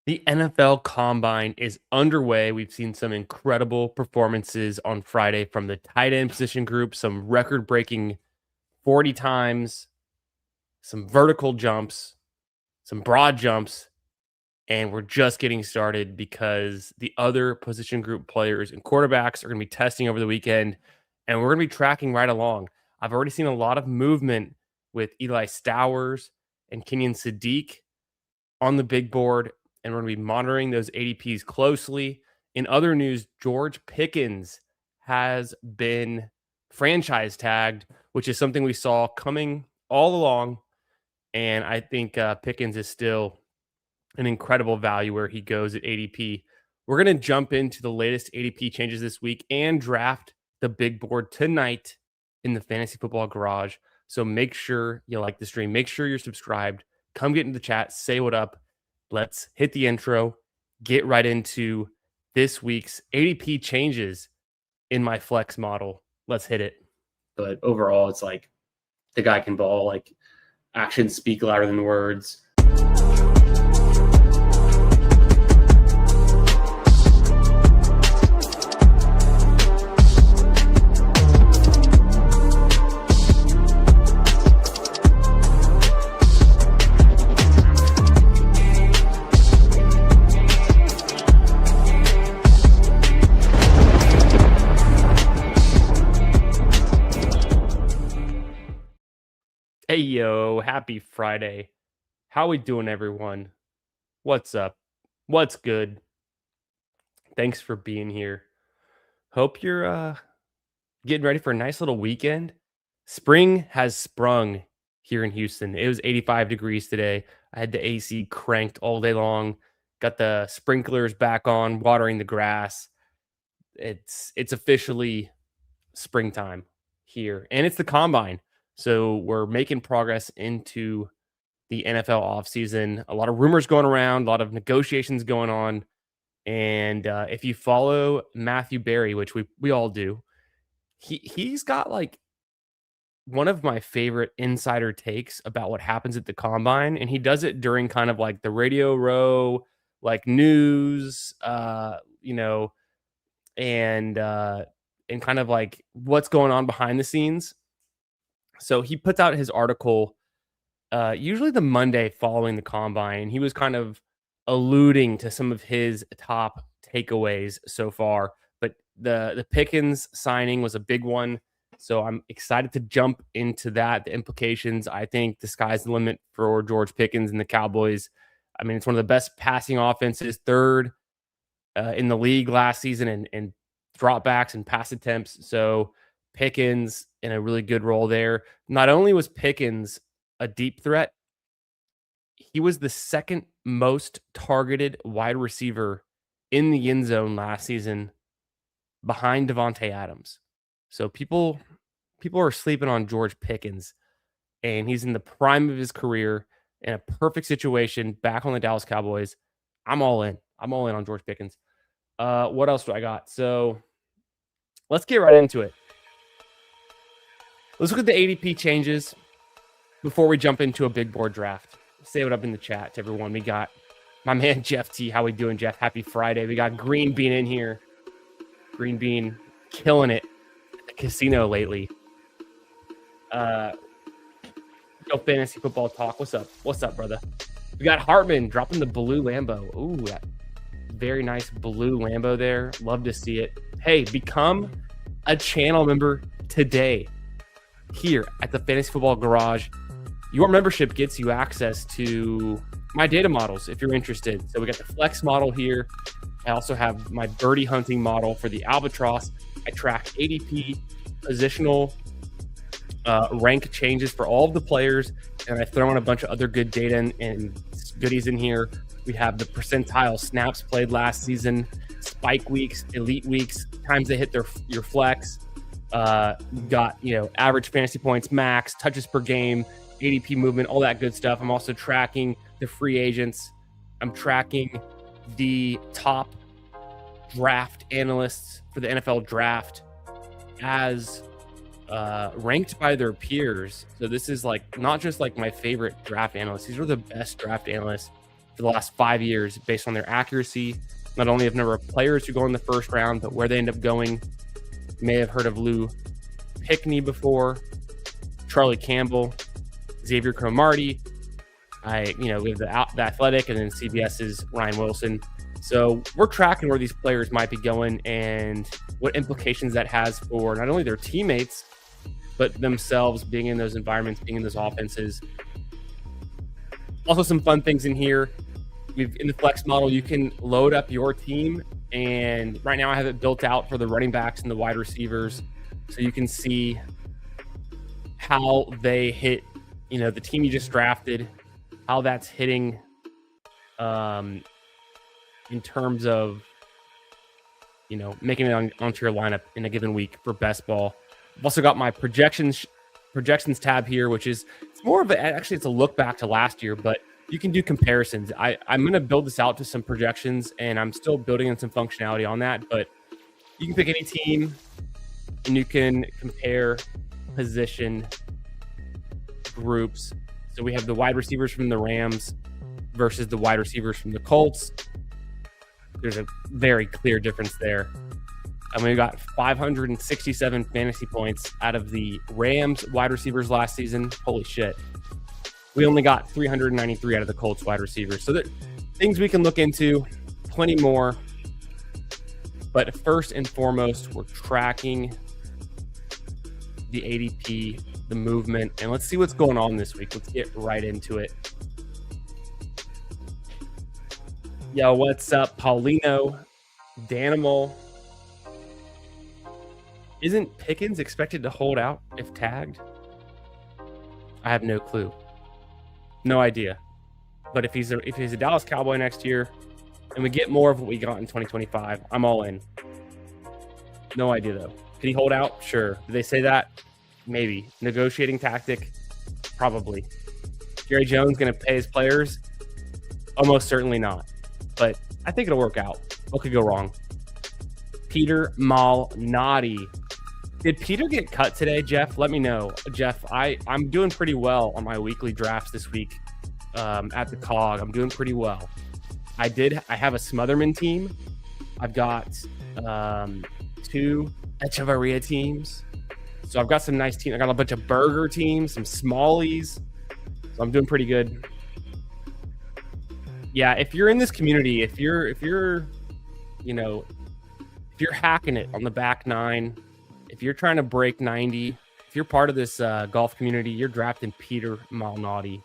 The NFL Combine is underway. We've seen some incredible performances on Friday from the tight end position group, some record-breaking 40 times, some vertical jumps, some broad jumps, and we're just getting started because the other position group players and quarterbacks are going to be testing over the weekend, and we're going to be tracking right along. I've already seen a lot of movement with Eli Stowers and Kenyon Sadiq on the big board, and we're going to be monitoring those ADPs closely. In other news, George Pickens has been franchise tagged, which is something we saw coming all along. And I think Pickens is still an incredible value where he goes at ADP. We're going to jump into the latest ADP changes this week and draft the big board tonight in the Fantasy Football Garage. So make sure you like the stream. Make sure you're subscribed. Come get into the chat. Say what up. Let's hit the intro. Get right into this week's ADP changes in my flex model. Let's hit it. But overall, it's like the guy can ball. Like actions speak louder than words. Hey, yo, happy Friday. How we doing, everyone? What's up? What's good? Thanks for being here. Hope you're getting ready for a nice little weekend. Spring has sprung here in Houston. It was 85 degrees today. I had the AC cranked all day long. Got the sprinklers back on, watering the grass. It's officially springtime here, and it's the combine. So we're making progress into the NFL offseason. A lot of rumors going around, a lot of negotiations going on. And if you follow Matthew Berry, which we all do, he's got like one of my favorite insider takes about what happens at the combine. And he does it during kind of like the Radio Row, like news, and kind of like what's going on behind the scenes. So he puts out his article usually the Monday following the combine. He was kind of alluding to some of his top takeaways so far, but the Pickens signing was a big one. So I'm excited to jump into that. The implications, I think the sky's the limit for George Pickens and the Cowboys. I mean, it's one of the best passing offenses, third in the league last season and dropbacks and pass attempts. So Pickens in a really good role there. Not only was Pickens a deep threat, he was the second most targeted wide receiver in the end zone last season behind Devontae Adams. So people are sleeping on George Pickens, and he's in the prime of his career in a perfect situation back on the Dallas Cowboys. I'm all in. I'm all in on George Pickens. What else do I got? So let's get right into it. Let's look at the ADP changes before we jump into a big board draft. Say what up in the chat to everyone. We got my man Jeff T. How we doing, Jeff? Happy Friday. We got Green Bean in here. Green Bean killing it at the casino lately. Go Fantasy Football Talk. What's up? What's up, brother? We got Hartman dropping the blue Lambo. Ooh, that very nice blue Lambo there. Love to see it. Hey, become a channel member today here at the Fantasy Football Garage. Your membership gets you access to my data models if you're interested. So we got the Flex model here. I also have my Birdie Hunting model for the Albatross. I track ADP, positional rank changes for all of the players, and I throw in a bunch of other good data and goodies in here. We have the percentile snaps played last season, spike weeks, elite weeks, times they hit your flex. Got, average fantasy points, max, touches per game, ADP movement, all that good stuff. I'm also tracking the free agents. I'm tracking the top draft analysts for the NFL draft as ranked by their peers. So this is like not just like my favorite draft analysts. These are the best draft analysts for the last 5 years based on their accuracy, not only of number of players who go in the first round, but where they end up going. You may have heard of Lou Pickney before, Charlie Campbell, Xavier Cromartie. We have the Athletic, and then CBS's Ryan Wilson. So we're tracking where these players might be going and what implications that has for not only their teammates, but themselves being in those environments, being in those offenses. Also, some fun things in here. In the flex model, you can load up your team, and right now I have it built out for the running backs and the wide receivers, so you can see how they hit, the team you just drafted, how that's hitting in terms of, making it onto your lineup in a given week for best ball. I've also got my projections tab here, which is it's more of it's a look back to last year, but you can do comparisons. I'm going to build this out to some projections, and I'm still building in some functionality on that, but you can pick any team and you can compare position groups. So we have the wide receivers from the Rams versus the wide receivers from the Colts. There's a very clear difference there. And we got 567 fantasy points out of the Rams wide receivers last season. Holy shit. We only got 393 out of the Colts wide receivers. So things we can look into, plenty more. But first and foremost, we're tracking the ADP, the movement, and let's see what's going on this week. Let's get right into it. Yo, what's up, Paulino, Danimal? Isn't Pickens expected to hold out if tagged? I have no clue. No idea. But if he's a Dallas Cowboy next year and we get more of what we got in 2025, I'm all in. No idea, though. Could he hold out? Sure. Did they say that? Maybe. Negotiating tactic? Probably. Jerry Jones going to pay his players? Almost certainly not. But I think it'll work out. What could go wrong? Peter Malnati. Did Peter get cut today, Jeff? Let me know. Jeff, I'm doing pretty well on my weekly drafts this week at the COG. I'm doing pretty well. I have a Smotherman team. I've got 2 Echevarria teams. So I've got some nice teams. I got a bunch of burger teams, some smallies. So I'm doing pretty good. Yeah, if you're in this community, if you're hacking it on the back 9, if you're trying to break 90, if you're part of this golf community, you're drafting Peter Malnati.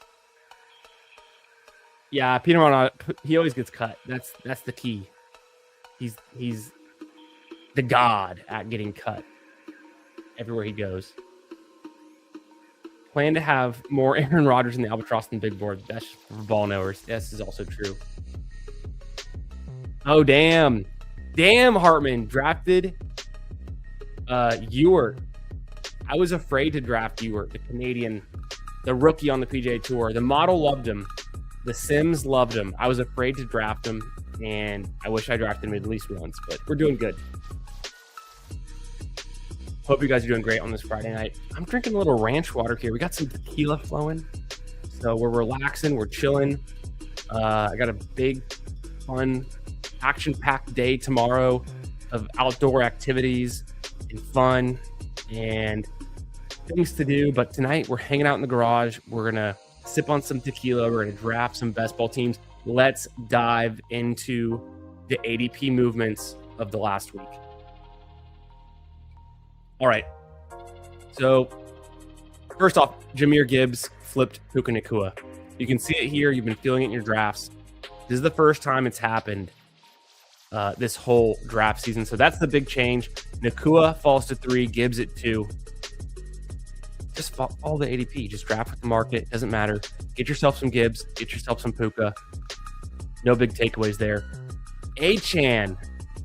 Yeah, Peter Malnati, he always gets cut. That's the key. He's the god at getting cut everywhere he goes. Plan to have more Aaron Rodgers in the Albatross than Big Board. That's just for ball knowers. This is also true. Oh, damn. Damn, Hartman drafted Ewert. I was afraid to draft Ewert, the Canadian, the rookie on the PGA Tour. The model loved him. The Sims loved him. I was afraid to draft him, and I wish I drafted him at least once, but we're doing good. Hope you guys are doing great on this Friday night. I'm drinking a little ranch water here. We got some tequila flowing, so we're relaxing, we're chilling. I got a big, fun, action-packed day tomorrow of outdoor activities and fun and things to do. But tonight we're hanging out in the garage. We're gonna sip on some tequila. We're gonna draft some best ball teams. Let's dive into the ADP movements of the last week. All right. So first off, Jahmyr Gibbs flipped Puka Nacua. You can see it here. You've been feeling it in your drafts. This is the first time it's happened this whole draft season. So that's the big change. Nacua falls to 3, Gibbs at 2. Just follow the ADP. Just draft with the market. Doesn't matter. Get yourself some Gibbs. Get yourself some Puka. No big takeaways there. Achane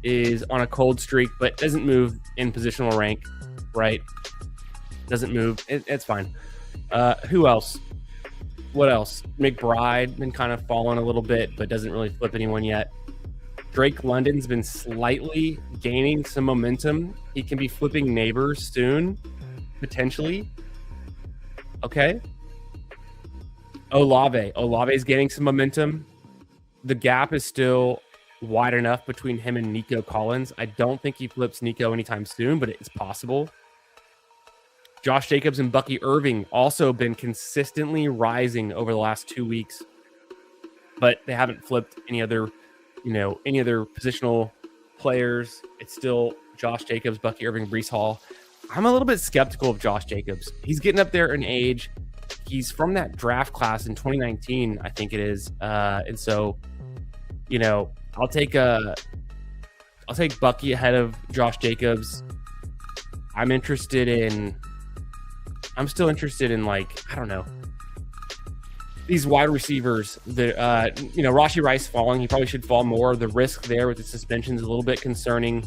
is on a cold streak, but doesn't move in positional rank, right? Doesn't move. It's fine. Who else? What else? McBride been kind of falling a little bit, but doesn't really flip anyone yet. Drake London's been slightly gaining some momentum. He can be flipping Neighbors soon, potentially. Okay. Olave's gaining some momentum. the gap is still wide enough between him and Nico Collins. I don't think he flips Nico anytime soon, but it's possible. Josh Jacobs and Bucky Irving also been consistently rising over the last 2 weeks, but they haven't flipped any other positional players. It's still Josh Jacobs, Bucky Irving, Breece Hall. I'm a little bit skeptical of Josh Jacobs. He's getting up there in age. He's from that draft class in 2019, I think it is. And so, I'll take Bucky ahead of Josh Jacobs. I'm still interested in I don't know, these wide receivers. Rashee Rice falling. He probably should fall more. The risk there with the suspension is a little bit concerning.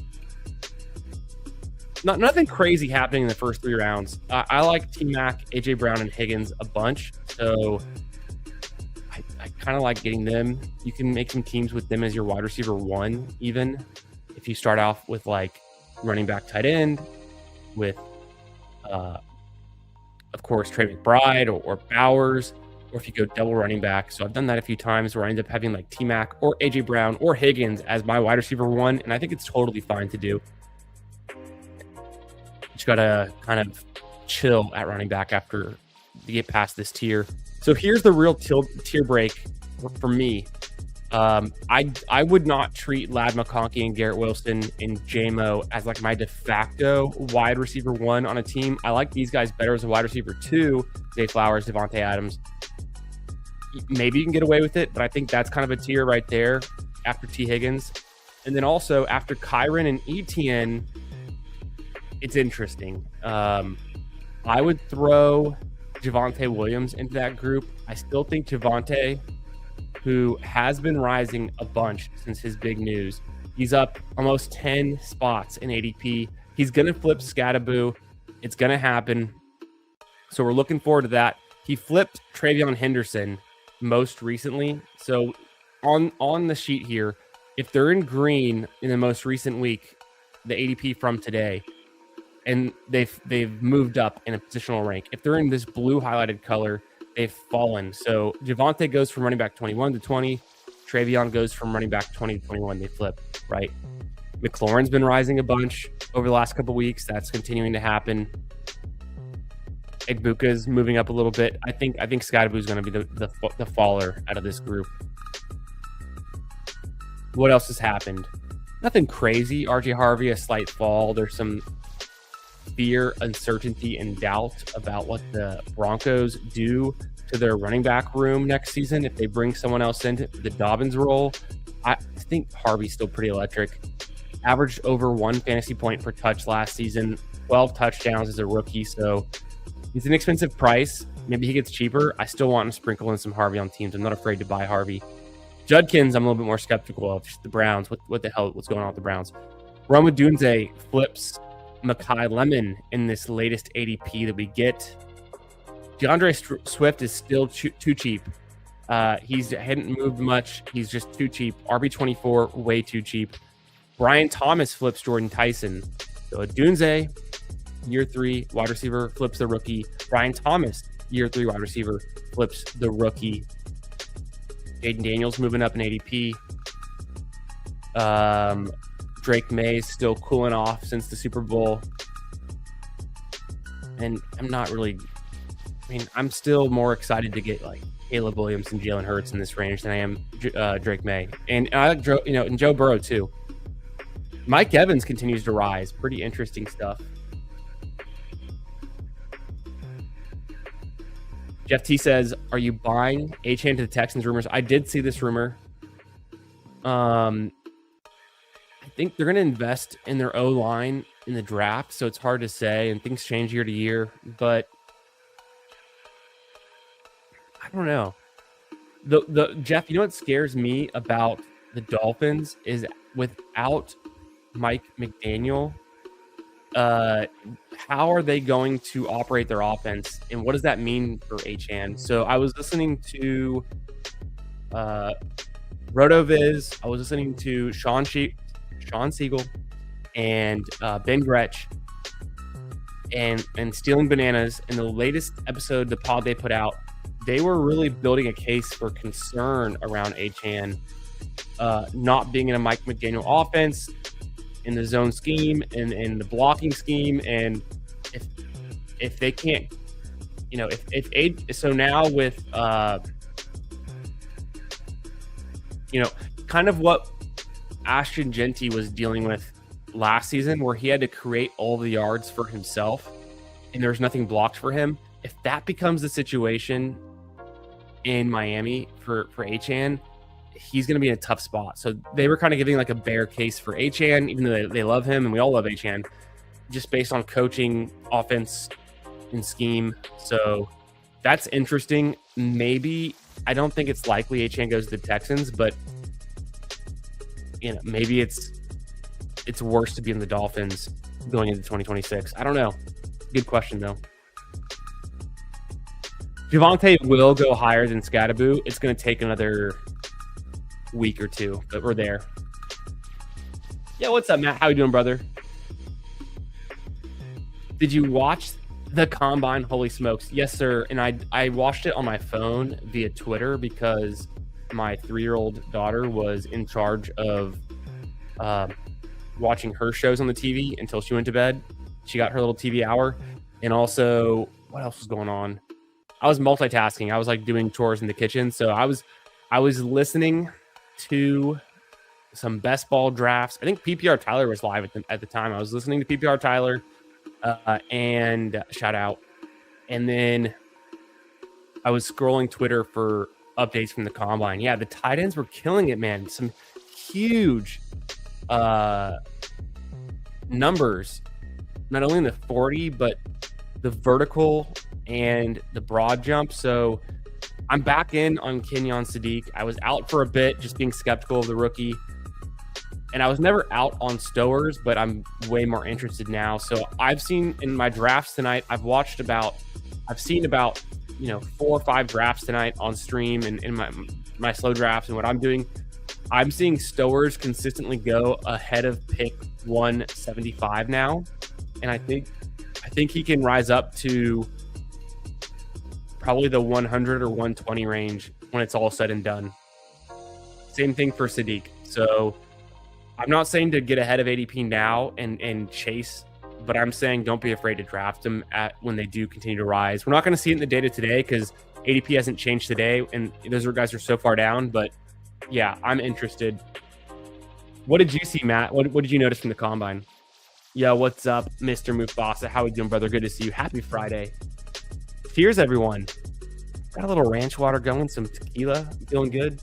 Nothing crazy happening in the first 3 rounds. I like T-Mac, AJ Brown, and Higgins a bunch. So I kind of like getting them. You can make some teams with them as your wide receiver 1, even if you start off with running back, tight end, with of course Trey McBride or Bowers, or if you go double running back. So I've done that a few times where I end up having T-Mac or AJ Brown or Higgins as my wide receiver 1, and I think it's totally fine to do. Just gotta kind of chill at running back after you get past this tier. So here's the real tier break for me. I would not treat Ladd McConkey and Garrett Wilson and JMO as my de facto wide receiver 1 on a team. I like these guys better as a wide receiver 2. Zay Flowers, Devontae Adams. Maybe you can get away with it, but I think that's kind of a tier right there after T. Higgins. And then also after Kyron and Etienne, it's interesting. I would throw Javonte Williams into that group. I still think Javonte, who has been rising a bunch since his big news, he's up almost 10 spots in ADP. He's going to flip Scatterboo. It's going to happen. So we're looking forward to that. He flipped Travion Henderson most recently. So on the sheet here, if they're in green in the most recent week, the ADP from today, and they've moved up in a positional rank. If they're in this blue highlighted color, they've fallen. So Javonte goes from running back 21 to 20. Travion goes from running back 20 to 21. They flip, right? McLaurin's been rising a bunch over the last couple of weeks. That's continuing to happen. Egbuka's moving up a little bit. I think Scatterboo's going to be the faller out of this group. What else has happened? Nothing crazy. RJ Harvey, a slight fall. There's some fear, uncertainty, and doubt about what the Broncos do to their running back room next season if they bring someone else into the Dobbins role. I think Harvey's still pretty electric. Averaged over 1 fantasy point per touch last season, 12 touchdowns as a rookie, so he's an expensive price. Maybe he gets cheaper. I still want to sprinkle in some Harvey on teams. I'm not afraid to buy Harvey. Judkins, I'm a little bit more skeptical of. Just the Browns. What the hell? What's going on with the Browns? Rome Odunze flips Mekhi Lemon in this latest ADP that we get. DeAndre Swift is still too cheap. He hadn't moved much. He's just too cheap. RB24, way too cheap. Brian Thomas flips Jordan Tyson. So Odunze, year 3 wide receiver, flips the rookie. Brian Thomas, year 3 wide receiver, flips the rookie. Jaden Daniels moving up in ADP. Drake May is still cooling off since the Super Bowl. And I'm still more excited to get Caleb Williams and Jalen Hurts in this range than I am Drake May. And I like Joe Burrow too. Mike Evans continues to rise. Pretty interesting stuff. Jeff T says, are you buying Achane to the Texans rumors? I did see this rumor. I think they're going to invest in their O-line in the draft, so it's hard to say, and things change year to year, but I don't know. The Jeff, you know what scares me about the Dolphins is without Mike McDaniel, how are they going to operate their offense, and what does that mean for Achane? So I was listening to RotoViz. I was listening to Sean Siegel and Ben Gretsch and Stealing Bananas. In the latest episode, the pod they put out, they were really building a case for concern around Achane not being in a Mike McDaniel offense, in the zone scheme, and in the blocking scheme. And if they can't, so now with, kind of what Ashton Genty was dealing with last season, where he had to create all the yards for himself and there's nothing blocked for him. If that becomes the situation in Miami for Achane, he's going to be in a tough spot. So they were kind of giving like a bear case for Achane, even though they love him and we all love Achane, just based on coaching, offense, and scheme. So that's interesting. Maybe, I don't think it's likely Achane goes to the Texans, but maybe it's worse to be in the Dolphins going into 2026. I don't know. Good question though. Javonte will go higher than Scadaboo. It's going to take another week or two, but we're there. Yeah, what's up, Matt? How you doing, brother? Did you watch the Combine? Holy smokes. Yes, sir. And I watched it on my phone via Twitter because my 3-year-old daughter was in charge of watching her shows on the TV until she went to bed. She got her little TV hour. And also, what else was going on? I was multitasking. I was like doing chores in the kitchen. So I was listening to some best ball drafts. I think PPR Tyler was live at the time. I was listening to PPR Tyler and shout out. And then I was scrolling Twitter for updates from the Combine. Yeah, the tight ends were killing it, man. Some huge numbers, not only in the 40, but the vertical and the broad jump. So I'm back in on Kenyon Sadiq. I was out for a bit, just being skeptical of the rookie. And I was never out on Stowers, but I'm way more interested now. So I've seen in my drafts tonight, I've seen about 4 or 5 drafts tonight on stream and in my slow drafts. And what I'm doing, I'm seeing Stowers consistently go ahead of pick 175 now. And I think he can rise up to probably the 100 or 120 range when it's all said and done. Same thing for Sadiq. So I'm not saying to get ahead of ADP now and chase, but I'm saying don't be afraid to draft them when they do continue to rise. We're not going to see it in the data today because ADP hasn't changed today, and those guys are so far down. But yeah, I'm interested. What did you see, Matt? What did you notice from the Combine? Yeah, what's up, Mr. Mufasa? How we doing, brother? Good to see you. Happy Friday. Cheers, everyone. Got a little ranch water going, some tequila. Feeling good.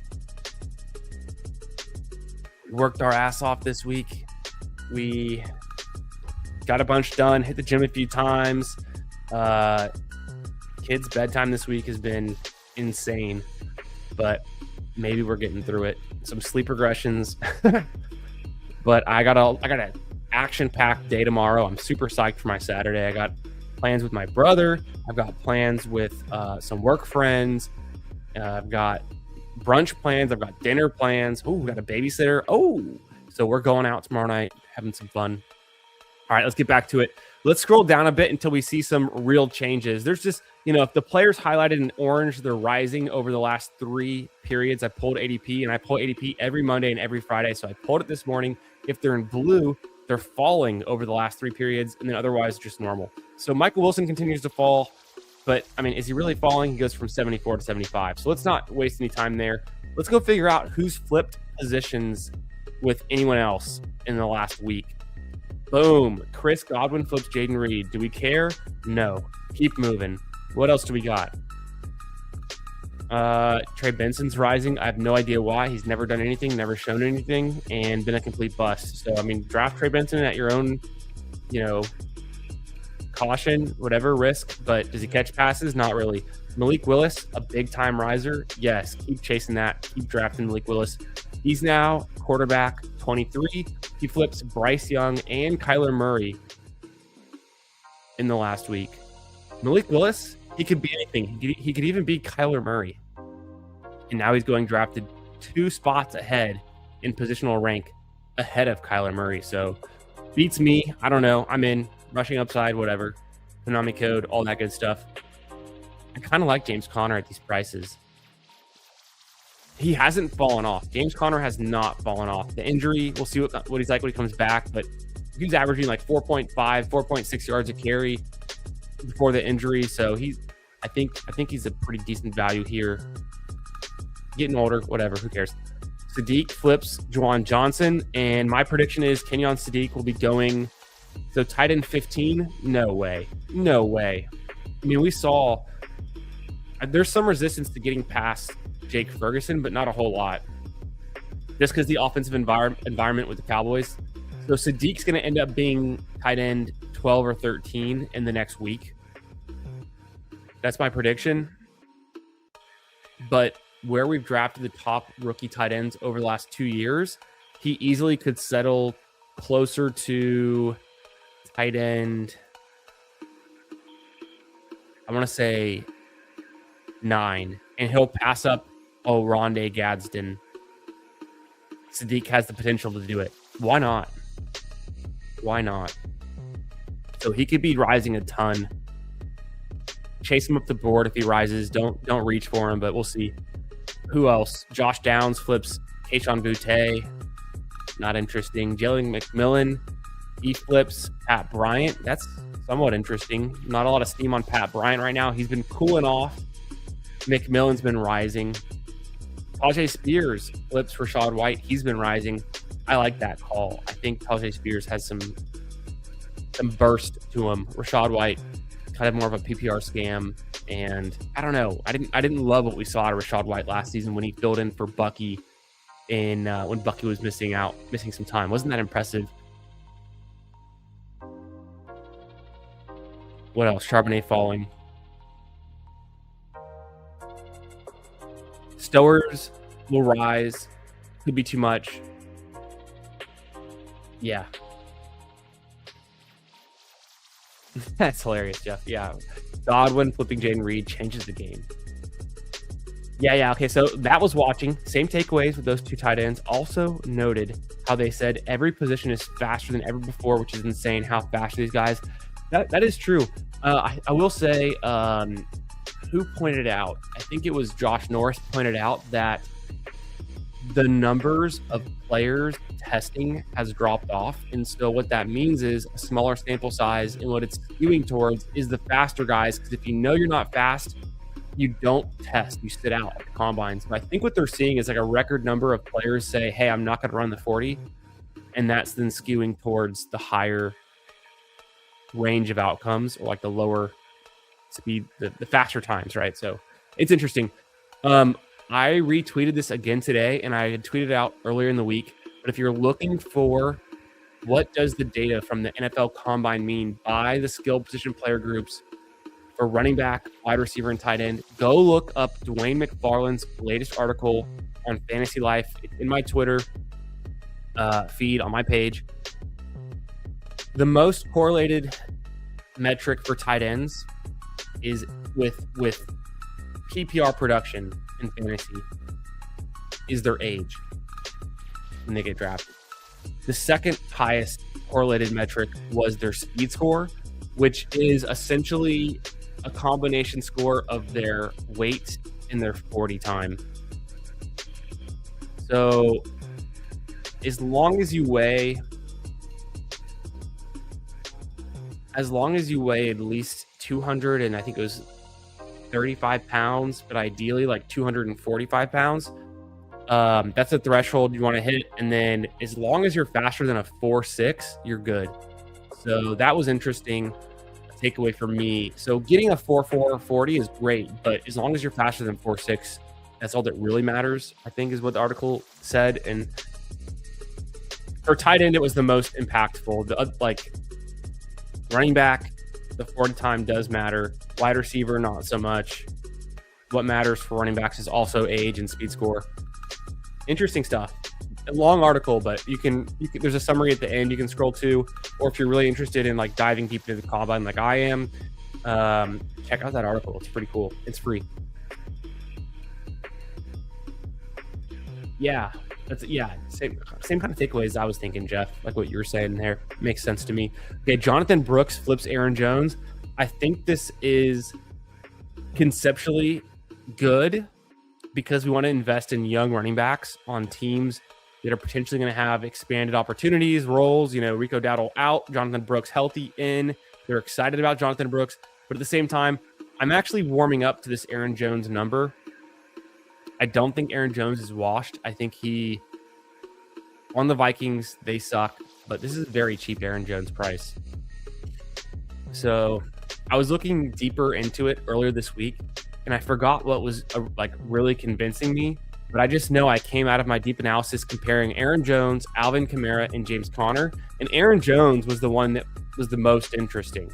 Worked our ass off this week. We got a bunch done, hit the gym a few times. Kids' bedtime this week has been insane, but maybe we're getting through it. Some sleep regressions, but I got an action-packed day tomorrow. I'm super psyched for my Saturday. I got plans with my brother. I've got plans with some work friends. I've got brunch plans. I've got dinner plans. Oh, we got a babysitter. Oh, so we're going out tomorrow night, having some fun. All right, let's get back to it. Let's scroll down a bit until we see some real changes. There's just, if the players highlighted in orange, they're rising over the last 3 periods. I pulled ADP, and I pull ADP every Monday and every Friday. So I pulled it this morning. If they're in blue, they're falling over the last 3 periods, and then otherwise just normal. So Michael Wilson continues to fall. But, is he really falling? He goes from 74 to 75. So let's not waste any time there. Let's go figure out who's flipped positions with anyone else in the last week. Boom. Chris Godwin flips Jaden Reed. Do we care? No. Keep moving. What else do we got? Trey Benson's rising. I have no idea why. He's never done anything, never shown anything, and been a complete bust. So, draft Trey Benson at your own, caution, whatever, risk, but does he catch passes? Not really. Malik Willis, a big-time riser. Yes, keep chasing that. Keep drafting Malik Willis. He's now quarterback 23. He flips Bryce Young and Kyler Murray in the last week. Malik Willis, he could be anything. He could even be Kyler Murray. And now he's going drafted 2 spots ahead in positional rank ahead of Kyler Murray. So beats me. I don't know. I'm in. Rushing upside, whatever. Konami code, all that good stuff. I kind of like James Conner at these prices. he hasn't fallen off. James Conner has not fallen off. The injury, we'll see what he's like when he comes back, but he's averaging like 4.5, 4.6 yards a carry before the injury. So I think he's a pretty decent value here. Getting older, whatever, who cares? Sadiq flips Juwan Johnson, and my prediction is Kenyon Sadiq will be going. So tight end 15, no way. I mean, we saw there's some resistance to getting past Jake Ferguson, but not a whole lot. Just because the offensive environment with the Cowboys. So Sadiq's going to end up being tight end 12 or 13 in the next week. That's my prediction. But where we've drafted the top rookie tight ends over the last 2 years, he easily could settle closer to tight end, I want to say 9, and he'll pass up Rondé Gadsden. Sadiq has the potential to do it. Why not? So he could be rising a ton. Chase him up the board if he rises. Don't reach for him, but we'll see. Who else? Josh Downs flips Kayshon Boutte. Not interesting. Jalen McMillan, he flips Pat Bryant. That's somewhat interesting. Not a lot of steam on Pat Bryant right now. He's been cooling off. McMillan's been rising. Tajay Spears flips Rachaad White. He's been rising. I like that call. I think Tajay Spears has some burst to him. Rachaad White, kind of more of a PPR scam. And I don't know. I didn't love what we saw out of Rachaad White last season when he filled in for Bucky when Bucky was missing some time. Wasn't that impressive? What else? Charbonnet falling. Stowers will rise. Could be too much. Yeah. That's hilarious, Jeff. Yeah. Godwin flipping Jaden Reed changes the game. Yeah. Okay, so that was watching. Same takeaways with those two tight ends. Also noted how they said every position is faster than ever before, which is insane how fast these guys. That is true. I will say, who pointed it out? I think it was Josh Norris pointed out that the numbers of players testing has dropped off. And so what that means is a smaller sample size, and what it's skewing towards is the faster guys. Because if you know you're not fast, you don't test, you sit out at the combines. But I think what they're seeing is like a record number of players say, hey, I'm not going to run the 40. And that's then skewing towards the higher range of outcomes, or like the lower speed, the faster times, right? So it's interesting. I retweeted this again today, and I had tweeted out earlier in the week. But if you're looking for what does the data from the NFL Combine mean by the skill position player groups for running back, wide receiver, and tight end, go look up Dwayne McFarland's latest article on Fantasy Life. It's in my Twitter feed on my page. The most correlated metric for tight ends is with PPR production in fantasy is their age when they get drafted. The second highest correlated metric was their speed score, which is essentially a combination score of their weight and their 40 time. So as long as you weigh at least 200, and I think it was 35 pounds, but ideally like 245 pounds. That's the threshold you want to hit. And then as long as you're faster than a 4.6, you're good. So that was interesting. A takeaway for me. So getting a 4.4 40 is great, but as long as you're faster than 4.6, that's all that really matters, I think, is what the article said. And for tight end, it was the most impactful. Like running back, the 40 time does matter. Wide receiver, not so much. What matters for running backs is also age and speed score. Interesting stuff. A long article, but you can there's a summary at the end you can scroll to, or if you're really interested in like diving deep into the combine like I am, check out that article. It's pretty cool. It's free. Yeah. Same kind of takeaways I was thinking, Jeff, like what you were saying there. Makes sense to me. Okay, Jonathan Brooks flips Aaron Jones. I think this is conceptually good. because we want to invest in young running backs on teams that are potentially going to have expanded opportunities, roles. Rico Dowdle out, Jonathan Brooks healthy in. They're excited about Jonathan Brooks, but at the same time, I'm actually warming up to this Aaron Jones number. I don't think Aaron Jones is washed. I think on the Vikings, they suck, but this is a very cheap Aaron Jones price. So I was looking deeper into it earlier this week, and I forgot what was really convincing me. But I just know I came out of my deep analysis comparing Aaron Jones, Alvin Kamara, and James Conner. And Aaron Jones was the one that was the most interesting.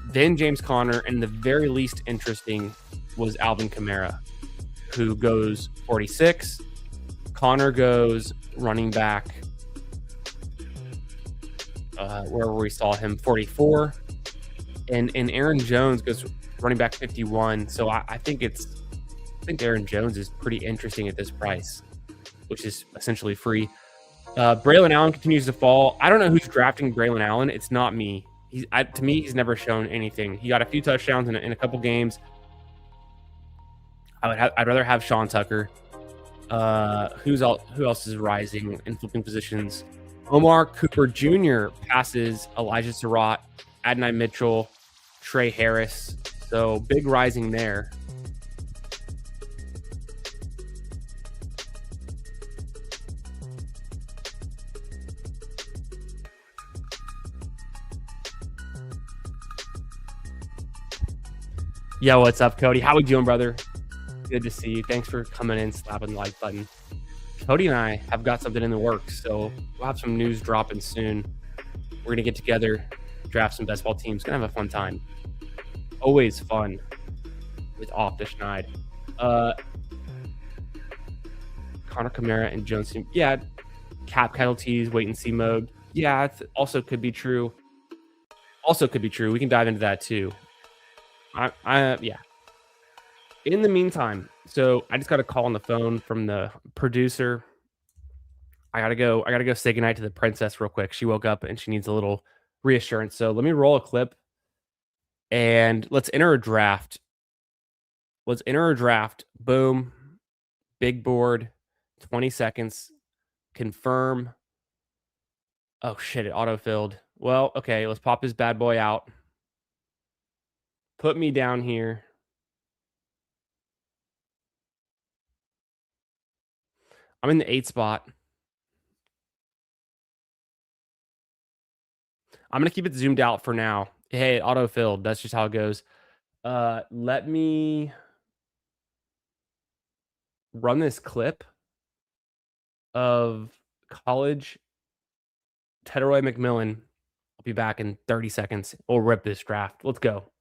Then James Conner, and the very least interesting was Alvin Kamara, who goes 46. Conner goes running back, wherever we saw him, 44. And Aaron Jones goes running back 51. So I think Aaron Jones is pretty interesting at this price, which is essentially free. Braylon Allen continues to fall. I don't know who's drafting Braylon Allen. It's not me. To me, he's never shown anything. He got a few touchdowns in a couple games. I'd rather have Sean Tucker. Who else is rising in flipping positions? Omar Cooper Jr. passes Elijah Surratt, Adonai Mitchell, Trey Harris. So big rising there. Yo, what's up, Cody? How we doing, brother? Good to see you. Thanks for coming in, slapping the like button. Cody and I have got something in the works, so we'll have some news dropping soon. We're going to get together, draft some best ball teams. Going to have a fun time. Always fun with Off the Schneid. Connor Kamara and Jones. Yeah, cap casualties, wait and see mode. Yeah, it also could be true. We can dive into that too. Yeah. In the meantime, so I just got a call on the phone from the producer. I gotta go say goodnight to the princess real quick. She woke up and she needs a little reassurance. So let me roll a clip and let's enter a draft. Boom. Big board. 20 seconds. Confirm. Oh shit, it auto-filled. Well, okay, let's pop this bad boy out. Put me down here. I'm in the 8 spot. I'm going to keep it zoomed out for now. Hey, it auto-filled. That's just how it goes. Let me run this clip of college Tedroy McMillan. I'll be back in 30 seconds. We'll rip this draft. Let's go.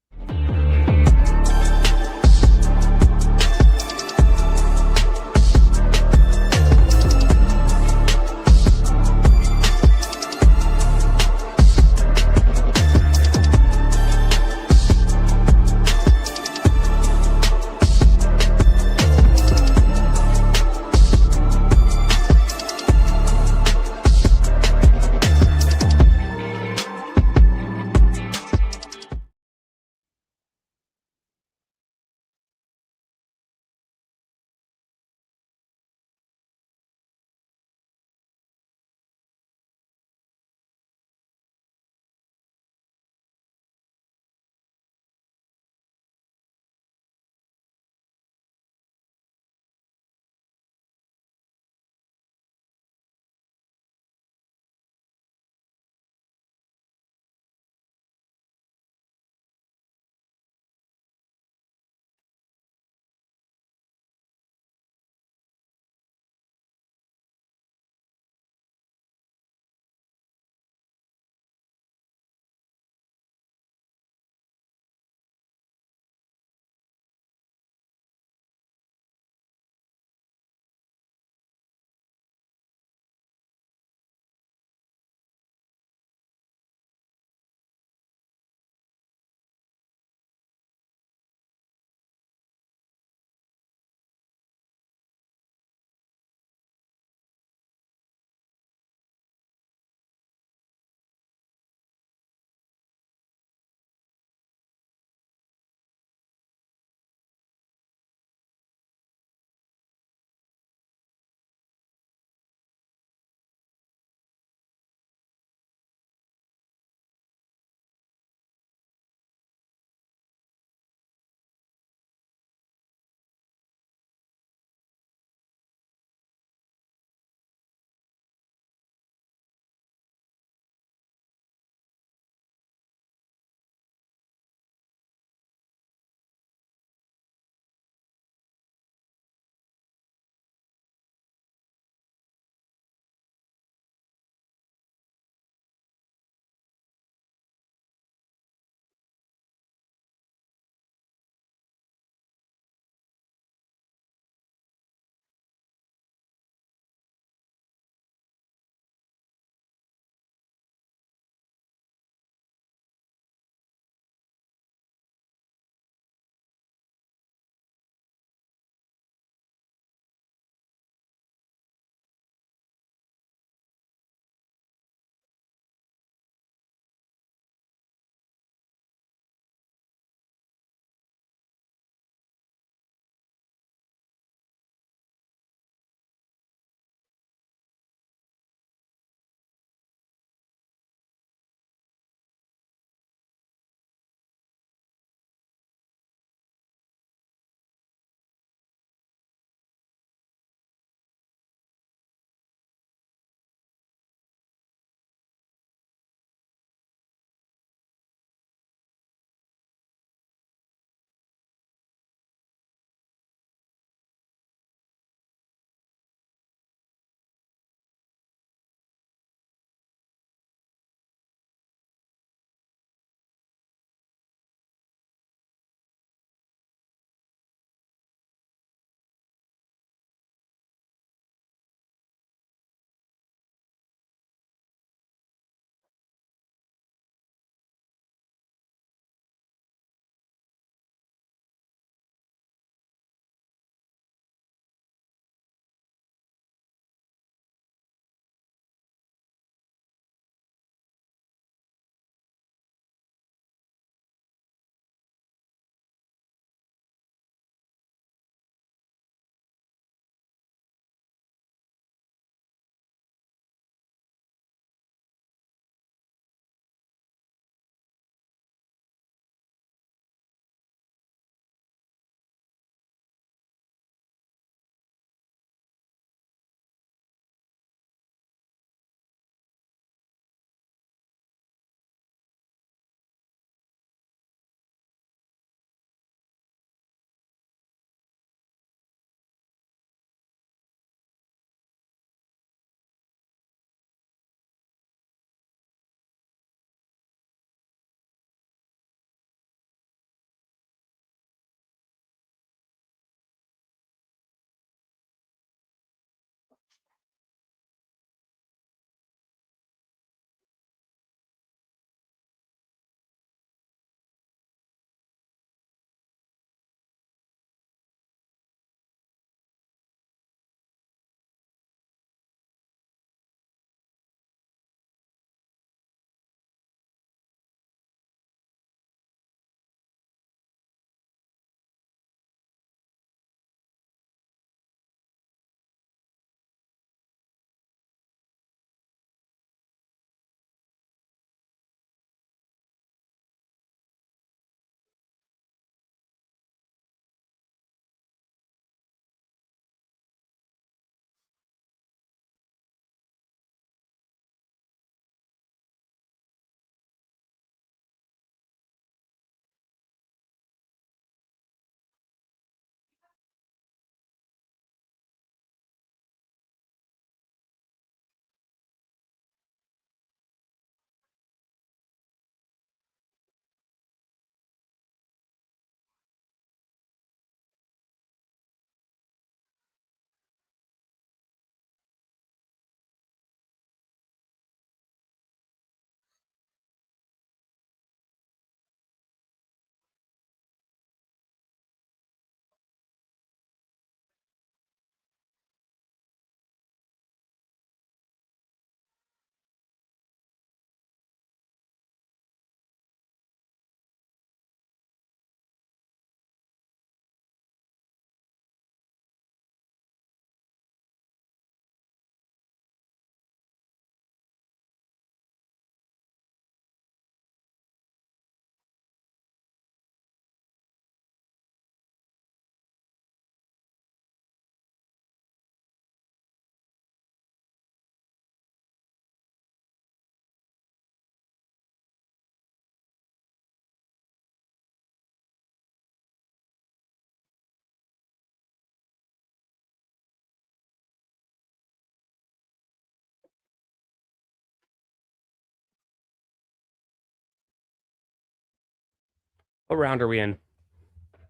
What round are we in?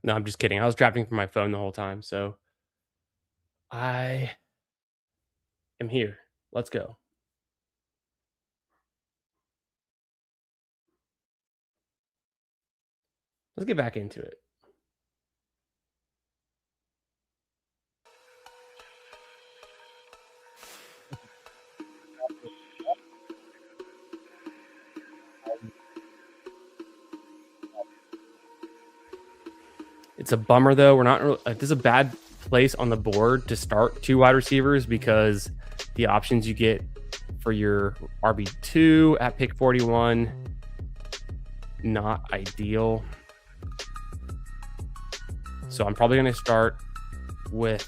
No, I'm just kidding. I was drafting from my phone the whole time, so I am here. Let's go. Let's get back into it. It's a bummer though. We're not really, this is a bad place on the board to start 2 wide receivers because the options you get for your RB2 at pick 41 not ideal. So I'm probably going to start with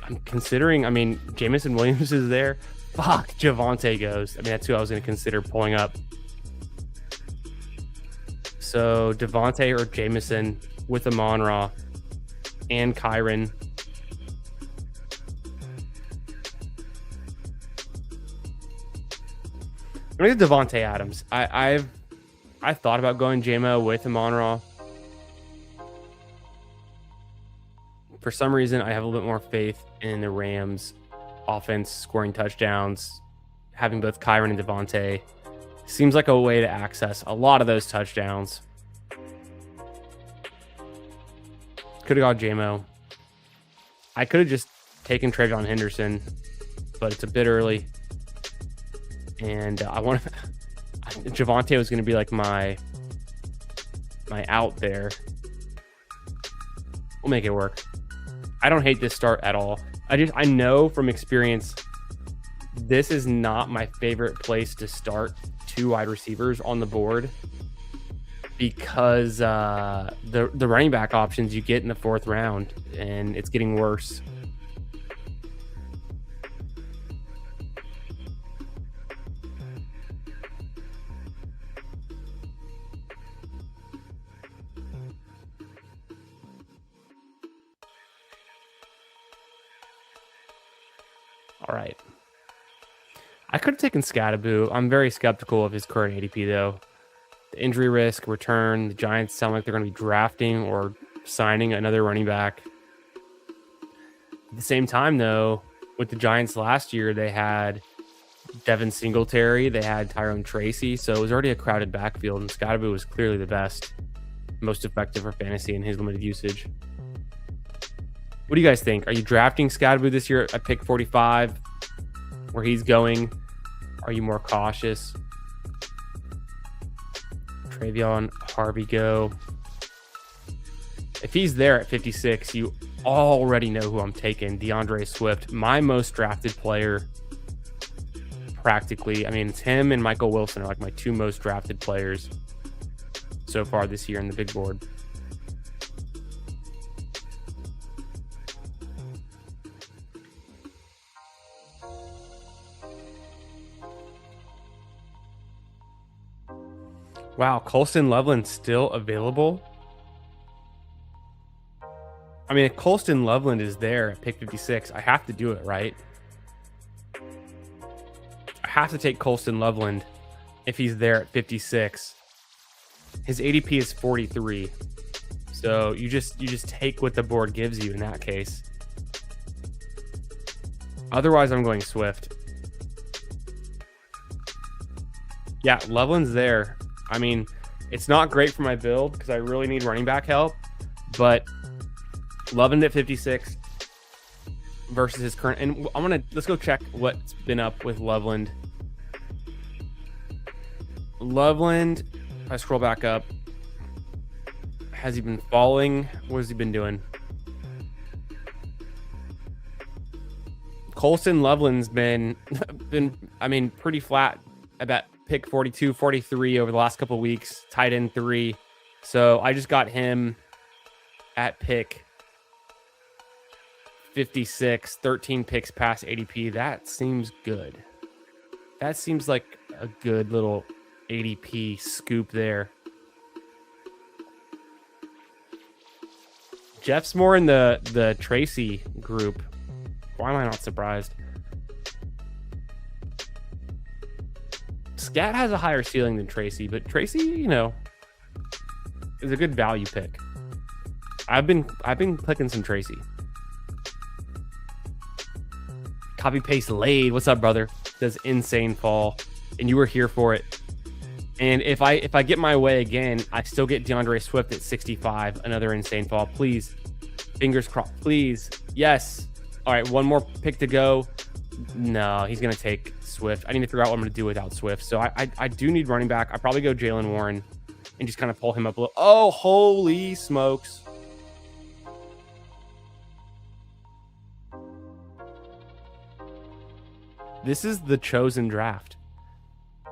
I'm considering, I mean, Jameson Williams is there. Fuck, Javonte goes. I mean, that's who I was going to consider pulling up. So Devontae or Jameson with Amon-Ra and Kyron. I'm going to get Devontae Adams. I thought about going JMO with Amon-Ra. For some reason, I have a little bit more faith in the Rams offense scoring touchdowns, having both Kyron and Devontae. Seems like a way to access a lot of those touchdowns. Could have gone JMO. I could have just taken Travion Henderson, but it's a bit early. And I want to... Javonte was going to be like my out there. We'll make it work. I don't hate this start at all. I know from experience, this is not my favorite place to start 2 wide receivers on the board because the running back options you get in the 4th round, and it's getting worse. All right. I could have taken Scattaboo. I'm very skeptical of his current ADP, though. The injury risk, return, the Giants sound like they're going to be drafting or signing another running back. At the same time, though, with the Giants last year, they had Devin Singletary, they had Tyrone Tracy, so it was already a crowded backfield, and Scattaboo was clearly the best, most effective for fantasy in his limited usage. What do you guys think? Are you drafting Scattaboo this year at pick 45, where he's going? Are you more cautious? Travion, Harvey go. If he's there at 56, you already know who I'm taking. DeAndre Swift, my most drafted player. Practically, I mean, it's him and Michael Wilson are like my 2 most drafted players so far this year in the big board. Wow, Colston Loveland's still available. I mean, if Colston Loveland is there at pick 56, I have to do it, right? I have to take Colston Loveland if he's there at 56. His ADP is 43. So you just take what the board gives you in that case. Otherwise, I'm going Swift. Yeah, Loveland's there. I mean, it's not great for my build because I really need running back help, but Loveland at 56 versus his current, and let's go check what's been up with Loveland. Loveland, if I scroll back up, has he been falling? What has he been doing? Colston Loveland's been I mean, pretty flat about pick 42, 43 over the last couple of weeks, tight end 3. So I just got him at pick 56, 13 picks past ADP. That seems good. That seems like a good little ADP scoop there. Jeff's more in the Tracy group. Why am I not surprised? Scat has a higher ceiling than Tracy, but Tracy, you know, is a good value pick. I've been clicking some Tracy. Copy paste Lade. What's up, brother? Does insane fall, and you were here for it. And if I get my way again, I still get DeAndre Swift at 65. Another insane fall. Please, fingers crossed. Please, yes. All right, one more pick to go. No, he's gonna take Swift. I need to figure out what I'm gonna do without Swift. So I do need running back. I probably go Jaylen Warren and just kind of pull him up a little. Oh, holy smokes! This is the chosen draft.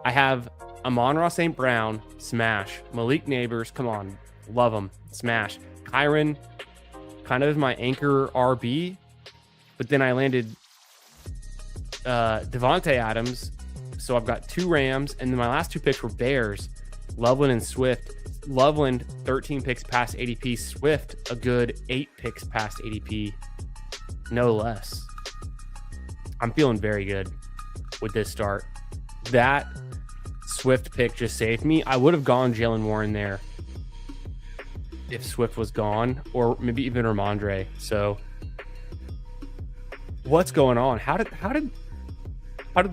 I have Amon-Ra St. Brown, smash. Malik Neighbors, come on, love him, smash. Kyron, kind of my anchor RB, but then I landed Devontae Adams, so I've got 2 Rams, and then my last 2 picks were Bears, Loveland and Swift. Loveland, 13 picks past ADP. Swift, a good 8 picks past ADP, no less. I'm feeling very good with this start. That Swift pick just saved me. I would have gone Jaylen Warren there if Swift was gone, or maybe even Ramondre. So what's going on? How did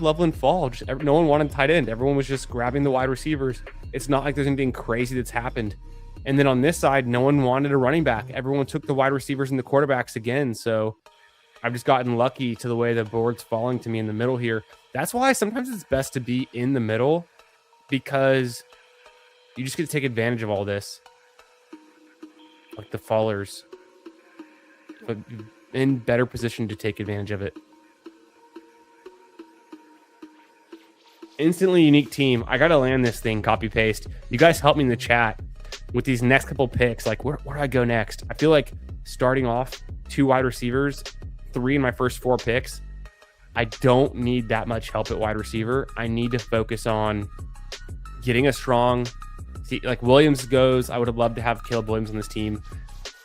Loveland fall? Just no one wanted tight end. Everyone was just grabbing the wide receivers. It's not like there's anything crazy that's happened. And then on this side, no one wanted a running back. Everyone took the wide receivers and the quarterbacks again. So I've just gotten lucky to the way the board's falling to me in the middle here. That's why sometimes it's best to be in the middle, because you just get to take advantage of all this. Like the fallers, but in better position to take advantage of it. Instantly unique team. I got to land this thing, copy paste. You guys help me in the chat with these next couple picks. Like, where do I go next? I feel like starting off 2 wide receivers, 3 in my first 4 picks. I don't need that much help at wide receiver. I need to focus on getting a strong, like Williams goes. I would have loved to have Caleb Williams on this team.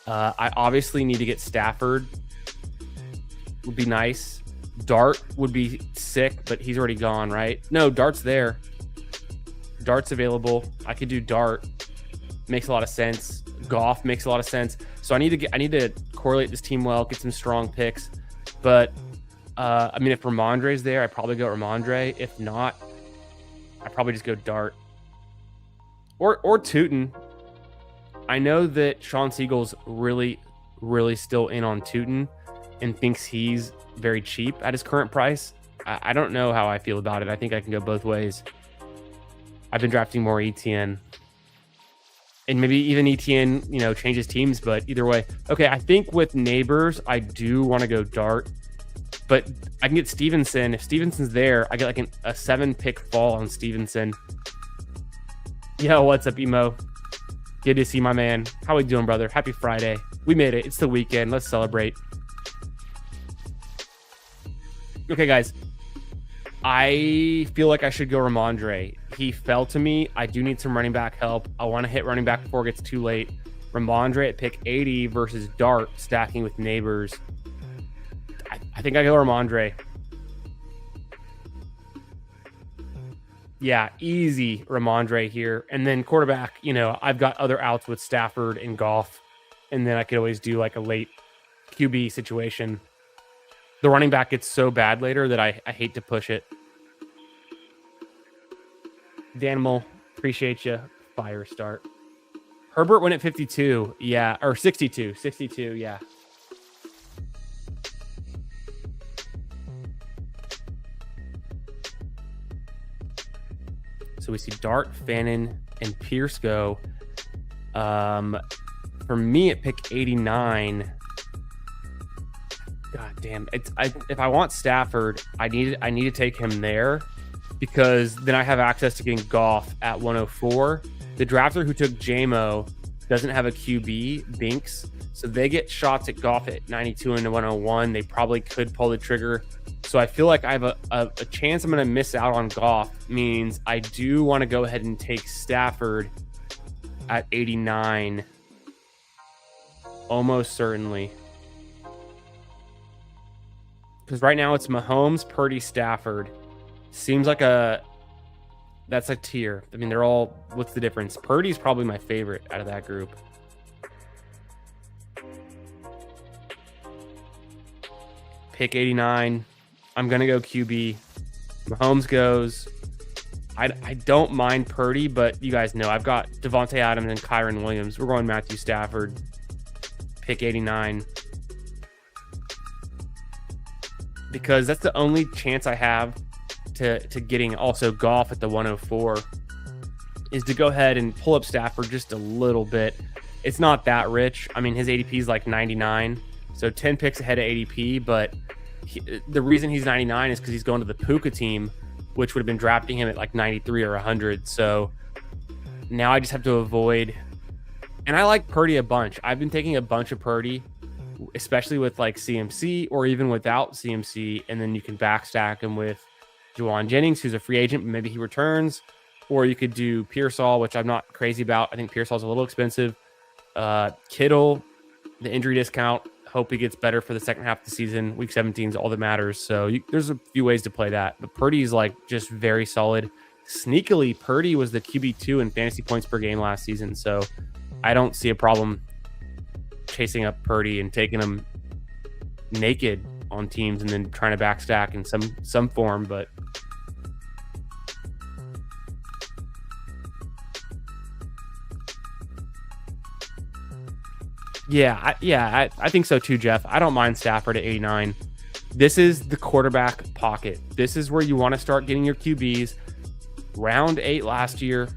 I obviously need to get Stafford. Would be nice. Dart would be sick, but he's already gone, right? No, Dart's there. Dart's available. I could do Dart. Makes a lot of sense. Goff makes a lot of sense. So I need to correlate this team well, get some strong picks. But I mean, if Ramondre's there, I probably go Ramondre. If not, I probably just go Dart or Tootin. I know that Sean Siegel's really still in on Tootin and thinks he's very cheap at his current price. I don't know how I feel about it. I think I can go both ways. I've been drafting more ETN, and maybe even ETN, changes teams, but either way. Okay, I think with Neighbors, I do want to go Dart, but I can get Stevenson. If Stevenson's there, I get like a 7-pick fall on Stevenson. Yo, what's up, Emo? Good to see my man. How we doing, brother? Happy Friday. We made it. It's the weekend. Let's celebrate. Okay, guys. I feel like I should go Ramondre. He fell to me. I do need some running back help. I want to hit running back before it gets too late. Ramondre at pick 80 versus Dart stacking with Neighbors. I think I go Ramondre. Yeah, easy Ramondre here. And then quarterback, I've got other outs with Stafford and Goff. And then I could always do like a late QB situation. The running back gets so bad later that I hate to push it. Danimal, appreciate you. Fire start. Herbert went at 52. Yeah, or 62. 62, yeah. So we see Dart, Fannin, and Pierce go. For me at pick 89. God damn! If I want Stafford, I need to take him there, because then I have access to getting Goff at 104. The drafter who took JMO doesn't have a QB, Binks, so they get shots at Goff at 92 and 101. They probably could pull the trigger. So I feel like I have a chance I'm going to miss out on Goff. Means I do want to go ahead and take Stafford at 89, almost certainly. Because right now it's Mahomes, Purdy, Stafford. Seems like a that's a tier. I mean, they're all, what's the difference? Purdy's probably my favorite out of that group. Pick 89. I'm going to go QB. Mahomes goes. I don't mind Purdy, but you guys know I've got Devontae Adams and Kyron Williams. We're going Matthew Stafford. Pick 89. Because that's the only chance I have to getting also Goff at the 104 is to go ahead and pull up Stafford just a little bit. It's not that rich. I mean, his ADP is like 99, so 10 picks ahead of ADP, but the reason he's 99 is because he's going to the Puka team, which would have been drafting him at like 93 or 100. So now I just have to avoid, and I like Purdy a bunch. I've been taking a bunch of Purdy, especially with like CMC or even without CMC, and then you can backstack him with Juwan Jennings, who's a free agent, but maybe he returns, or you could do Pearsall, which I'm not crazy about. I think Pearsall's a little expensive. Kittle, the injury discount, hope he gets better for the second half of the season. Week 17 is all that matters. So there's a few ways to play that, but Purdy's like just very solid. Sneakily, Purdy was the QB2 in fantasy points per game last season, so I don't see a problem chasing up Purdy and taking him naked on teams and then trying to backstack in some form. But I think so too, Jeff. I don't mind Stafford at 89. This is the quarterback pocket. This is where you want to start getting your QBs. Round 8 last year.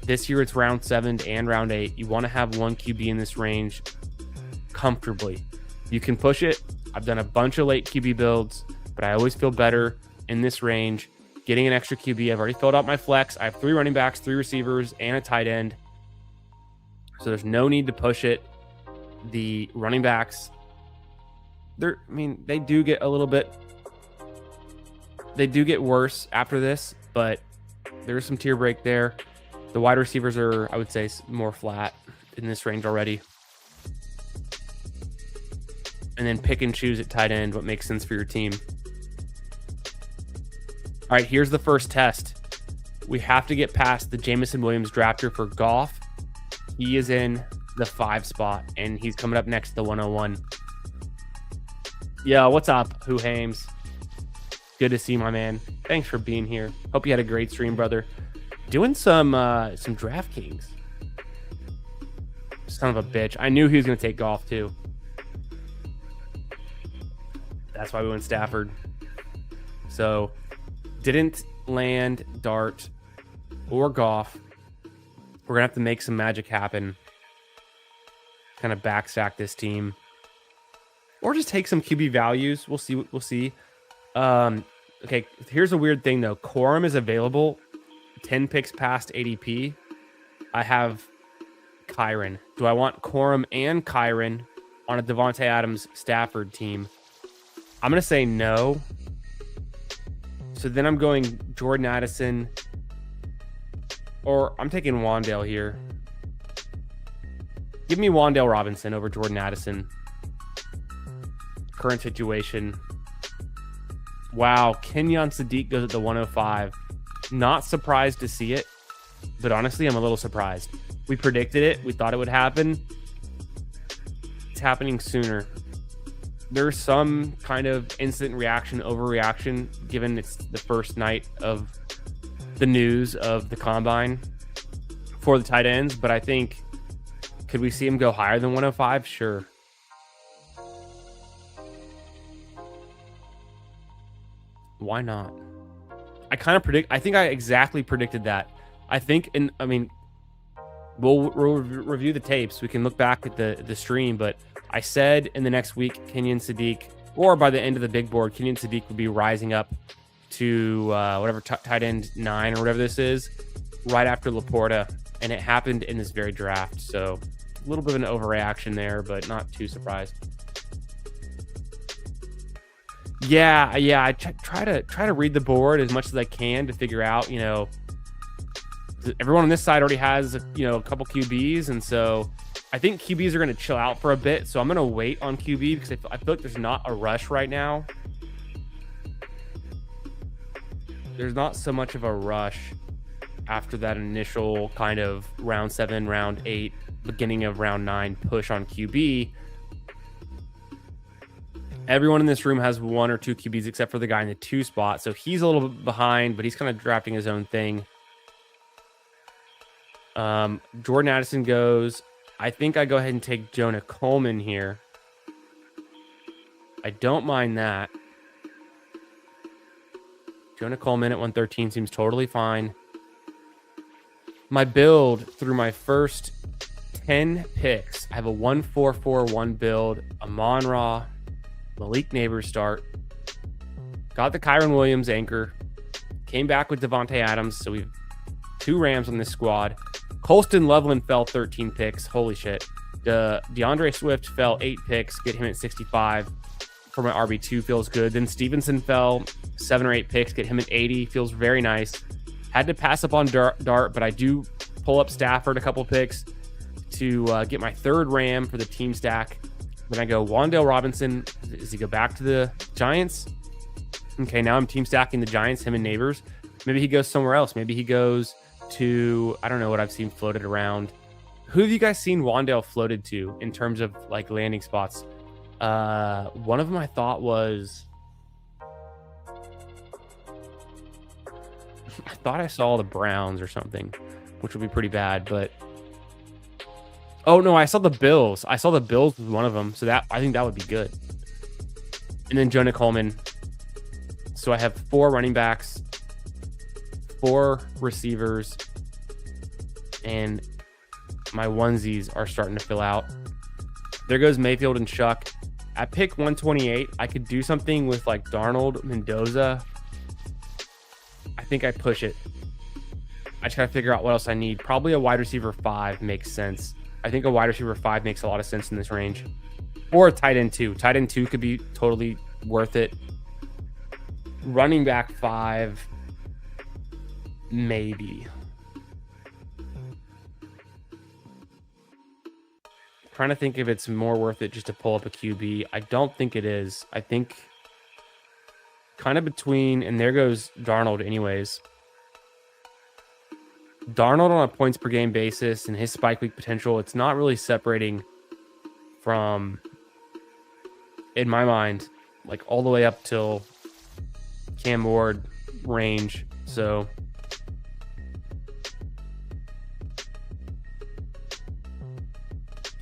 This year it's round 7 and round 8. You want to have one QB in this range comfortably. You can push it. I've done a bunch of late QB builds, but I always feel better in this range getting an extra QB. I've already filled out my flex. I have 3 running backs, 3 receivers, and a tight end. So there's no need to push it. The running backs, they do get a little bit, they do get worse after this, but there's some tier break there. The wide receivers are, I would say, more flat in this range already. And then pick and choose at tight end what makes sense for your team. All right, here's the first test. We have to get past the Jameson Williams drafter for Goff. He is in the 5 spot, and he's coming up next to the 101. Yo, what's up, Who Hames? Good to see my man. Thanks for being here. Hope you had a great stream, brother. Doing some DraftKings. Son of a bitch. I knew he was going to take Goff, too. That's why we went Stafford. So, didn't land Dart or Goff. We're going to have to make some magic happen. Kind of backstack this team. Or just take some QB values. We'll see. Okay, here's a weird thing, though. Quorum is available 10 picks past ADP. I have Kyron. Do I want Quorum and Kyron on a Devontae Adams Stafford team? I'm going to say no. So then I'm going Jordan Addison, or I'm taking Wan'Dale here. Give me Wan'Dale Robinson over Jordan Addison. Current situation. Wow, Kenyon Sadiq goes at the 105. Not surprised to see it, but honestly, I'm a little surprised. We predicted it. We thought it would happen. It's happening sooner. There's some kind of instant reaction, overreaction, given it's the first night of the news of the combine for the tight ends, but I think, could we see him go higher than 105? Sure. Why not? I think I exactly predicted that. We'll review the tapes. We can look back at the stream, but I said in the next week, Kenyon Sadiq, or by the end of the big board, Kenyon Sadiq would be rising up to whatever tight end 9 or whatever this is, right after Laporta, and it happened in this very draft. So a little bit of an overreaction there, but not too surprised. Yeah. I try to read the board as much as I can to figure out, everyone on this side already has, a couple QBs, and so I think QBs are going to chill out for a bit. So I'm going to wait on QB because I feel like there's not a rush right now. There's not so much of a rush. after that initial kind of round 7, round 8, beginning of round 9 push on QB. Everyone in this room has 1 or 2 QBs except for the guy in the 2 spot. So he's a little bit behind, but he's kind of drafting his own thing. Jordan Addison goes. I think I go ahead and take Jonah Coleman here. I don't mind that. Jonah Coleman at 113 seems totally fine. My build through my first 10 picks, I have a 1-4-4-1 build, a Monra, Malik Neighbors start. Got the Kyron Williams anchor. Came back with Devontae Adams, so we've 2 Rams on this squad. Colston Loveland fell 13 picks. Holy shit. DeAndre Swift fell 8 picks. Get him at 65 for my RB2. Feels good. Then Stevenson fell 7 or 8 picks. Get him at 80. Feels very nice. Had to pass up on Dart, but I do pull up Stafford a couple picks to get my 3rd Ram for the team stack. Then I go Wan'Dale Robinson. Does he go back to the Giants? Okay, now I'm team stacking the Giants, him and Neighbors. Maybe he goes somewhere else. Maybe he goes to, I don't know what I've seen floated around. Who have you guys seen Wan'Dale floated to in terms of like landing spots? One of them I thought was, I thought I saw the Browns or something, which would be pretty bad, but oh no, I saw the Bills. I saw the Bills with one of them, so that I think that would be good. And then Jonah Coleman. So I have 4 running backs, 4 receivers, and my onesies are starting to fill out. There goes Mayfield and Shuck. At pick 128, I could do something with like Darnold, Mendoza. I think I push it. I just gotta figure out what else I need. Probably a wide receiver 5 makes sense. I think a wide receiver 5 makes a lot of sense in this range. Or a tight end 2. Tight end 2 could be totally worth it. Running back 5, maybe. Trying to think if it's more worth it just to pull up a QB. I don't think it is. I think kind of between, and there goes Darnold anyways. Darnold on a points per game basis and his spike week potential, it's not really separating from, in my mind, like all the way up till Cam Ward range. So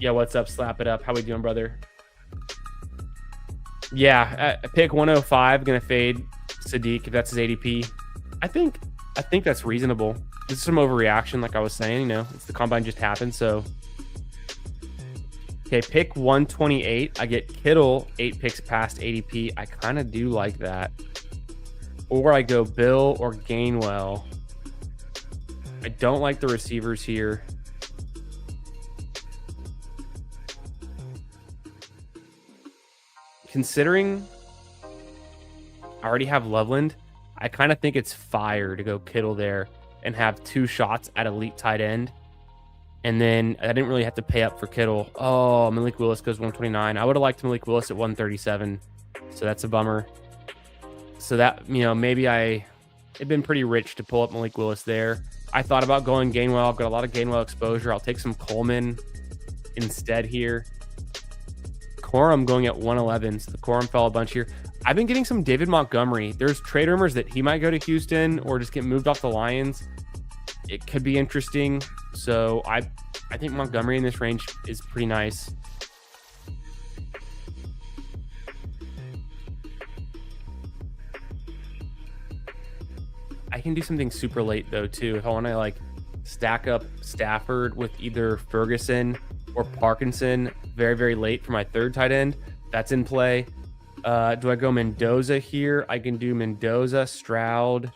yeah, what's up? Slap it up. How we doing, brother? Yeah, at pick 105, gonna fade Sadiq if that's his ADP. I think that's reasonable. This is some overreaction, like I was saying. You know, it's the combine just happened. So okay, pick 128. I get Kittle 8 picks past ADP. I kind of do like that. Or I go Bill or Gainwell. I don't like the receivers here. Considering I already have Loveland, I kind of think it's fire to go Kittle there and have 2 shots at elite tight end. And then I didn't really have to pay up for Kittle. Oh, Malik Willis goes 129. I would have liked Malik Willis at 137. So that's a bummer. So that, you know, maybe it'd been pretty rich to pull up Malik Willis there. I thought about going Gainwell. I've got a lot of Gainwell exposure. I'll take some Coleman instead here. Corum going at 111. So the Corum fell a bunch here. I've been getting some David Montgomery. There's trade rumors that he might go to Houston or just get moved off the Lions. It could be interesting. So I think Montgomery in this range is pretty nice. I can do something super late though too. If I want to like stack up Stafford with either Ferguson or Parkinson very, very late for my 3rd tight end, that's in play. Do I go Mendoza here? I can do Mendoza, Stroud,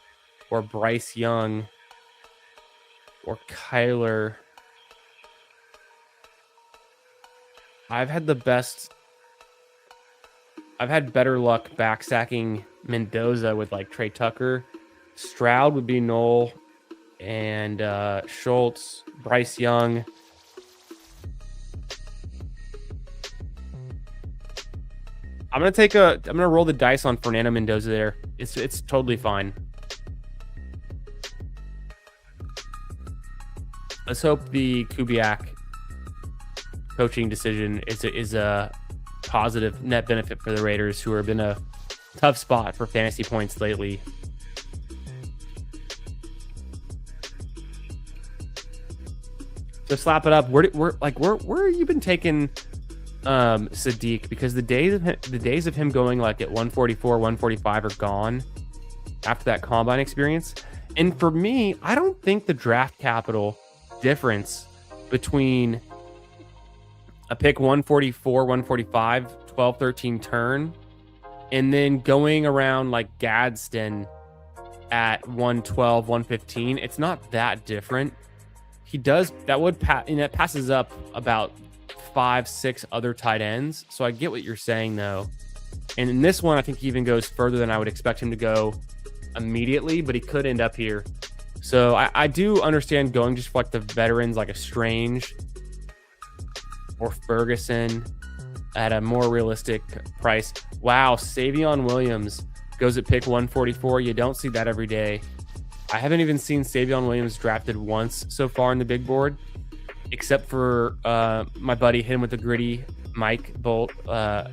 or Bryce Young, or Kyler. I've had better luck backstacking Mendoza with like Trey Tucker. Stroud would be Knoll, and Schultz, Bryce Young. I'm gonna roll the dice on Fernando Mendoza there. It's totally fine. Let's hope the Kubiak coaching decision is a positive net benefit for the Raiders, who have been a tough spot for fantasy points lately. So slap it up. Where have you been taking Sadiq? Because the days of him going like at 144, 145 are gone after that combine experience. And for me, I don't think the draft capital difference between a pick 144, 145, 12, 13 turn, and then going around like Gadsden at 112, 115, it's not that different. He does that would that passes up about 5-6 other tight ends. So I get what you're saying though. And in this one, I think he even goes further than I would expect him to go immediately, but he could end up here. So I do understand going just for like the veterans, like a Strange or Ferguson at a more realistic price. Wow, Savion Williams goes at pick 144. You don't see that every day. I haven't even seen Savion Williams drafted once so far in the big board, except for my buddy hit him with the gritty Mike Bolt.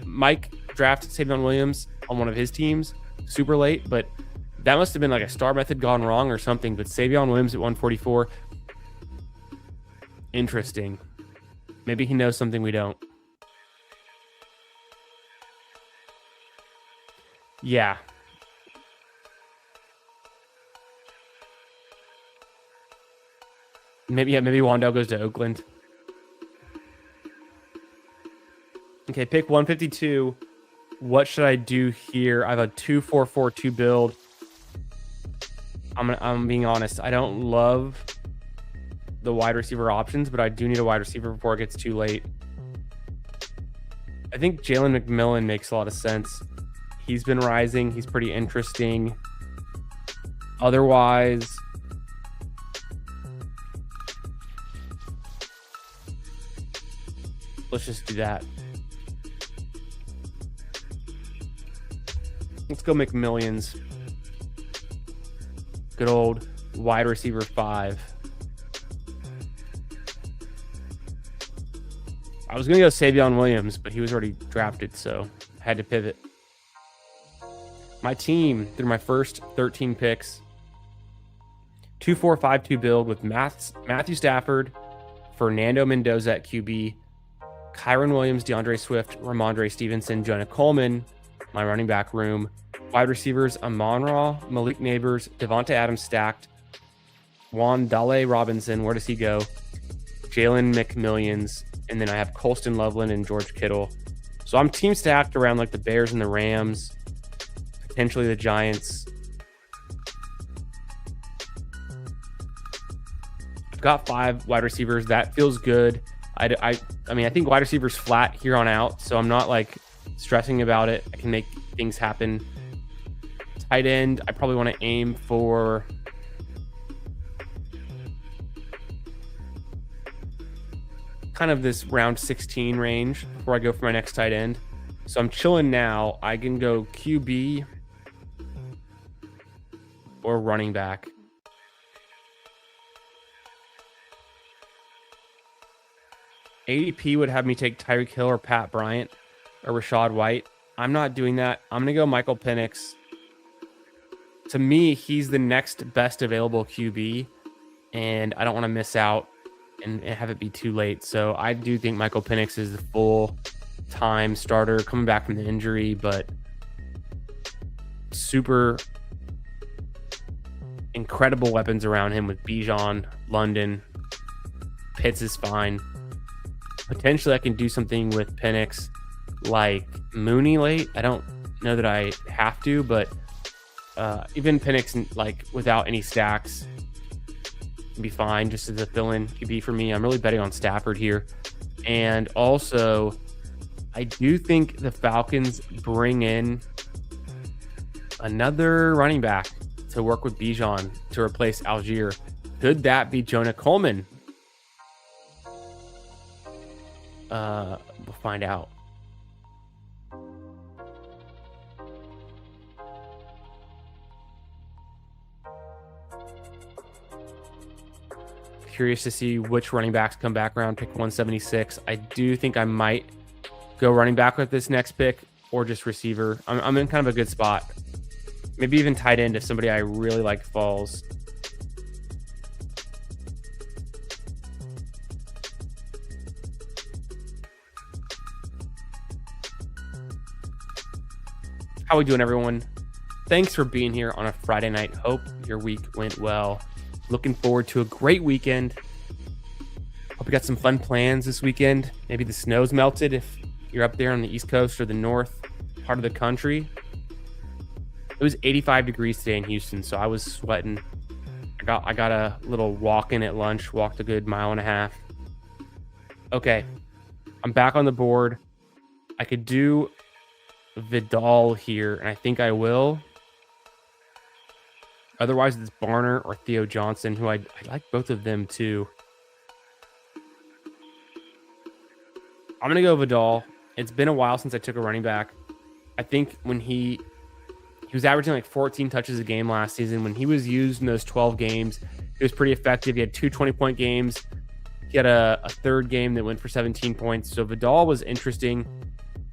Mike drafted Savion Williams on one of his teams super late, but that must have been like a star method gone wrong or something. But Savion Williams at 144, interesting. Maybe he knows something we don't. Yeah. Maybe Wandell goes to Oakland. Okay, pick 152. What should I do here? I have a 2-4-4-2 build. I'm being honest. I don't love the wide receiver options, but I do need a wide receiver before it gets too late. I think Jalen McMillan makes a lot of sense. He's been rising. He's pretty interesting. Otherwise, let's just do that. Let's go McMillions. Good old wide receiver 5. I was going to go Savion Williams, but he was already drafted, so I had to pivot. My team, through my first 13 picks, 2-4-5-2 build with Matthew Stafford, Fernando Mendoza at QB, Kyron Williams, DeAndre Swift, Ramondre Stevenson, Jonah Coleman, my running back room. Wide receivers, Amon-Ra, Malik Neighbors, Devonta Adams stacked, Juan Dale Robinson, where does he go? Jalen McMillions, and then I have Colston Loveland and George Kittle. So I'm team stacked around like the Bears and the Rams, potentially the Giants. I've got 5 wide receivers. That feels good. I mean, I think wide receivers flat here on out, so I'm not like stressing about it. I can make things happen. Tight end, I probably want to aim for kind of this round 16 range before I go for my next tight end. So I'm chilling now. I can go QB or running back. ADP would have me take Tyreek Hill or Pat Bryant or Rachaad White. I'm not doing that. I'm going to go Michael Penix. To me, he's the next best available QB, and I don't want to miss out and have it be too late. So I do think Michael Penix is the full-time starter coming back from the injury, but super incredible weapons around him with Bijan, London. Pitts is fine. Potentially, I can do something with Penix like Mooney late. I don't know that I have to, but even Penix, like without any stacks, can be fine just as a fill-in QB for me. I'm really betting on Stafford here. And also, I do think the Falcons bring in another running back to work with Bijan to replace Algier. Could that be Jonah Coleman? We'll find out. curious to see which running backs come back around pick 176. I do think I might go running back with this next pick or just receiver. I'm in kind of a good spot. Maybe even tight end if somebody I really like falls. How we doing, everyone? Thanks for being here on a Friday night. Hope your week went well. Looking forward to a great weekend. Hope you got some fun plans this weekend. Maybe the snow's melted if you're up there on the East Coast or the north part of the country. It was 85 degrees today in Houston, so I was sweating. I got a little walk in at lunch, walked a good 1.5 miles. Okay, I'm back on the board. I could do Vidal here, and I think I will. Otherwise, it's Barner or Theo Johnson, who I like both of them too. I'm going to go Vidal. It's been a while since I took a running back. I think when he was averaging like 14 touches a game last season. When he was used in those 12 games, he was pretty effective. He had 2 20-point games. He had a third game that went for 17 points. So Vidal was interesting.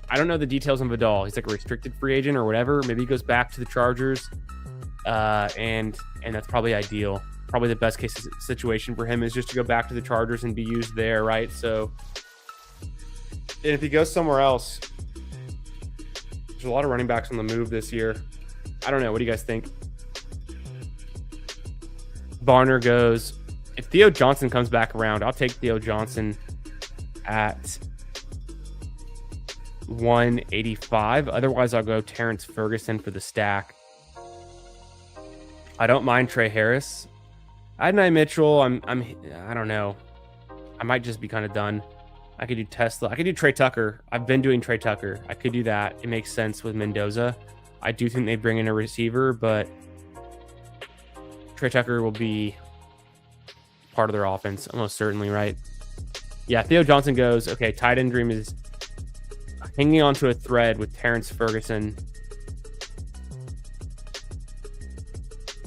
I don't know the details on Vidal. He's like a restricted free agent or whatever. Maybe he goes back to the Chargers. And that's probably ideal. Probably the best case situation for him is just to go back to the Chargers and be used there, right? So, and if he goes somewhere else, there's a lot of running backs on the move this year. I don't know. What do you guys think? Barner goes. If Theo Johnson comes back around, I'll take Theo Johnson at 185. Otherwise, I'll go Terrence Ferguson for the stack. I don't mind Trey Harris. Adonai Mitchell, I don't know. I might just be kind of done. I could do Tesla. I could do Trey Tucker. I've been doing Trey Tucker. I could do that. It makes sense with Mendoza. I do think they bring in a receiver, but Trey Tucker will be part of their offense, almost certainly, right? Yeah, Theo Johnson goes. Okay, tight end dream is hanging onto a thread with Terrence Ferguson.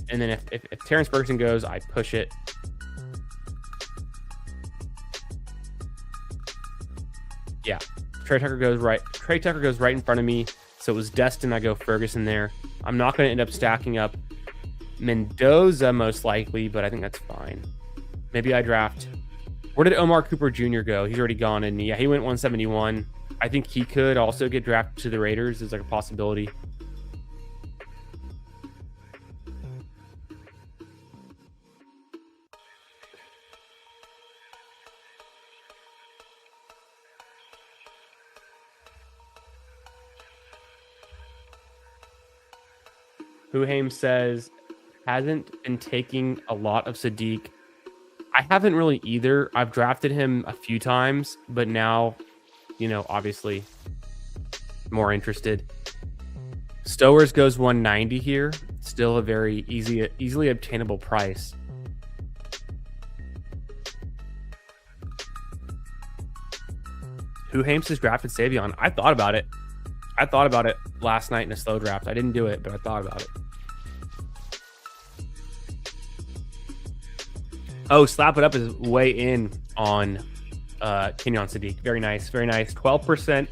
And then if Terrence Ferguson goes, I push it. Yeah, Trey Tucker goes right. Trey Tucker goes right in front of me. So it was destined I go Ferguson there. I'm not going to end up stacking up Mendoza most likely, but I think that's fine. Maybe I draft. Where did Omar Cooper Jr. go? He's already gone, and yeah, he went 171. I think he could also get drafted to the Raiders. There's like a possibility. Huhaim says, hasn't been taking a lot of Sadiq. I haven't really either. I've drafted him a few times, but now, obviously more interested. Stowers goes 190 here. Still a very easily obtainable price. Huhaim says drafted Savion. I thought about it. Last night in a slow draft. I didn't do it, but I thought about it. Oh, Slap It Up is way in on Kenyon Sadiq. Very nice. Very nice. 12%.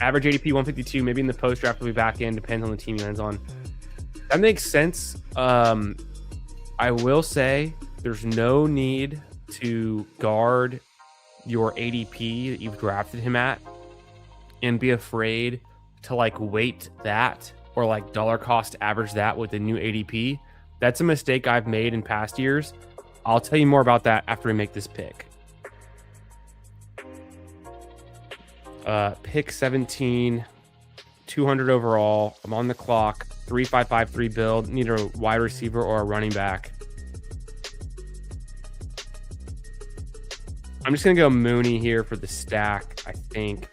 Average ADP 152. Maybe in the post draft will be back in. Depends on the team he lands on. That makes sense. I will say there's no need to guard your ADP that you've drafted him at and be afraid to weight that or dollar cost average that with the new ADP. That's a mistake I've made in past years. I'll tell you more about that after we make this pick. Pick 17, 200 overall. I'm on the clock. 3-5-5-3 build. Need a wide receiver or a running back. I'm just going to go Mooney here for the stack, I think.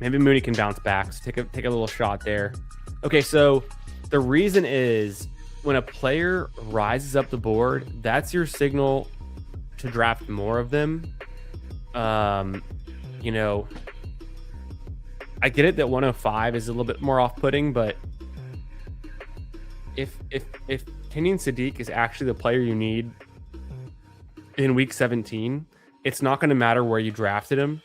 Maybe Mooney can bounce back. So take a little shot there. Okay, so the reason is when a player rises up the board, that's your signal to draft more of them. I get it that 105 is a little bit more off-putting, but if Kenyon Sadiq is actually the player you need in week 17, it's not going to matter where you drafted him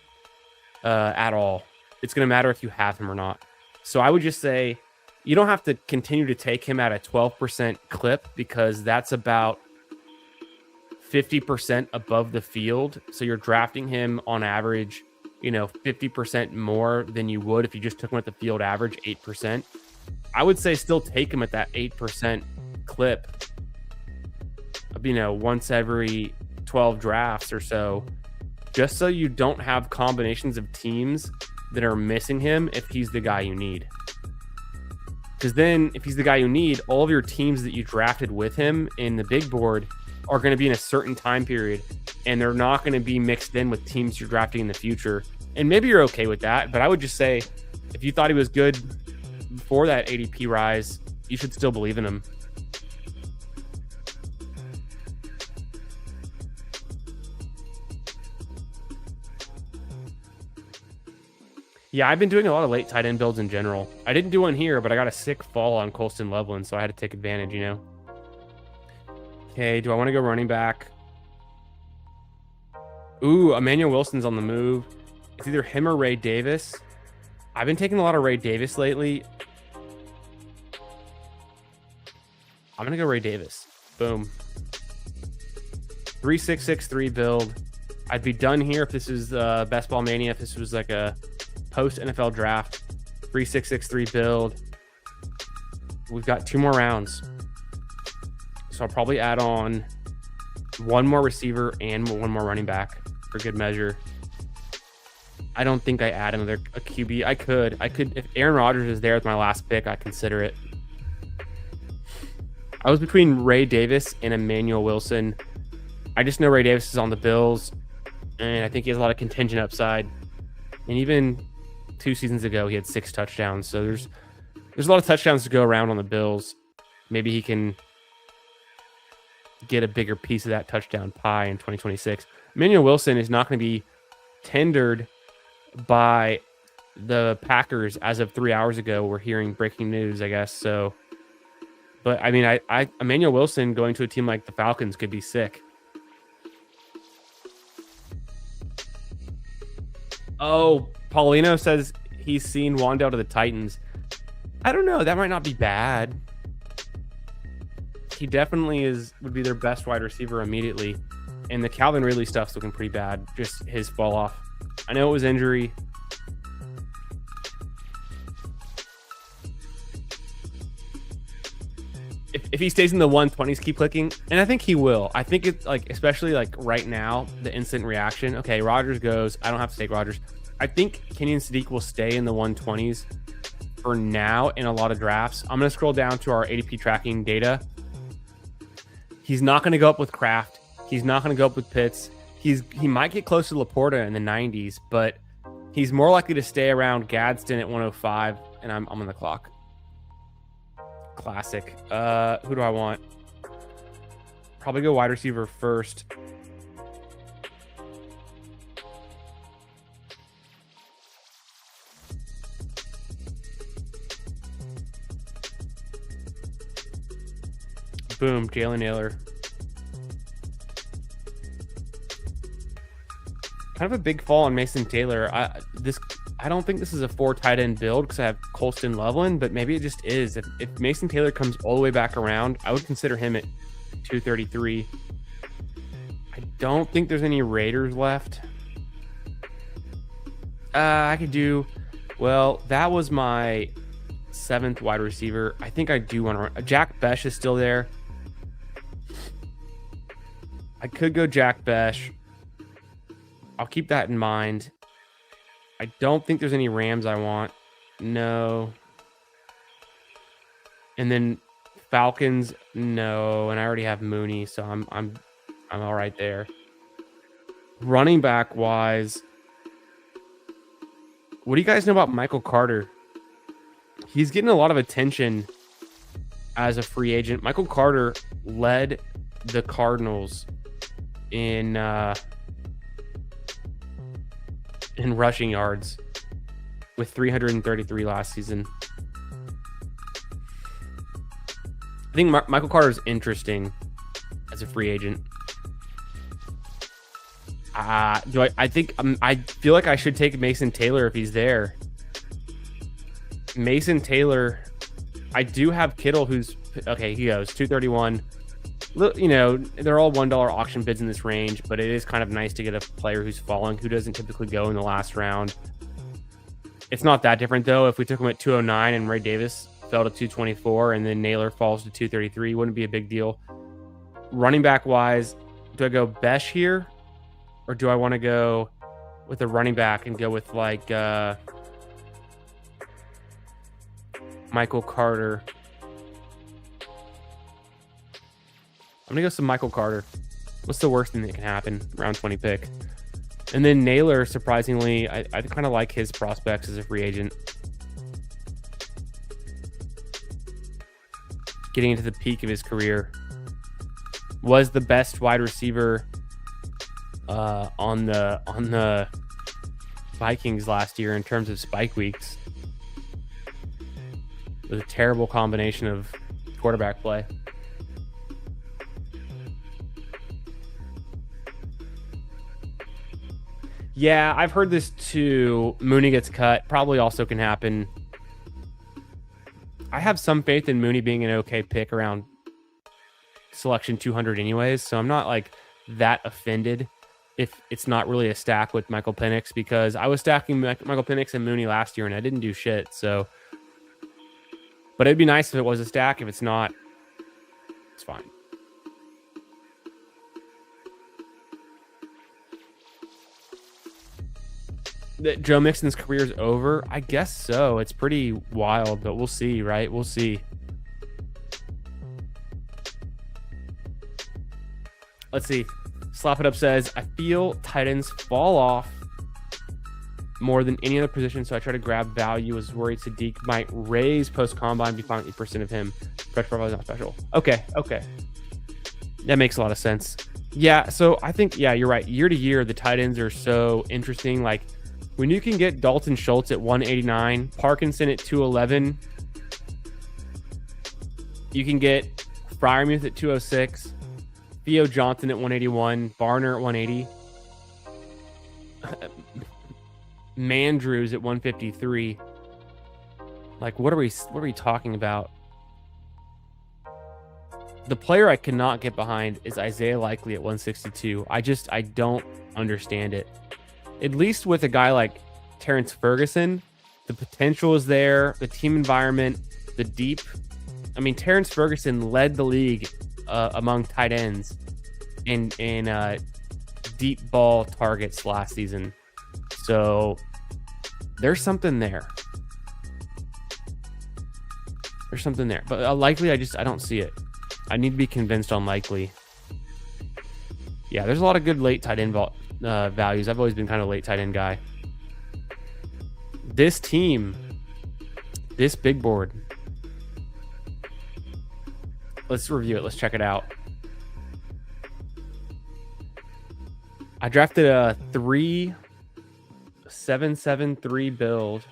at all. It's going to matter if you have him or not. So I would just say you don't have to continue to take him at a 12% clip, because that's about 50% above the field. So you're drafting him on average, 50% more than you would if you just took him at the field average, 8%. I would say still take him at that 8% clip, once every 12 drafts or so, just so you don't have combinations of teams that are missing him if he's the guy you need. Because then if he's the guy you need, all of your teams that you drafted with him in the big board are going to be in a certain time period, and they're not going to be mixed in with teams you're drafting in the future. And maybe you're okay with that, but I would just say if you thought he was good before that ADP rise, you should still believe in him. Yeah, I've been doing a lot of late tight end builds in general. I didn't do one here, but I got a sick fall on Colston Loveland, so I had to take advantage, Okay, do I want to go running back? Ooh, Emmanuel Wilson's on the move. It's either him or Ray Davis. I've been taking a lot of Ray Davis lately. I'm going to go Ray Davis. Boom. 3663 build. I'd be done here if this is Best Ball Mania, if this was like a post NFL draft. 3663 build. We've got 2 more rounds. So I'll probably add on 1 more receiver and 1 more running back for good measure. I don't think I add a QB. I could. If Aaron Rodgers is there with my last pick, I consider it. I was between Ray Davis and Emmanuel Wilson. I just know Ray Davis is on the Bills, and I think he has a lot of contingent upside. And even 2 seasons ago, he had 6 touchdowns. So there's a lot of touchdowns to go around on the Bills. Maybe he can get a bigger piece of that touchdown pie in 2026. Emmanuel Wilson is not going to be tendered by the Packers as of 3 hours ago. We're hearing breaking news, I guess. So, but I mean, I Emmanuel Wilson going to a team like the Falcons could be sick. Oh, Paulino says he's seen Wan'Dale to the Titans. I don't know. That might not be bad. He definitely would be their best wide receiver immediately. And the Calvin Ridley stuff's looking pretty bad. Just his fall off. I know it was injury. If he stays in the 120s, keep clicking. And I think he will. I think it's like, especially like right now, the instant reaction. Okay, Rodgers goes. I don't have to take Rodgers. I think Kenyon Sadiq will stay in the 120s for now in a lot of drafts. I'm going to scroll down to our ADP tracking data. He's not going to go up with Kraft. He's not going to go up with Pitts. He might get close to Laporta in the 90s, but he's more likely to stay around Gadsden at 105, and I'm on the clock. Classic. Who do I want? Probably go wide receiver first. Boom, Jalen Naylor. Kind of a big fall on Mason Taylor. I don't think this is a 4 tight end build because I have Colston Loveland, but maybe it just is. If Mason Taylor comes all the way back around, I would consider him at 233. I don't think there's any Raiders left. I could do, well, that was my 7th wide receiver. I think I do want to, Jack Besh is still there. I could go Jack Besh. I'll keep that in mind. I don't think there's any Rams I want. No. And then Falcons, no. And I already have Mooney, so I'm all right there. Running back wise, what do you guys know about Michael Carter? He's getting a lot of attention as a free agent. Michael Carter led the Cardinals in rushing yards with 333 last season. I think Michael Carter is interesting as a free agent. I think I feel like I should take Mason Taylor if he's there. Mason Taylor, I do have Kittle, who's okay. He goes 231. You know, they're all $1 auction bids in this range, but it is kind of nice to get a player who's falling, who doesn't typically go in the last round. It's not that different though. If we took him at 209 and Ray Davis fell to 224, and then Naylor falls to 233, wouldn't be a big deal. Running back wise, do I go Besh here? Or do I want to go with a running back and go with like Michael Carter? I'm going to go some Michael Carter. What's the worst thing that can happen? Round 20 pick. And then Naylor, surprisingly, I kind of like his prospects as a free agent. Getting into the peak of his career. Was the best wide receiver on the Vikings last year in terms of spike weeks. It was a terrible combination of quarterback play. Yeah, I've heard this too. Mooney gets cut. Probably also can happen. I have some faith in Mooney being an okay pick around selection 200 anyways, so I'm not like that offended if it's not really a stack with Michael Penix, because I was stacking Michael Penix and Mooney last year and I didn't do shit. So, but it'd be nice if it was a stack. If it's not, it's fine. That Joe Mixon's career is over? I guess so. It's pretty wild, but we'll see, right? We'll see. Let's see. Slap It Up says, I feel tight ends fall off more than any other position, so I try to grab value. Was worried Sadiq might raise post-combine, be fine with 8% of him. Fresh profile is not special. Okay. That makes a lot of sense. Yeah, so I think, yeah, you're right. Year to year, the tight ends are so interesting. Like, when you can get Dalton Schultz at 189, Parkinson at 211, you can get Freiermuth at 206, Theo Johnson at 181, Barner at 180, Mandrews at 153. Like, what are we talking about? The player I cannot get behind is Isaiah Likely at 162. I don't understand it. At least with a guy like Terrence Ferguson, the potential is there, the team environment, the deep. I mean, Terrence Ferguson led the league among tight ends in deep ball targets last season. So there's something there. But Likely, I don't see it. I need to be convinced on Likely. Yeah, there's a lot of good late tight end values. I've always been kind of a late tight end guy. This team, this big board. Let's review it. Let's check it out. I drafted a 3-7-7-3 build.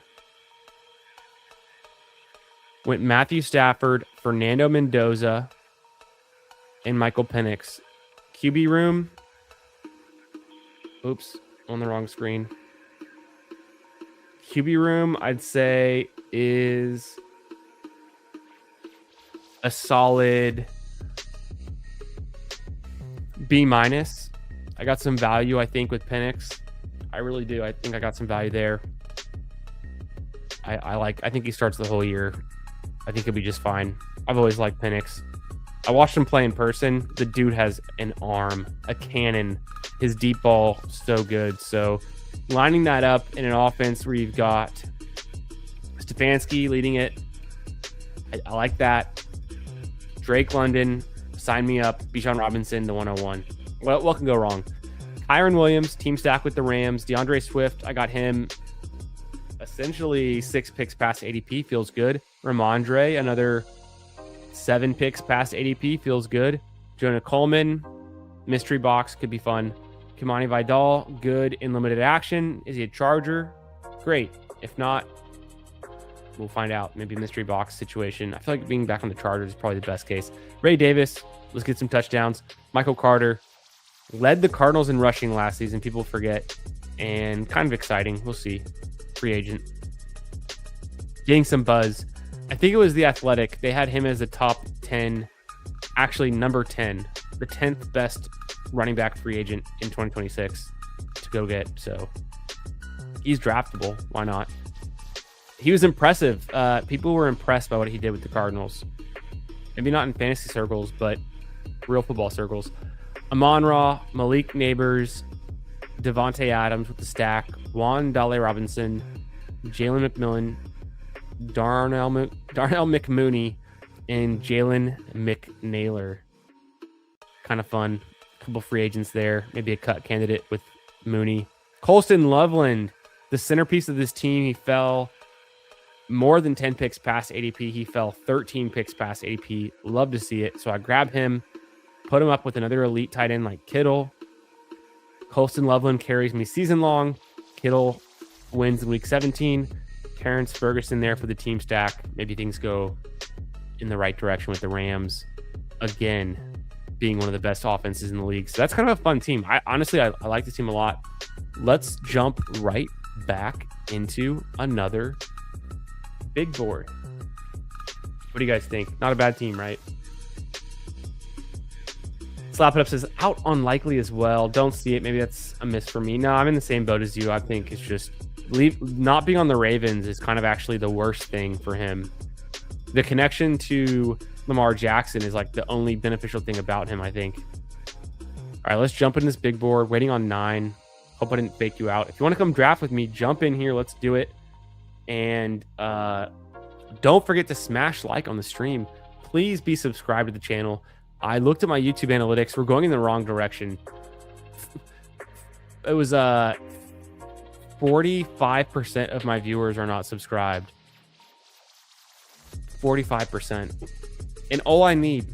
Went Matthew Stafford, Fernando Mendoza, and Michael Penix. QB room. Oops, on the wrong screen. QB room, I'd say, is a solid B-. I got some value, I think, with Penix. I really do. I think I got some value there. I think he starts the whole year. I think he'll be just fine. I've always liked Penix. I watched him play in person. The dude has an arm, a cannon. His deep ball, so good. So lining that up in an offense where you've got Stefanski leading it, I like that. Drake London, sign me up. Bijan Robinson, the 101. What can go wrong? Kyron Williams, team stack with the Rams. DeAndre Swift, I got him essentially 6 picks past ADP. Feels good. Ramondre, another 7 picks past ADP. Feels good. Jonah Coleman, mystery box, could be fun. Kimani Vidal, good in limited action. Is he a Charger? Great. If not, We'll find out. Maybe a mystery box situation. I feel like being back on the Chargers is probably the best case. Ray Davis, let's get some touchdowns. Michael Carter led the Cardinals in rushing last season. People forget. And kind of exciting. We'll see. Free agent. Getting some buzz. I think it was The Athletic. They had him as the top 10, actually number 10, the 10th best running back free agent in 2026 to go get. So he's draftable. Why not? He was impressive. People were impressed by what he did with the Cardinals. Maybe not in fantasy circles, but real football circles. Amon-Ra, Malik Neighbors, Devontae Adams with the stack, Juan Dale Robinson, Jalen McMillan, Darnell McMooney, and Jalen McNaylor. Kind of fun. A couple free agents there. Maybe a cut candidate with Mooney. Colston Loveland, the centerpiece of this team. He fell more than 10 picks past ADP. He fell 13 picks past ADP. Love to see it. So I grabbed him, put him up with another elite tight end like Kittle. Colston Loveland carries me season long. Kittle wins in week 17. Terrence Ferguson there for the team stack. Maybe things go in the right direction with the Rams again being one of the best offenses in the league. So that's kind of a fun team. I honestly like this team a lot. Let's jump right back into another big board. What do you guys think? Not a bad team, right? Slap It Up says out unlikely as well. Don't see it. Maybe that's a miss for me. No, I'm in the same boat as you. I think it's just not being on the Ravens is kind of actually the worst thing for him. The connection to Lamar Jackson is like the only beneficial thing about him, I think. All right, let's jump in this big board. Waiting on 9. Hope I didn't fake you out. If you want to come draft with me, jump in here. Let's do it. And don't forget to smash like on the stream. Please be subscribed to the channel. I looked at my YouTube analytics. We're going in the wrong direction. It was 45% of my viewers are not subscribed. 45%. And all I need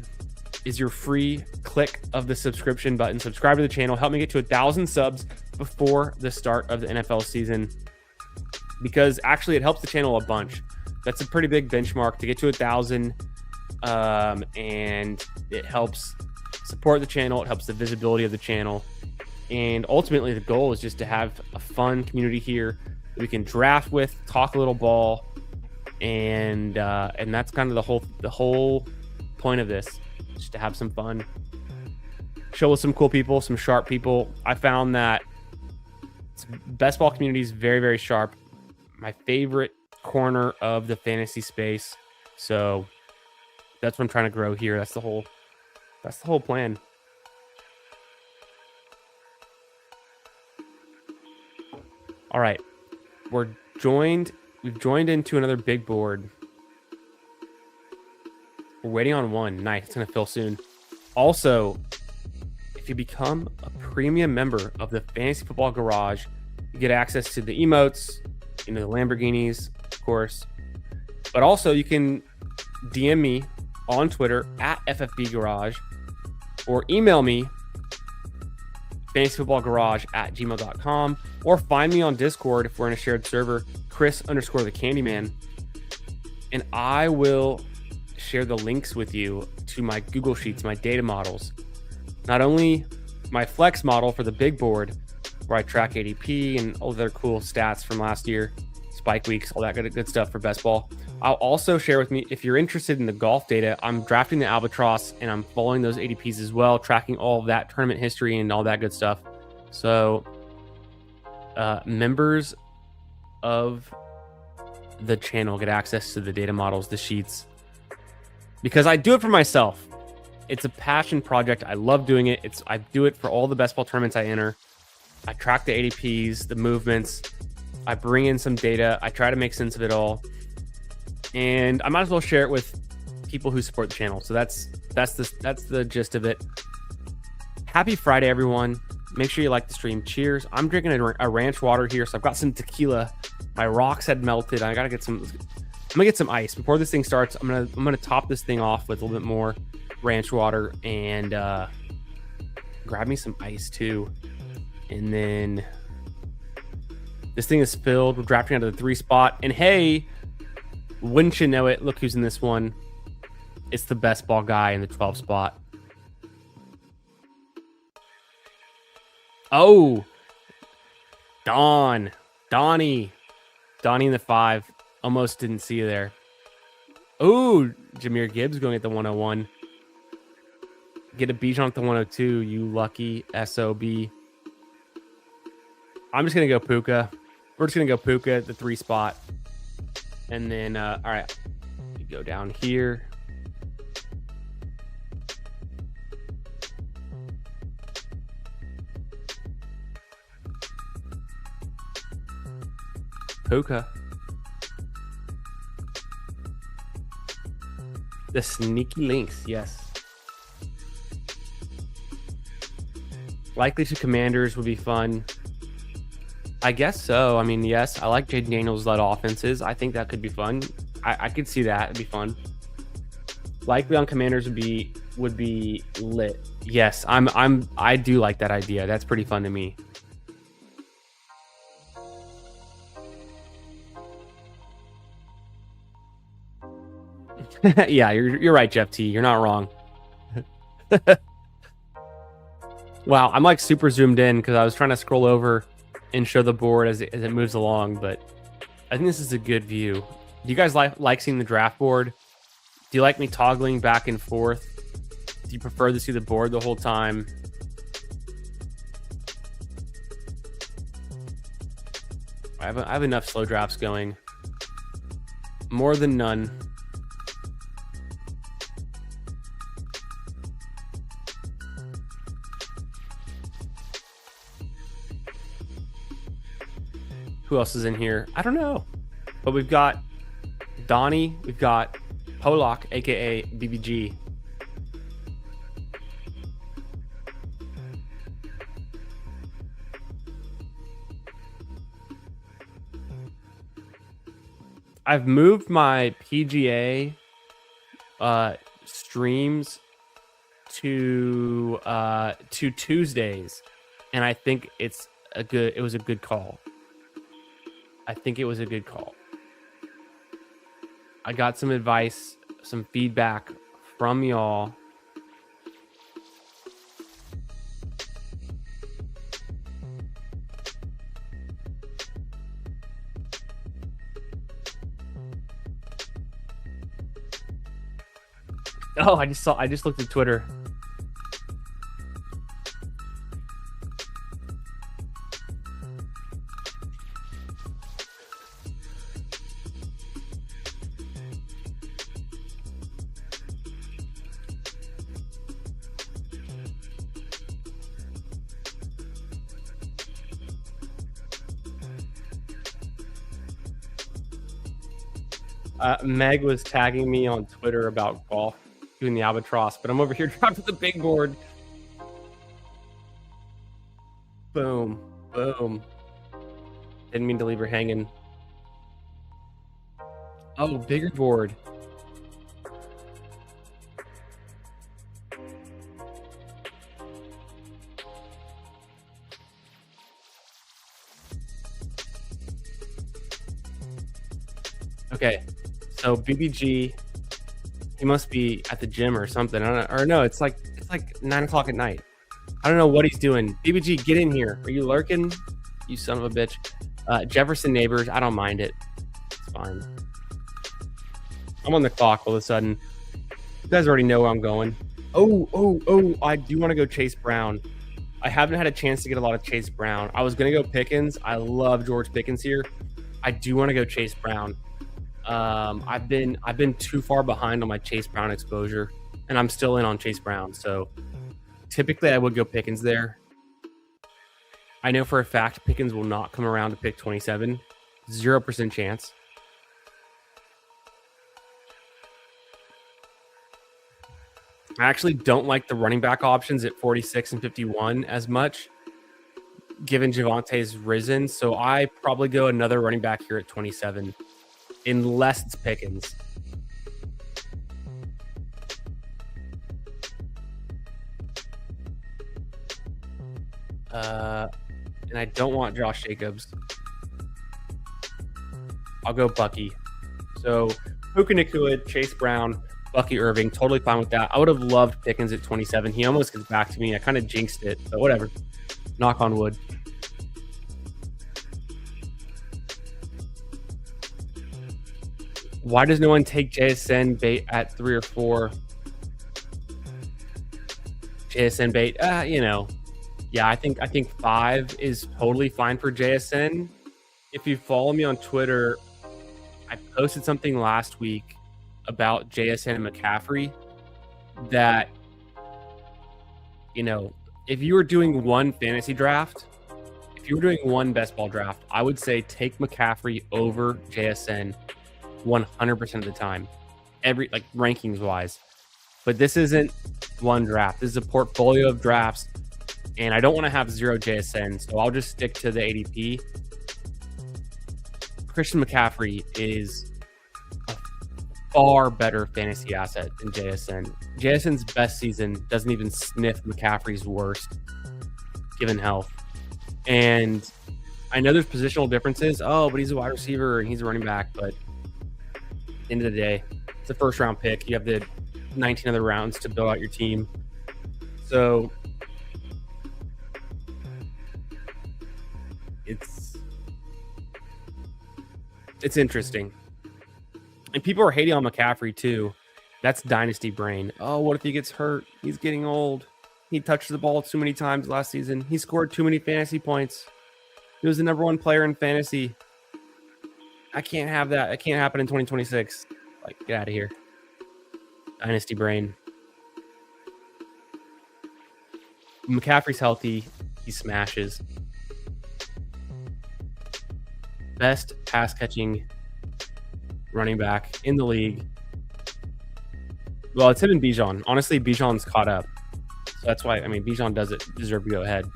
is your free click of the subscription button. Subscribe to the channel. Help me get to 1,000 subs before the start of the NFL season. Because actually it helps the channel a bunch. That's a pretty big benchmark to get to 1,000. And it helps support the channel. It helps the visibility of the channel. And ultimately the goal is just to have a fun community here that we can draft with, talk a little ball. And that's kind of the whole point of this, just to have some fun, chill with some cool people, some sharp people. I found that best ball community is very, very sharp. My favorite corner of the fantasy space. So that's what I'm trying to grow here. That's the whole plan. All right. We've joined into another big board. We're waiting on 1. Nice. It's going to fill soon. Also, if you become a premium member of the Fantasy Football Garage, you get access to the emotes, the Lamborghinis, of course. But also, you can DM me on Twitter at FFB Garage or email me fantasyfootballgarage@gmail.com, or find me on Discord if we're in a shared server, Chris_the Candyman, and I will share the links with you to my Google Sheets, my data models. Not only my flex model for the big board, where I track ADP and all the other cool stats from last year, spike weeks, all that good stuff for best ball. I'll also share with me, if you're interested in the golf data, I'm drafting the Albatross and I'm following those ADPs as well, tracking all of that tournament history and all that good stuff. So members of the channel get access to the data models, the sheets, because I do it for myself. It's a passion project. I love doing it. I do it for all the best ball tournaments I enter. I track the ADPs, the movements. I bring in some data. I try to make sense of it all. And I might as well share it with people who support the channel. So that's the gist of it. Happy Friday, everyone. Make sure you like the stream. Cheers. I'm drinking a ranch water here, so I've got some tequila. My rocks had melted. I'm gonna get some ice before this thing starts. I'm gonna top this thing off with a little bit more ranch water and grab me some ice too. And then this thing is filled. We're drafting out of the 3 spot. And hey, Wouldn't you know it? Look who's in this one. It's the best ball guy in the 12 spot. Oh, Donnie in the 5. Almost didn't see you there. Oh, Jahmyr Gibbs going at the 101. Get a Bijan at the 102, you lucky SOB. I'm just going to go Puka. We're just going to go Puka at the 3 spot. And then, all right, you go down here. Puka. The sneaky links, yes. Likely to Commanders would be fun. I guess so. I mean, yes, I like Jaden Daniels-led offenses. I think that could be fun. I could see that. It'd be fun. Likely on Commanders would be lit. Yes, I do like that idea. That's pretty fun to me. Yeah, you're right, Jeff T. You're not wrong. Wow, I'm like super zoomed in because I was trying to scroll over and show the board as it moves along, but I think this is a good view. Do you guys like seeing the draft board? Do you like me toggling back and forth? Do you prefer to see the board the whole time? I have enough slow drafts going. More than none. Who else is in here? I don't know. But we've got Donnie. We've got Polak, a.k.a. BBG. I've moved my PGA streams to Tuesdays, and I think it was a good call. I think it was a good call. I got some advice, some feedback from y'all. Oh, I just looked at Twitter. Meg was tagging me on Twitter about golf doing the albatross, but I'm over here dropping the big board. Boom, boom. Didn't mean to leave her hanging. Oh, bigger board. Okay, so BBG, he must be at the gym or something. I don't know, or no, it's like 9 o'clock at night. I don't know what he's doing. BBG, get in here. Are you lurking? You son of a bitch. Jefferson Neighbors, I don't mind it. It's fine. I'm on the clock all of a sudden. You guys already know where I'm going. Oh, I do want to go Chase Brown. I haven't had a chance to get a lot of Chase Brown. I was going to go Pickens. I love George Pickens here. I do want to go Chase Brown. I've been too far behind on my Chase Brown exposure, and I'm still in on Chase Brown. So typically I would go Pickens there. I know for a fact Pickens will not come around to pick 27. 0% chance. I actually don't like the running back options at 46 and 51 as much, given Javante's risen. So I probably go another running back here at 27, unless it's Pickens. And I don't want Josh Jacobs. I'll go Bucky. So Puka Nacua, Chase Brown, Bucky Irving, totally fine with that. I would have loved Pickens at 27. He almost gets back to me. I kind of jinxed it, but whatever. Knock on wood. Why does no one take JSN bait at 3 or 4? JSN bait, yeah, I think 5 is totally fine for JSN. If you follow me on Twitter, I posted something last week about JSN and McCaffrey that, if you were doing one fantasy draft, if you were doing one best ball draft, I would say take McCaffrey over JSN 100% of the time, rankings wise. But this isn't one draft. This is a portfolio of drafts, and I don't want to have 0 JSN, so I'll just stick to the ADP. Christian McCaffrey is a far better fantasy asset than JSN. JSN's best season doesn't even sniff McCaffrey's worst, given health. And I know there's positional differences. Oh, but he's a wide receiver and he's a running back. But at the end of the day, it's a first-round pick. You have the 19 other rounds to build out your team. So it's interesting. And people are hating on McCaffrey too. That's dynasty brain. Oh, what if he gets hurt? He's getting old. He touched the ball too many times last season. He scored too many fantasy points. He was the number 1 player in fantasy. I can't have that. It can't happen in 2026. Get out of here. Dynasty brain. When McCaffrey's healthy, he smashes. Best pass catching running back in the league. Well, it's him and Bijan. Honestly, Bijan's caught up. So that's why, Bijan doesn't deserve to go ahead.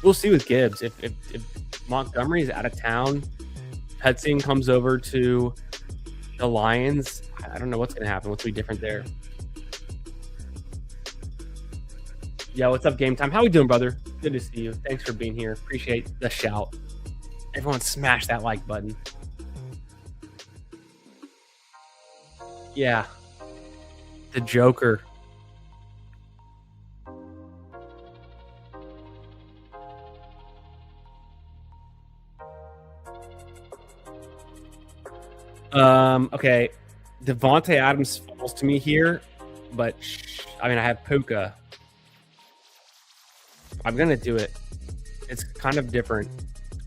We'll see with Gibbs. If Montgomery's out of town, Petzing comes over to the Lions, I don't know what's going to happen. What's going to be different there? Yeah, what's up, Game Time? How we doing, brother? Good to see you. Thanks for being here. Appreciate the shout. Everyone smash that like button. Yeah. The Joker. Okay. Devontae Adams falls to me here, but I have Puka. I'm going to do it. It's kind of different.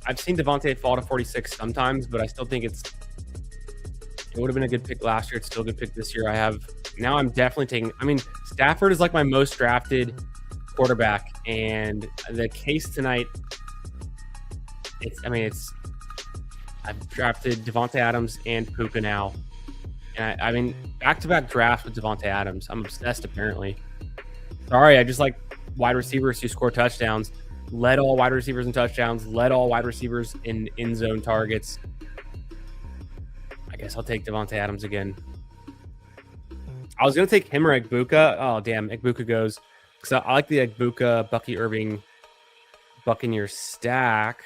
I've seen Devontae fall to 46 sometimes, but I still think it would have been a good pick last year. It's still a good pick this year. Now I'm definitely taking, Stafford is my most drafted quarterback, and the case tonight, I've drafted Devontae Adams and Puka now. And back-to-back drafts with Devontae Adams. I'm obsessed, apparently. Sorry, I just like wide receivers who score touchdowns. Led all wide receivers in touchdowns. Led all wide receivers in zone targets. I guess I'll take Devontae Adams again. I was going to take him or Egbuka. Oh, damn. Egbuka goes. Because I like the Egbuka, Bucky Irving, Buccaneer stack.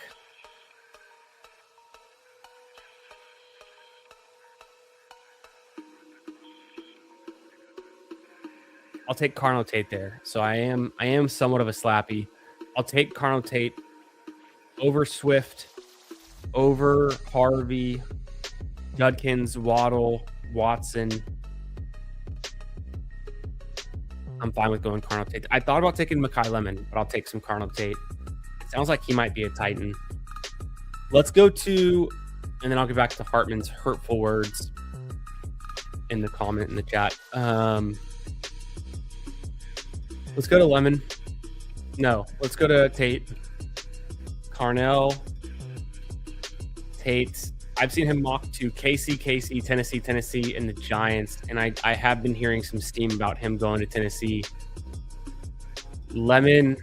I'll take Carnell Tate there. So I am somewhat of a slappy. I'll take Carnell Tate over Swift, over Harvey, Judkins, Waddle, Watson. I'm fine with going Carnell Tate. I thought about taking Mekhi Lemon, but I'll take some Carnell Tate. It sounds like he might be a Titan. Let's go to, and then I'll get back to Hartman's hurtful words in the comment in the chat. Let's go to Lemon. No, let's go to Tate. Carnell, Tate. I've seen him mock to KC, Tennessee, and the Giants, and I have been hearing some steam about him going to Tennessee. Lemon,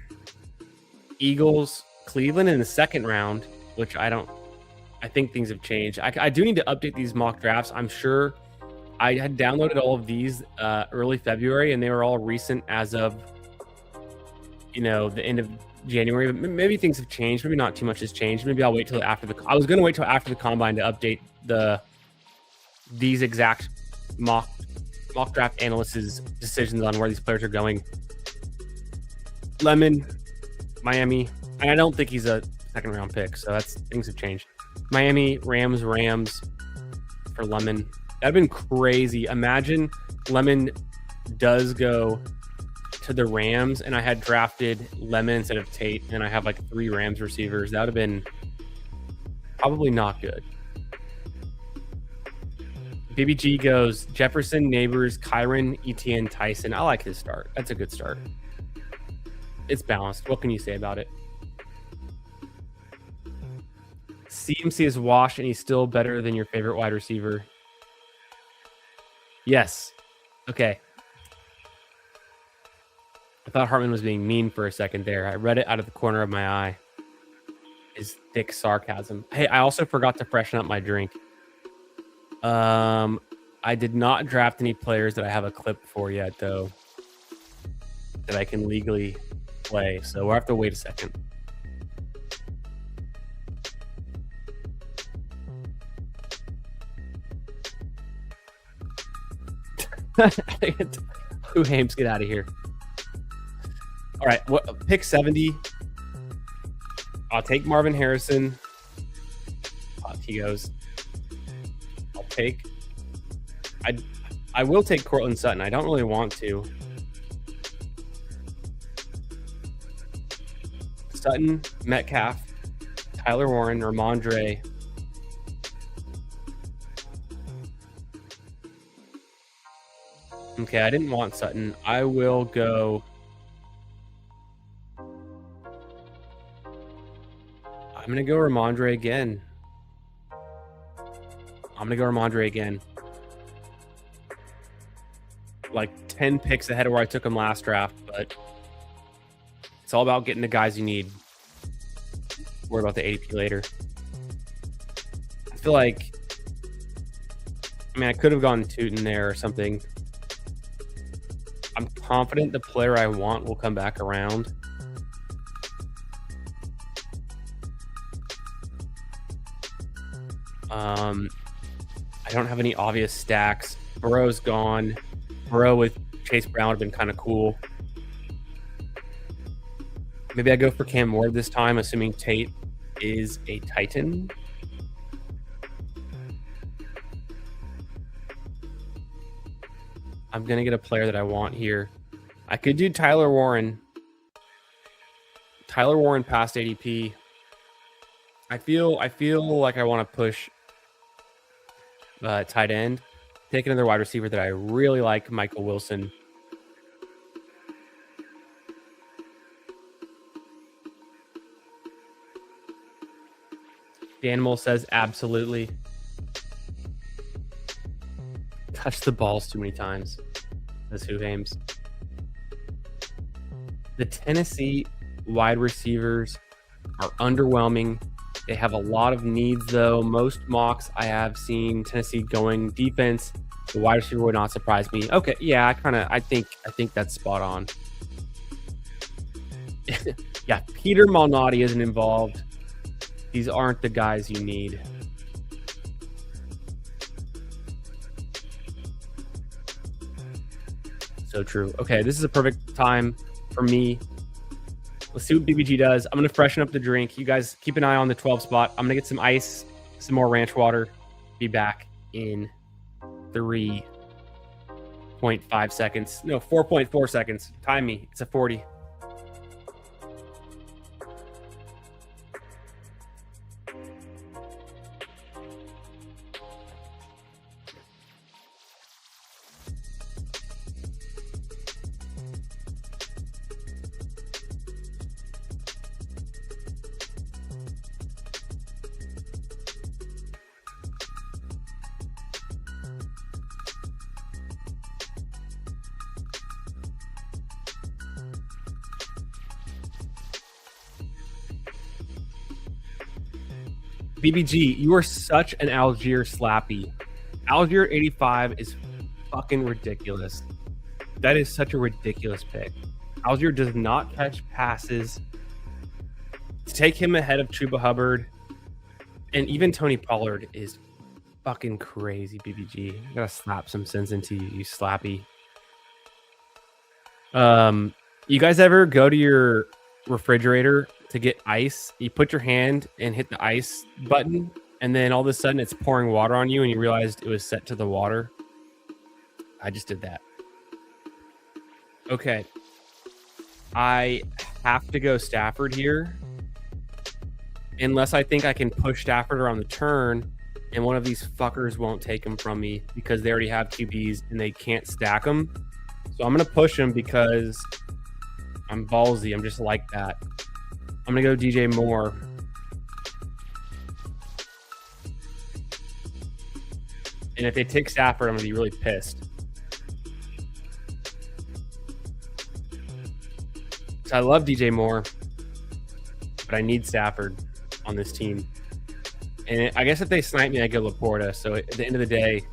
Eagles, Cleveland in the second round, which I think things have changed. I do need to update these mock drafts. I'm sure I had downloaded all of these early February, and they were all recent as of the end of January, but maybe things have changed. Maybe not too much has changed. Maybe I'll wait till after the. I was going to wait till after the combine to update these exact mock draft analysts' decisions on where these players are going. Lemon, Miami, and I don't think he's a second round pick, so things have changed. Miami, Rams for Lemon. That'd been crazy. Imagine Lemon does go to the Rams, and I had drafted Lemon instead of Tate, and I have like 3 Rams receivers. That would have been probably not good. BBG goes Jefferson, Neighbors, Kyron, Etienne, Tyson. I like his start. That's a good start. It's balanced. What can you say about it? CMC is washed, and he's still better than your favorite wide receiver. Yes. Okay. I thought Hartman was being mean for a second there. I read it out of the corner of my eye. His thick sarcasm. Hey, I also forgot to freshen up my drink. I did not draft any players that I have a clip for yet, though, that I can legally play. So we'll have to wait a second. Who Hames, get out of here. All right, pick 70. I'll take Marvin Harrison. Off he goes. I will take Cortland Sutton. I don't really want to. Sutton, Metcalf, Tyler Warren, Ramondre. Okay, I didn't want Sutton. I will go. I'm going to go Ramondre again. Like 10 picks ahead of where I took him last draft, but it's all about getting the guys you need. Worry about the ADP later. I feel like, I could have gone Tootin there or something. I'm confident the player I want will come back around. I don't have any obvious stacks. Burrow's gone. Burrow with Chase Brown would have been kind of cool. Maybe I go for Cam Ward this time, assuming Tate is a Titan. I'm going to get a player that I want here. I could do Tyler Warren. Tyler Warren past ADP. I feel like I want to push tight end. Take another wide receiver that I really like, Michael Wilson. Danimal says absolutely. Touch the balls too many times. Says Who Hames. The Tennessee wide receivers are underwhelming. They have a lot of needs, though. Most mocks I have seen Tennessee going defense. The wide receiver would not surprise me. Okay, yeah, I think that's spot on. Yeah, Peter Malnati isn't involved. These aren't the guys you need. So true. Okay, this is a perfect time for me. Let's see what BBG does. I'm going to freshen up the drink. You guys keep an eye on the 12 spot. I'm going to get some ice, some more ranch water. Be back in 3.5 seconds. No, 4.4 seconds. Time me. It's a 40. BBG, you are such an Algier slappy. Algier 85 is fucking ridiculous. That is such a ridiculous pick. Algier does not catch passes. take him ahead of Chuba Hubbard, and even Tony Pollard is fucking crazy. BBG, I gotta slap some sense into you, you slappy. You guys ever go to your refrigerator to get ice? You put your hand and hit the ice button, and then all of a sudden it's pouring water on you, and you realized it was set to the water. I just did that. Okay. I have to go Stafford here. Unless I think I can push Stafford around the turn, and one of these fuckers won't take him from me because they already have QBs and they can't stack them. So I'm going to push him because I'm ballsy. I'm just like that. I'm going to go DJ Moore. And if they take Stafford, I'm going to be really pissed. So I love DJ Moore, but I need Stafford on this team. And I guess if they snipe me, I go Laporta. So at the end of the day,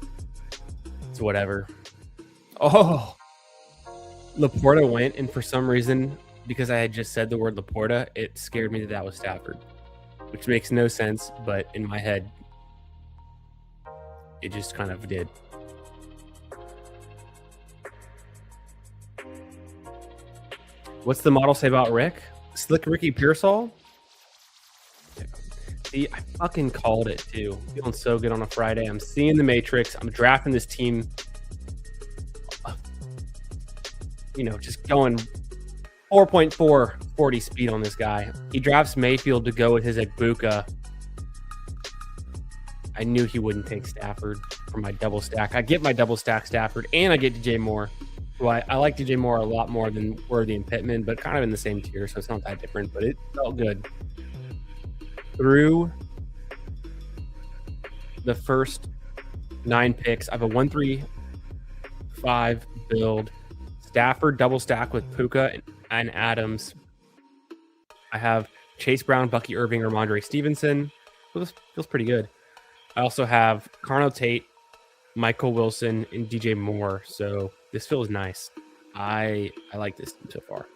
it's whatever. Oh, Laporta went, and for some reason, because I had just said the word Laporta, it scared me that was Stafford, which makes no sense, but in my head, it just kind of did. What's the model say about Rick? Slick Ricky Pearsall? See, I fucking called it too. Feeling so good on a Friday. I'm seeing the Matrix. I'm drafting this team. You know, just going 4.4 40 speed on this guy. He drafts Mayfield to go with his Egbuka. I knew he wouldn't take Stafford for my double stack. I get my double stack Stafford, and I get DJ Moore. Who I like DJ Moore a lot more than Worthy and Pittman, but kind of in the same tier, so it's not that different, but it felt good. Through the first 9 picks, I have a 1-3-5 build. Stafford double stack with Puka and Adams. I have Chase Brown, Bucky Irving, or Ramondre Stevenson. Feels pretty good. I also have Carno Tate, Michael Wilson, and DJ Moore. So this feels nice. I like this team so far.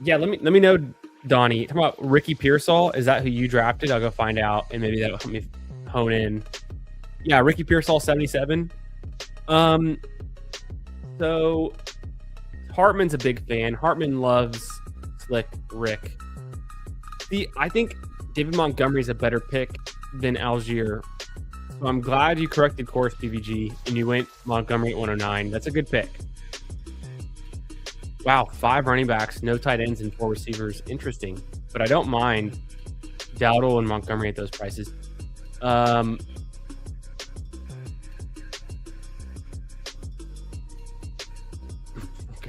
Yeah, let me know, Donnie. Talking about Ricky Pearsall, is that who you drafted? I'll go find out, and maybe that'll help me hone in. Yeah, Ricky Pearsall 77. So Hartman's a big fan. Hartman loves Slick Rick. I think David Montgomery's a better pick than Algier. So I'm glad you corrected course, PVG, and you went Montgomery at 109. That's a good pick. Wow, 5 running backs, no tight ends, and 4 receivers. Interesting. But I don't mind Dowdle and Montgomery at those prices. God,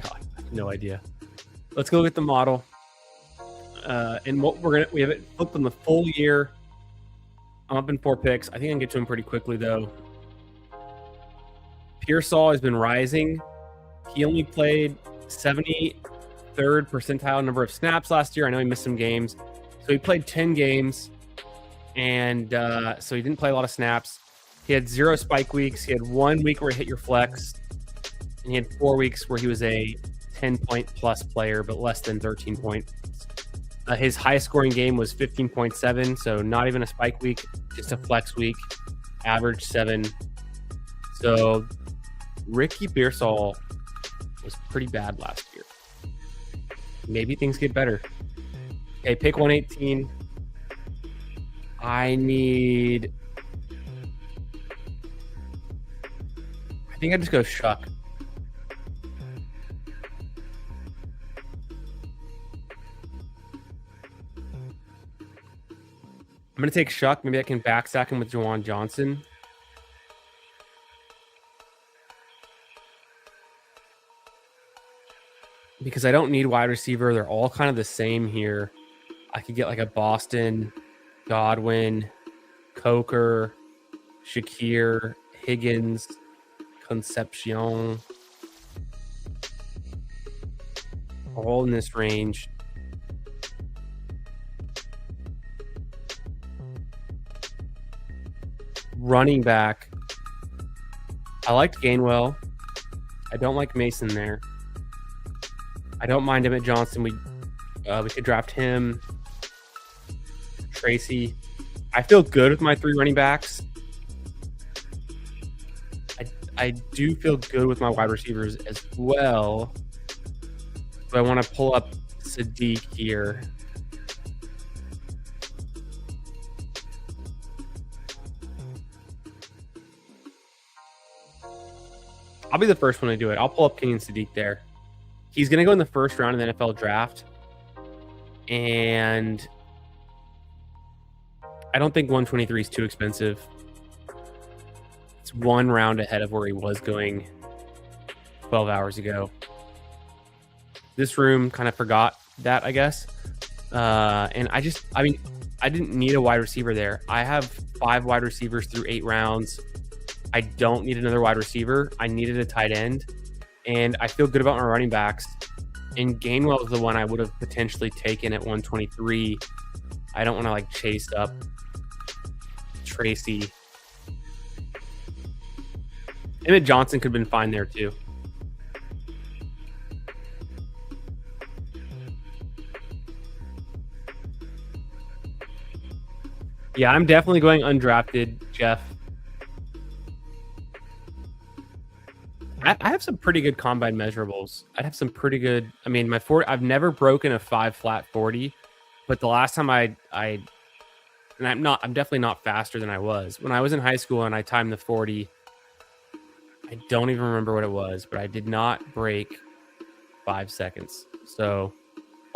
I have no idea. Let's go get the model. And what we have it flipped on the full year. I'm up in 4 picks. I think I can get to him pretty quickly, though. Pearsall has been rising. He only played 73rd percentile number of snaps last year. I know he missed some games. So he played 10 games, and so he didn't play a lot of snaps. He had 0 spike weeks. He had 1 week where he hit your flex, and he had 4 weeks where he was a 10-point plus player, but less than 13 points. His highest scoring game was 15.7, so not even a spike week, just a flex week, average 7. So Ricky Pearsall was pretty bad last year. Maybe things get better. Okay, pick 118. I think I just go Shuck. I'm going to take Shuck. Maybe I can backstack him with Juwan Johnson. Because I don't need wide receiver. They're all kind of the same here. I could get like a Boston, Godwin, Coker, Shakir, Higgins, Concepcion. All in this range. Running back. I liked Gainwell. I don't like Mason there. I don't mind Emmett Johnson. We could draft him. Tracy. I feel good with my 3 running backs. I do feel good with my wide receivers as well. So I want to pull up Sadiq here. I'll be the first one to do it. I'll pull up Kenyon Sadiq there. He's going to go in the first round of the NFL draft. And I don't think 123 is too expensive. It's 1 round ahead of where he was going 12 hours ago. This room kind of forgot that, I guess. And I didn't need a wide receiver there. I have 5 wide receivers through 8 rounds. I don't need another wide receiver. I needed a tight end. And I feel good about my running backs. And Gainwell is the one I would have potentially taken at 123. I don't want to like chase up Tracy. Emmett Johnson could have been fine there too. Yeah, I'm definitely going undrafted, Jeff. I have some pretty good combine measurables. I have some pretty good. I mean, my 40. I've never broken a 5 flat 40, but the last time and I'm definitely not faster than I was when I was in high school and I timed the 40. I don't even remember what it was, but I did not break 5 seconds. So,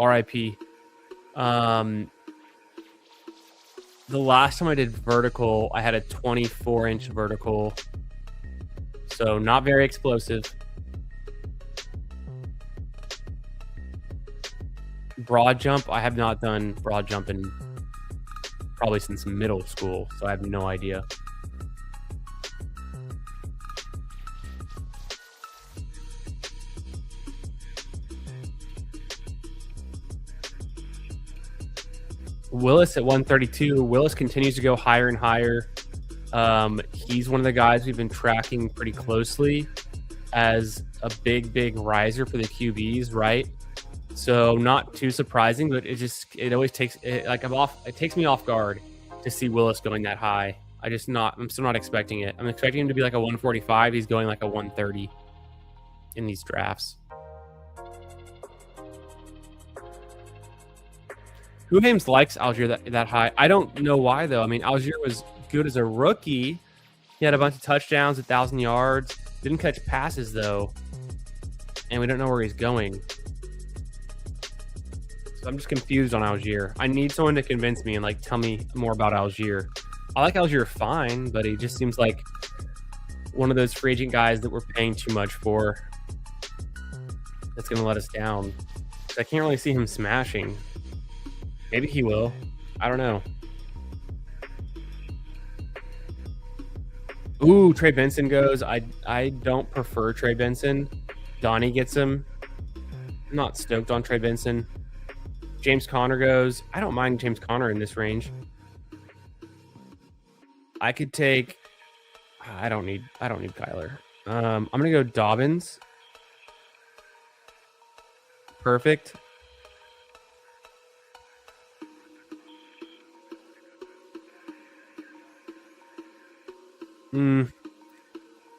RIP. The last time I did vertical, I had a 24-inch vertical. So not very explosive. Broad jump, I have not done broad jump in probably since middle school, so I have no idea. Willis at 132. Willis continues to go higher and higher. He's one of the guys we've been tracking pretty closely as a big riser for the QBs, right? So not too surprising, but it always takes it takes me off guard to see Willis going that high. I'm still not expecting it. I'm expecting him to be like a 145. He's going like a 130 in these drafts. Who names likes Algier that high? I don't know why though. I mean, Algier was good as a rookie. He had a bunch of touchdowns, 1,000 yards. Didn't catch passes though, and we don't know where he's going. So I'm just confused on Algier. I need someone to convince me and like tell me more about Algier. I like Algier fine, but he just seems like one of those free agent guys that we're paying too much for. That's gonna let us down. I can't really see him smashing. Maybe he will. I don't know. Ooh, Trey Benson goes. I don't prefer Trey Benson. Donnie gets him. I'm not stoked on Trey Benson. James Conner goes. I don't mind James Conner in this range. I could take. I don't need Kyler. I'm gonna go Dobbins. Perfect.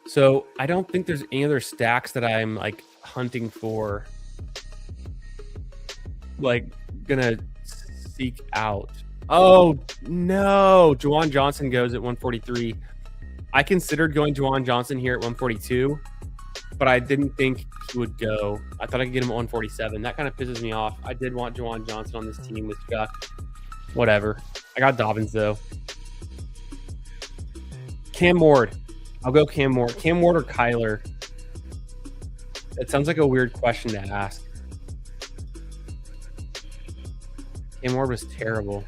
So I don't think there's any other stacks that I'm like hunting for, like gonna seek out. Oh no, Juwan Johnson goes at 143. I considered going Juwan Johnson here at 142, but I didn't think he would go. I thought I could get him at 147. That kind of pisses me off. I did want Juwan Johnson on this team, which got whatever. I got Dobbins though. Cam Ward. I'll go Cam Ward. Cam Ward or Kyler? That sounds like a weird question to ask. Cam Ward was terrible.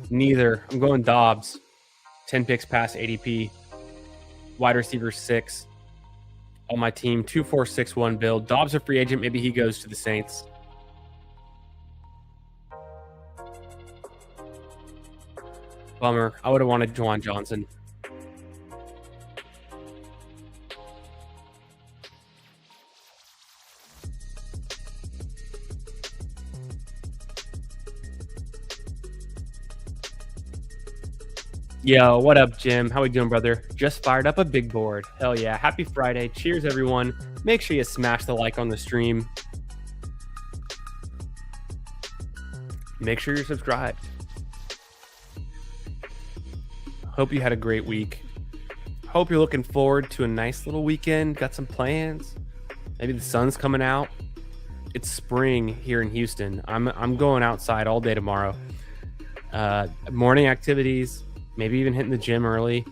Neither. I'm going Dobbs. 10 picks past ADP. Wide receiver 6 on my team. 2-4-6-1 build. Dobbs a free agent. Maybe he goes to the Saints. Bummer. I would have wanted Juwan Johnson. Yo, what up, Jim? How we doing, brother? Just fired up a big board. Hell yeah. Happy Friday. Cheers, everyone. Make sure you smash the like on the stream. Make sure you're subscribed. Hope you had a great week. Hope you're looking forward to a nice little weekend. Got some plans. Maybe the sun's coming out. It's spring here in Houston. I'm going outside all day tomorrow. Morning activities, maybe even hitting the gym early,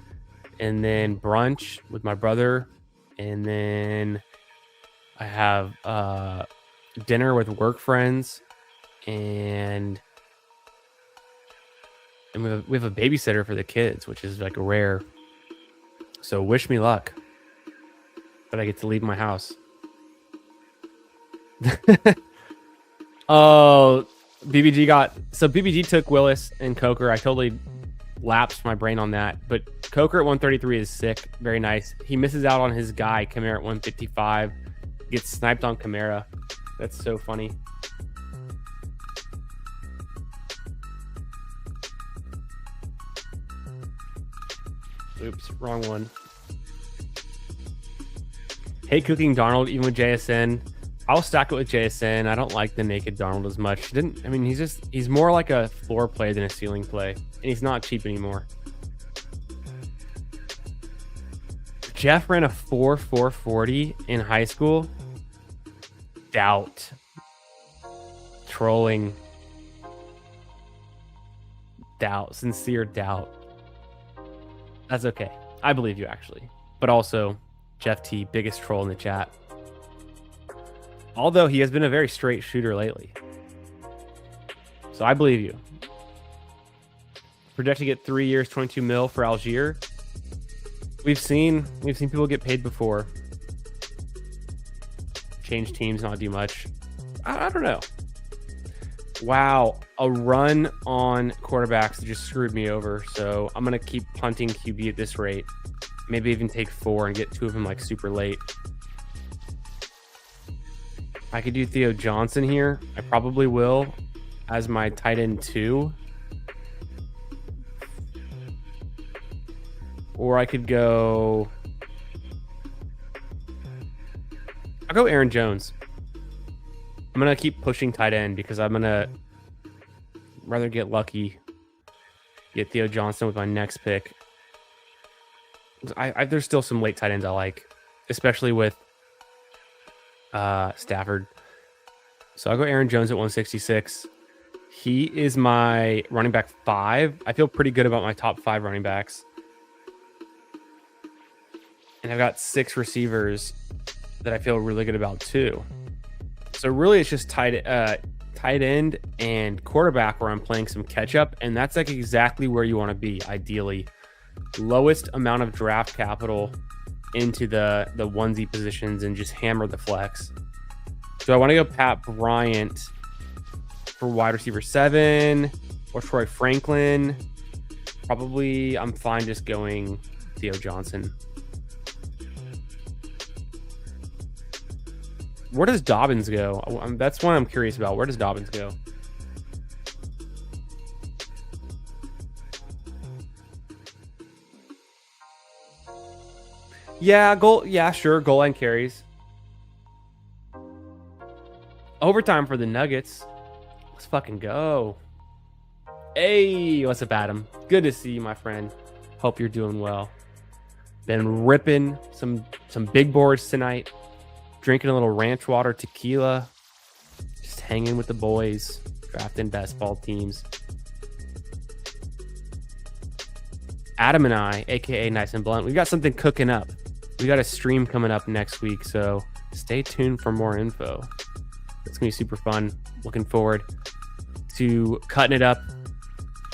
and then brunch with my brother, and then I have dinner with work friends, and we have a babysitter for the kids, which is like rare. So wish me luck that I get to leave my house. Oh, BBG took Willis and Coker. I totally lapsed my brain on that, but Coker at 133 is sick. Very nice. He misses out on his guy, Kamara at 155. Gets sniped on Kamara. That's so funny. Oops, wrong one. Hey, cooking Darnold, even with JSN. I'll stack it with JSN. I don't like the naked Darnold as much. He's more like a floor play than a ceiling play, and he's not cheap anymore. Jeff ran a 4.40 in high school. Doubt. Trolling. Doubt. Sincere doubt. That's okay. I believe you, actually. But also, Jeff T, biggest troll in the chat. Although he has been a very straight shooter lately. So I believe you. Projected to get 3 years, 22 mil for Algier. We've seen people get paid before. Change teams, not do much. I don't know. Wow, a run on quarterbacks just screwed me over. So I'm going to keep punting QB at this rate. Maybe even take 4 and get 2 of them like super late. I could do Theo Johnson here. I probably will as my tight end 2. Or I could go... I'll go Aaron Jones. I'm going to keep pushing tight end because I'm going to rather get lucky. Get Theo Johnson with my next pick. There's still some late tight ends I like, especially with Stafford. So I'll go Aaron Jones at 166. He is my running back 5. I feel pretty good about my top 5 running backs. And I've got 6 receivers that I feel really good about too. So really it's just tight end and quarterback where I'm playing some catch up, and that's like exactly where you want to be ideally. Lowest amount of draft capital into the onesie positions and just hammer the flex. So I want to go Pat Bryant for wide receiver 7 or Troy Franklin. Probably I'm fine just going Theo Johnson. Where does Dobbins go? That's one I'm curious about. Where does Dobbins go? Yeah, goal. Yeah, sure. Goal line carries. Overtime for the Nuggets. Let's fucking go. Hey, what's up, Adam? Good to see you, my friend. Hope you're doing well. Been ripping some big boards tonight. Drinking a little ranch water tequila. Just hanging with the boys. Drafting best ball teams. Adam and I, aka Nice and Blunt, we got something cooking up. We got a stream coming up next week, so stay tuned for more info. It's gonna be super fun. Looking forward to cutting it up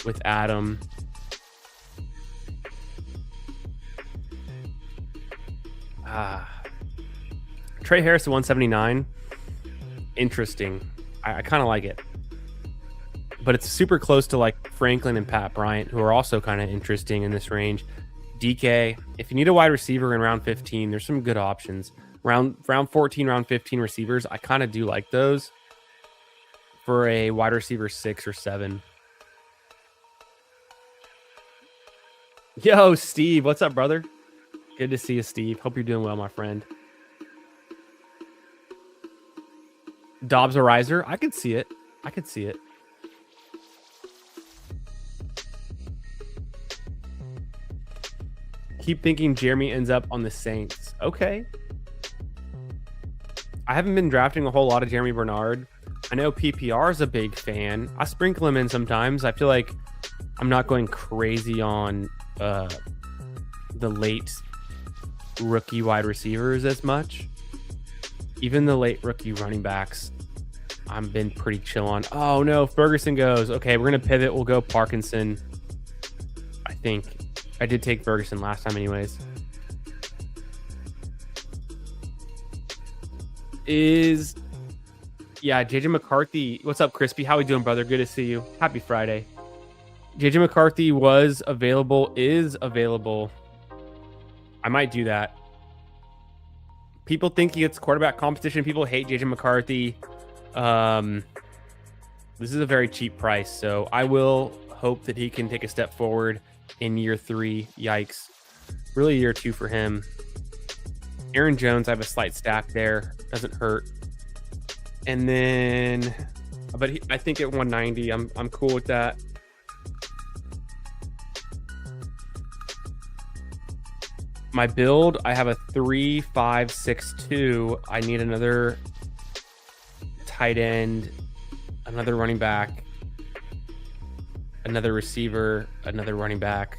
with Adam. Trey Harris to 179. Interesting. I kind of like it. But it's super close to like Franklin and Pat Bryant, who are also kind of interesting in this range. DK, if you need a wide receiver in round 15, there's some good options. Round 14, round 15 receivers, I kind of do like those for a wide receiver 6 or 7. Yo, Steve. What's up, brother? Good to see you, Steve. Hope you're doing well, my friend. Dobbs a riser. I could see it. I could see it. Keep thinking Jeremy ends up on the Saints. Okay. I haven't been drafting a whole lot of Jeremy Bernard. I know PPR is a big fan. I sprinkle him in sometimes. I feel like I'm not going crazy on the late rookie wide receivers as much. Even the late rookie running backs, I've been pretty chill on. Oh no, Ferguson goes. Okay, we're gonna pivot. We'll go Parkinson. I think I did take Ferguson last time, anyways. Yeah, JJ McCarthy. What's up, Crispy? How we doing, brother? Good to see you. Happy Friday. JJ McCarthy was available, is available. I might do that. People think it's quarterback competition. People hate JJ McCarthy. This is a very cheap price, so I will hope that he can take a step forward in year 3. Yikes. Really year 2 for him. Aaron Jones, I have a slight stack there. Doesn't hurt. And then, but I think at 190, I'm cool with that. My build, I have a 3-5-6-2. I need another tight end, another running back, another receiver, another running back.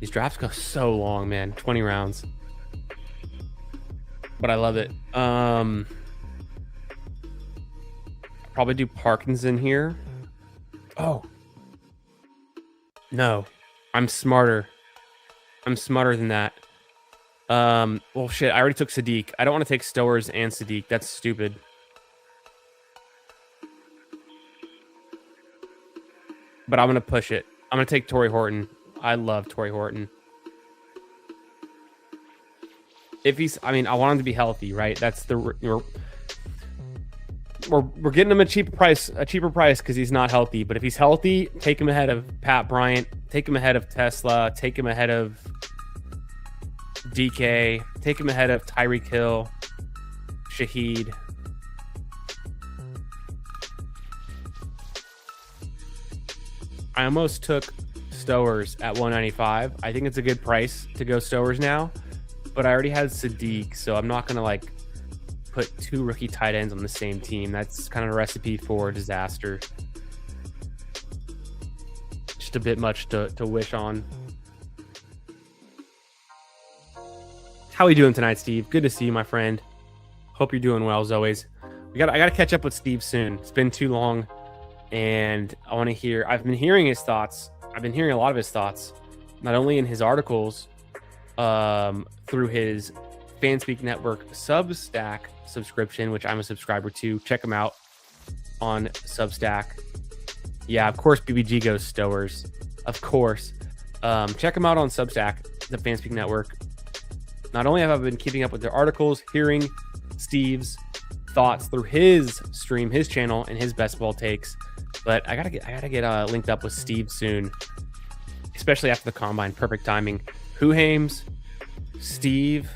These drafts go so long, man. 20 rounds. But I love it. Probably do Parkinson here. Oh. No. I'm smarter. I'm smarter than that. Well, shit. I already took Sadiq. I don't want to take Stowers and Sadiq. That's stupid. But I'm going to push it. I'm going to take Torrey Horton. I love Torrey Horton. If he's, I mean, I want him to be healthy, right? That's the, we're getting him a cheaper price because he's not healthy. But if he's healthy, take him ahead of Pat Bryant, take him ahead of Tesla, take him ahead of DK, take him ahead of Tyreek Hill, Shaheed. I almost took Stowers at 195. I think it's a good price to go Stowers now, but I already had Sadiq, so I'm not gonna like put 2 rookie tight ends on the same team. That's kind of a recipe for disaster. Just a bit much to wish on. How are we doing tonight, Steve? Good to see you, my friend. Hope you're doing well as always. I gotta catch up with Steve soon. It's been too long, and I want to hear. I've been hearing his thoughts. I've been hearing a lot of his thoughts, not only in his articles, through his Fanspeak Network Substack subscription, which I'm a subscriber to. Check him out on Substack. Yeah, of course, BBG goes Stowers. Of course. Check him out on Substack, the Fanspeak Network. Not only have I been keeping up with their articles, hearing Steve's thoughts through his stream, his channel, and his best ball takes, but I gotta get linked up with Steve soon, especially after the combine. Perfect timing. Huhames, Steve,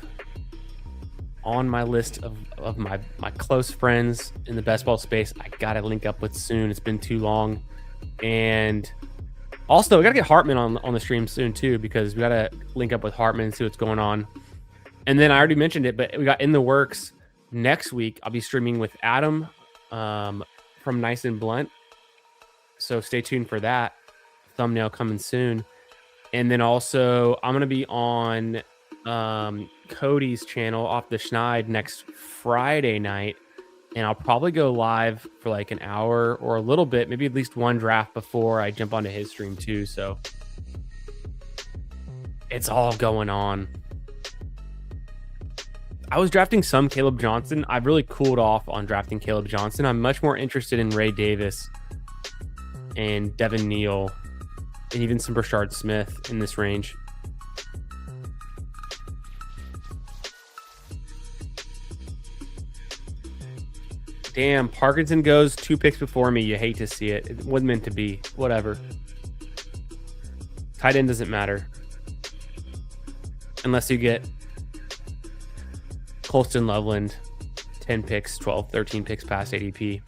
on my list of my close friends in the best ball space. I gotta link up with soon. It's been too long. And also, we gotta get Hartman on the stream soon too, because we gotta link up with Hartman and see what's going on. And then I already mentioned it, but we got in the works next week. I'll be streaming with Adam from Nice and Blunt, so stay tuned for that. Thumbnail coming soon. And then also I'm gonna be on Cody's channel, Off the Schneid, next Friday night, and I'll probably go live for like an hour or a little bit, maybe at least one draft before I jump onto his stream too. So it's all going on. I was drafting some Caleb Johnson. I've really cooled off on drafting Caleb Johnson. I'm much more interested in Ray Davis and Devin Neal and even some Brashard Smith in this range. Damn, Parkinson goes 2 picks before me. You hate to see it. It wasn't meant to be. Whatever. Tight end doesn't matter. Unless you get Colston Loveland, 10 picks, 12, 13 picks past ADP.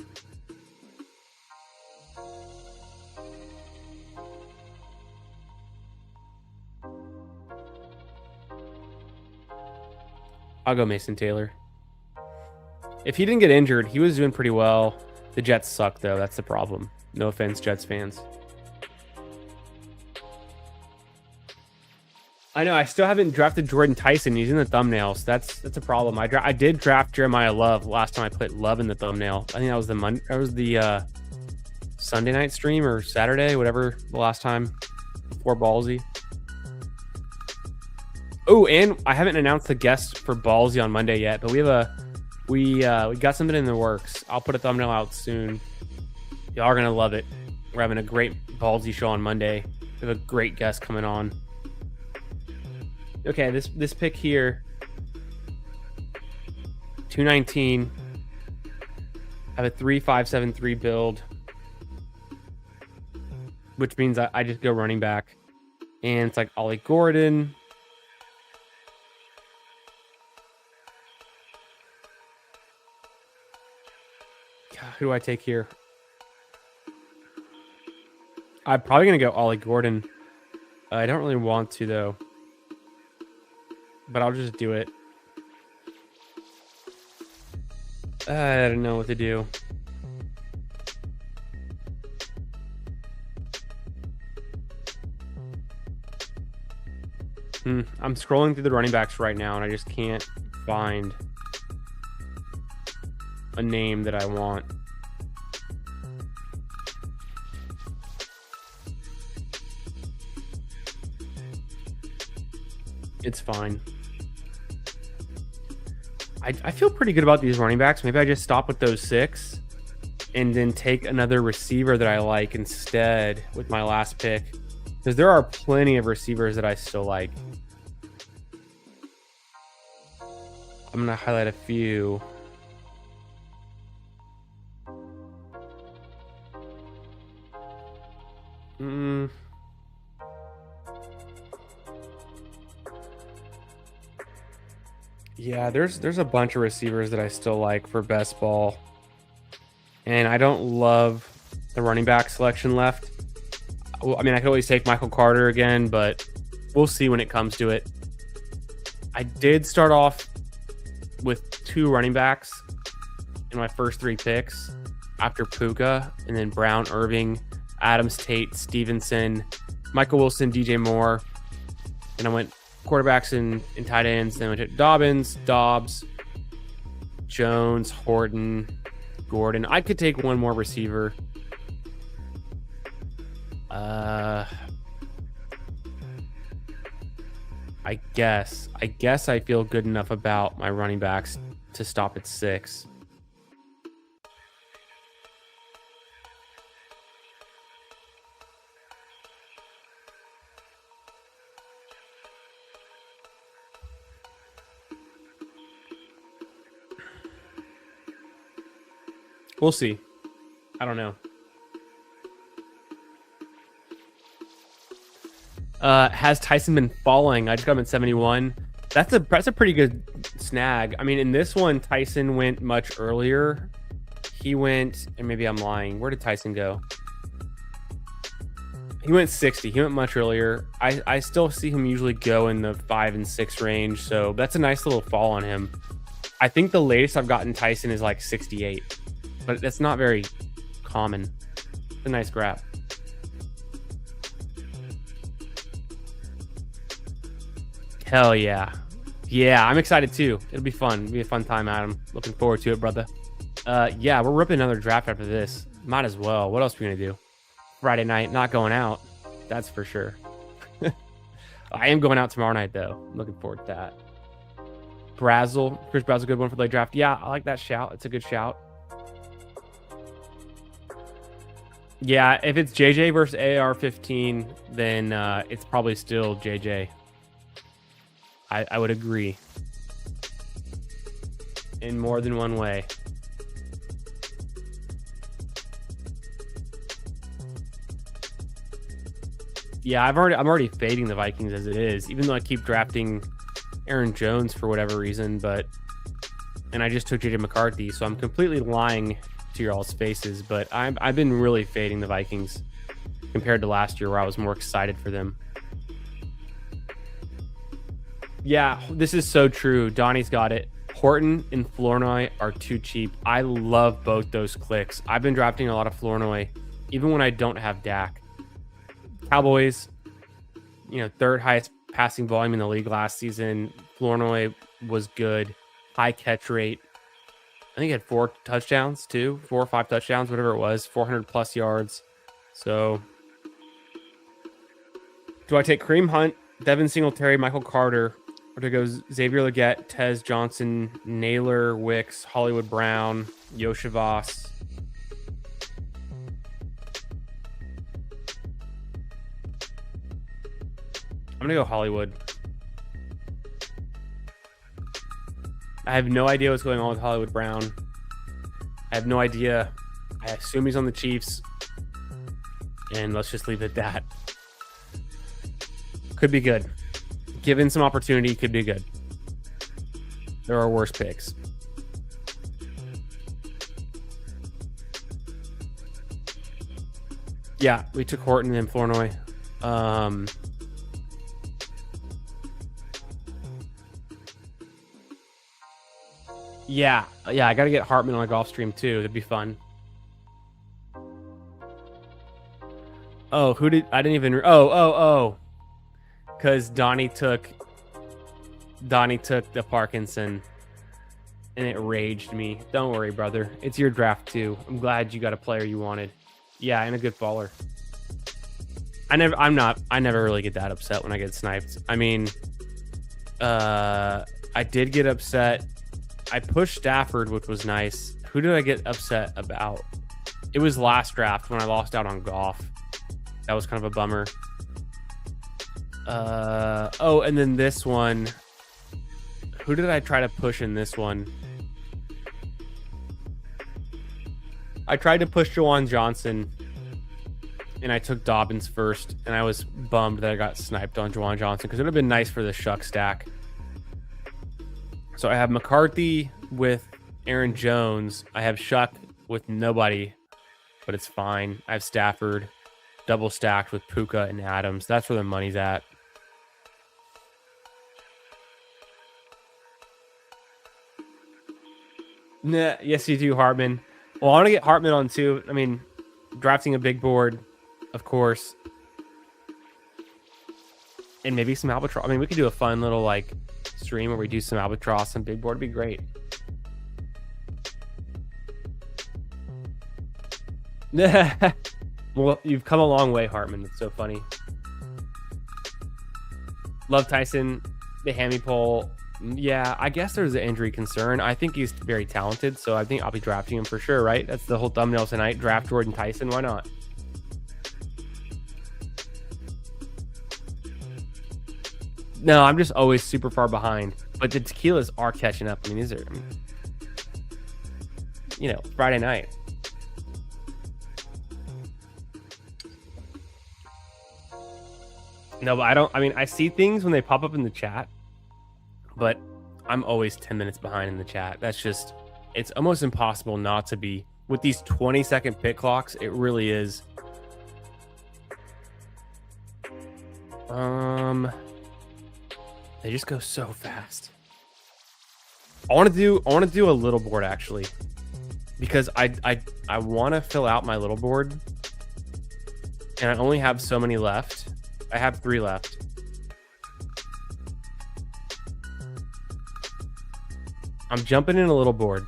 I'll go Mason Taylor. If he didn't get injured, he was doing pretty well. The Jets suck, though. That's the problem. No offense, Jets fans. I know. I still haven't drafted Jordyn Tyson. He's in the thumbnails. That's a problem. I did draft Jeremiah Love last time I put Love in the thumbnail. I think that was the Sunday night stream or Saturday, whatever the last time before Ballsy. Oh, and I haven't announced the guest for Ballsy on Monday yet, but we got something in the works. I'll put a thumbnail out soon. Y'all are gonna love it. We're having a great Ballsy show on Monday. We have a great guest coming on. Okay, this pick here, 219. I have a 3-5-7-3 build, which means I just go running back, and it's like Ollie Gordon. God, who do I take here? I'm probably gonna go Ollie Gordon. I don't really want to though, but I'll just do it. I don't know what to do. I'm scrolling through the running backs right now, and I just can't find a name that I want. It's fine. I feel pretty good about these running backs. Maybe I just stop with those 6 and then take another receiver that I like instead with my last pick, because there are plenty of receivers that I still like. I'm going to highlight a few. Yeah, there's a bunch of receivers that I still like for best ball. And I don't love the running back selection left. I mean, I could always take Michael Carter again, but we'll see when it comes to it. I did start off with 2 running backs in my first 3 picks after Puka, and then Brown, Irving, Adams, Tate, Stevenson, Michael Wilson, DJ Moore. And I went quarterbacks and tight ends. Then I went to Dobbins, Dobbs, Jones, Horton, Gordon. I could take one more receiver. I guess I feel good enough about my running backs to stop at 6. We'll see. I don't know. Has Tyson been falling? I just got him at 71. That's a pretty good snag. I mean, in this one, Tyson went much earlier. He went, and maybe I'm lying. Where did Tyson go? He went 60. He went much earlier. I still see him usually go in the 5 and 6 range, so that's a nice little fall on him. I think the latest I've gotten Tyson is like 68. But that's not very common. It's a nice grab. Hell yeah. Yeah, I'm excited too. It'll be fun. It'll be a fun time, Adam. Looking forward to it, brother. Yeah, we're ripping another draft after this. Might as well. What else are we going to do? Friday night, not going out. That's for sure. I am going out tomorrow night, though. I'm looking forward to that. Brazel. Chris Brazel, good one for the late draft. Yeah, I like that shout. It's a good shout. Yeah, if it's JJ versus AR-15, then it's probably still JJ. I would agree. In more than one way. Yeah, I'm already fading the Vikings as it is, even though I keep drafting Aaron Jones for whatever reason, and I just took JJ McCarthy, so I'm completely lying to your all's faces, but I've been really fading the Vikings compared to last year where I was more excited for them. Yeah, this is so true. Donnie's got it. Horton and Flournoy are too cheap. I love both those clicks. I've been drafting a lot of Flournoy, even when I don't have Dak. Cowboys, third highest passing volume in the league last season. Flournoy was good. High catch rate. I think he had 4 touchdowns too. 4 or 5 touchdowns, whatever it was. 400 plus yards. So, do I take Kareem Hunt, Devin Singletary, Michael Carter, or to go Xavier Legette, Tez Johnson, Naylor, Wicks, Hollywood Brown, Yoshivas? I'm going to go Hollywood. I have no idea what's going on with Hollywood Brown. I have no idea. I assume he's on the Chiefs. And let's just leave it at that. Could be good. Given some opportunity, could be good. There are worse picks. Yeah, we took Horton and Flournoy. Yeah, I got to get Hartman on a golf stream too. That'd be fun. Oh, I didn't even, because Donnie took the Parkinson and it raged me. Don't worry, brother. It's your draft too. I'm glad you got a player you wanted. Yeah, and a good baller. I never really get that upset when I get sniped. I mean, I did get upset. I pushed Stafford, which was nice. Who did I get upset about? It was last draft when I lost out on Goff. That was kind of a bummer. And then this one. Who did I try to push in this one? I tried to push Jawan Johnson, and I took Dobbins first, and I was bummed that I got sniped on Jawan Johnson because it would have been nice for the Shuck stack. So I have McCarthy with Aaron Jones. I have Shuck with nobody, but it's fine. I have Stafford double stacked with Puka and Adams. That's where the money's at. Nah, yes, you do, Hartman. Well, I want to get Hartman on too. I mean, drafting a big board, of course. And maybe some Albatross. I mean, we could do a fun little stream where we do some Albatross and big board. It'd be great. Well, you've come a long way, Hartman. It's so funny. Love Tyson. The hammy pole. Yeah, I guess there's an injury concern. I think he's very talented, so I think I'll be drafting him for sure, right? That's the whole thumbnail tonight. Draft Jordyn Tyson. Why not? No, I'm just always super far behind. But the tequilas are catching up. I mean, these are, Friday night. No, but I see things when they pop up in the chat, but I'm always 10 minutes behind in the chat. That's just, it's almost impossible not to be. With these 20-second pick clocks, it really is. They just go so fast. I want to do a little board actually, because I want to fill out my little board, and I only have so many left. I have 3 left. I'm jumping in a little board.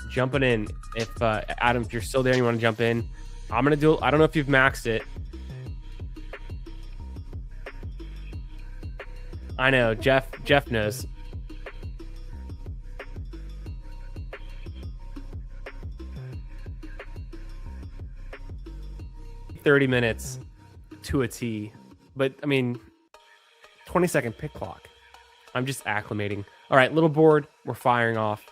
Jumping in. If Adam, if you're still there and you want to jump in, I'm gonna do. I don't know if you've maxed it. I know Jeff knows. $30 minutes to a T, but I mean, 20-second pick clock. I'm just acclimating. All right, little board. We're firing off.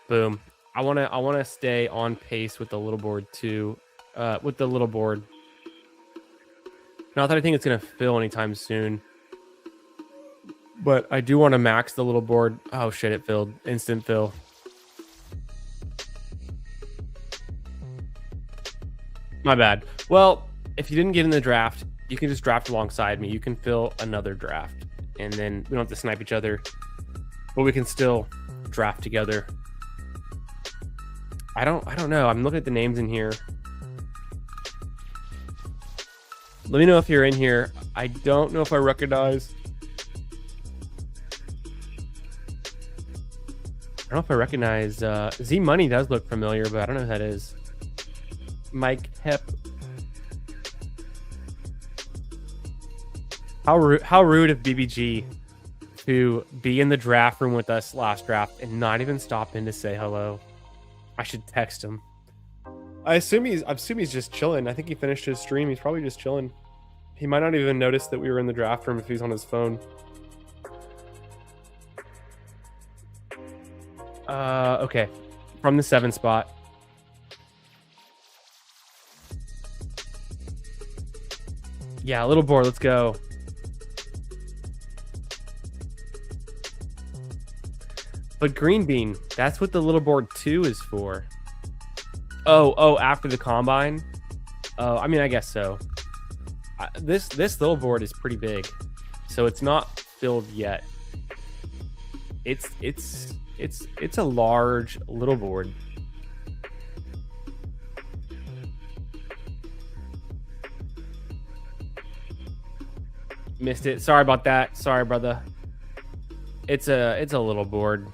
Boom. I wanna stay on pace with the little board too. With the little board. Not that I think it's going to fill anytime soon. But I do want to max the little board. Oh, shit, it filled. Instant fill. My bad. Well, if you didn't get in the draft, you can just draft alongside me. You can fill another draft. And then we don't have to snipe each other. But we can still draft together. I don't know. I'm looking at the names in here. Let me know if you're in here. I don't know if I recognize. I don't know if I recognize. Z Money does look familiar, but I don't know who that is. Mike Hep. How rude of BBG to be in the draft room with us last draft and not even stop in to say hello. I should text him. I assume he's just chilling. I think he finished his stream. He's probably just chilling. He might not even notice that we were in the draft room if he's on his phone. Okay. From the 7 spot. Yeah, little board. Let's go. But green bean, that's what the little board 2 is for. Oh, after the combine? Oh, I mean, I guess so. This little board is pretty big, so it's not filled yet. It's a large little board. Missed it. Sorry about that. Sorry, brother. It's a little board.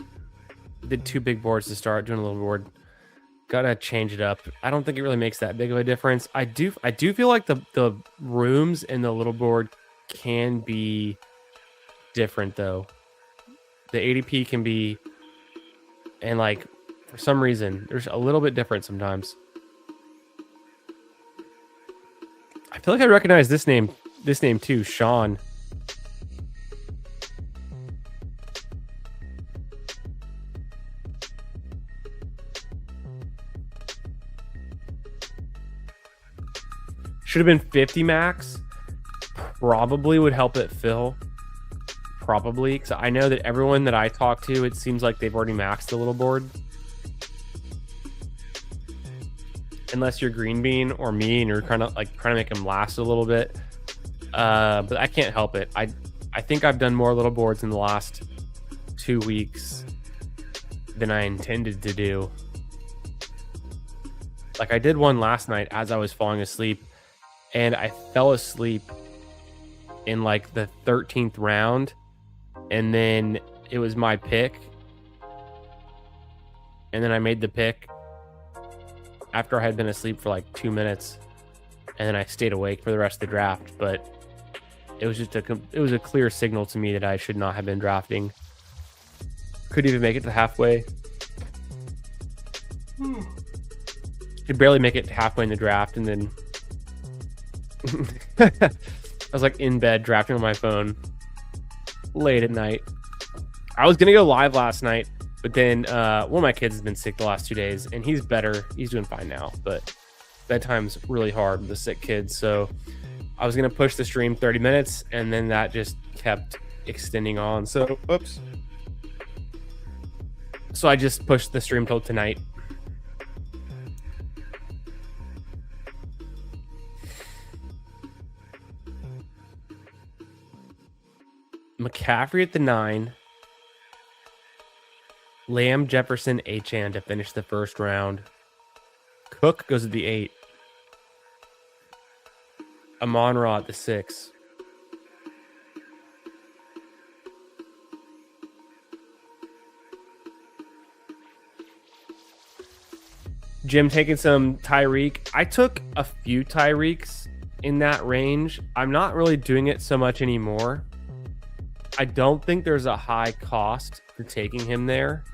Did 2 big boards to start, doing a little board. Gotta change it up. I don't think it really makes that big of a difference. I do feel like the rooms in the little board can be different though. The ADP can be, and like for some reason there's a little bit different sometimes. I feel like I recognize this name too, Sean. Should have been 50 max. Probably would help it fill. Probably, because I know that everyone that I talk to, it seems like they've already maxed the little board. Unless you're green bean or me and you're kind of like trying to make them last a little bit. But I can't help it. I think I've done more little boards in the last 2 weeks than I intended to do. Like I did one last night as I was falling asleep. And I fell asleep in like the 13th round. And then it was my pick. And then I made the pick after I had been asleep for like 2 minutes. And then I stayed awake for the rest of the draft. But it was just it was a clear signal to me that I should not have been drafting. Couldn't even make it to halfway. Could barely make it halfway in the draft, and then I was like in bed drafting on my phone late at night. I was gonna go live last night, but then one of my kids has been sick the last 2 days, and he's better. He's doing fine now, but bedtime's really hard with the sick kids. So I was gonna push the stream 30 minutes, and then that just kept extending on. So oops. So I just pushed the stream till tonight. McCaffrey at the 9. Lamb, Jefferson, Achane to finish the first round. Cook goes at the 8. Amon-Ra at the 6. Jim taking some Tyreek. I took a few Tyreeks in that range. I'm not really doing it so much anymore. I don't think there's a high cost for taking him there,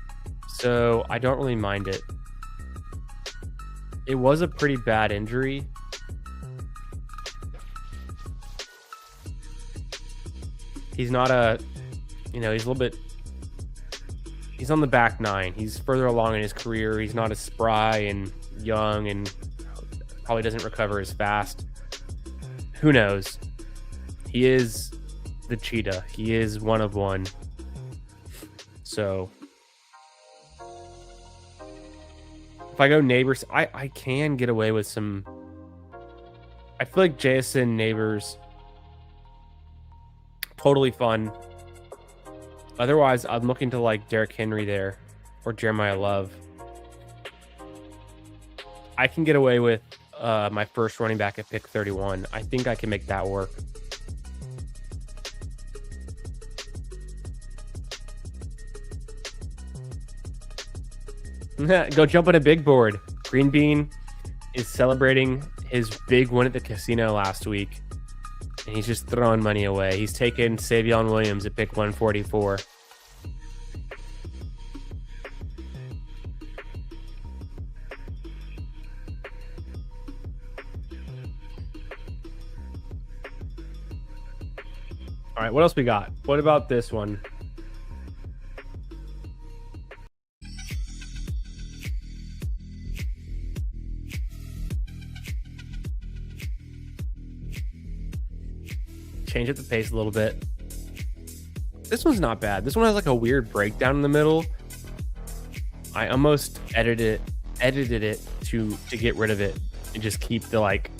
so I don't really mind it. It was a pretty bad injury. He's not a, he's a little bit, he's on the back 9. He's further along in his career. He's not as spry and young and probably doesn't recover as fast. Who knows? He is the cheetah. He is one of one. So if I go neighbors, I can get away with some. I feel like Jason neighbors totally fun. Otherwise, I'm looking to like Derrick Henry there or Jeremiah Love. I can get away with my first running back at pick 31. I think I can make that work. Go jump on a big board. Green Bean is celebrating his big win at the casino last week, and he's just throwing money away. He's taken Savion Williams at pick 144. All right, what else we got? What about this one? Change up the pace a little bit. This one's not bad. This one has like a weird breakdown in the middle. I almost edited it to get rid of it and just keep the like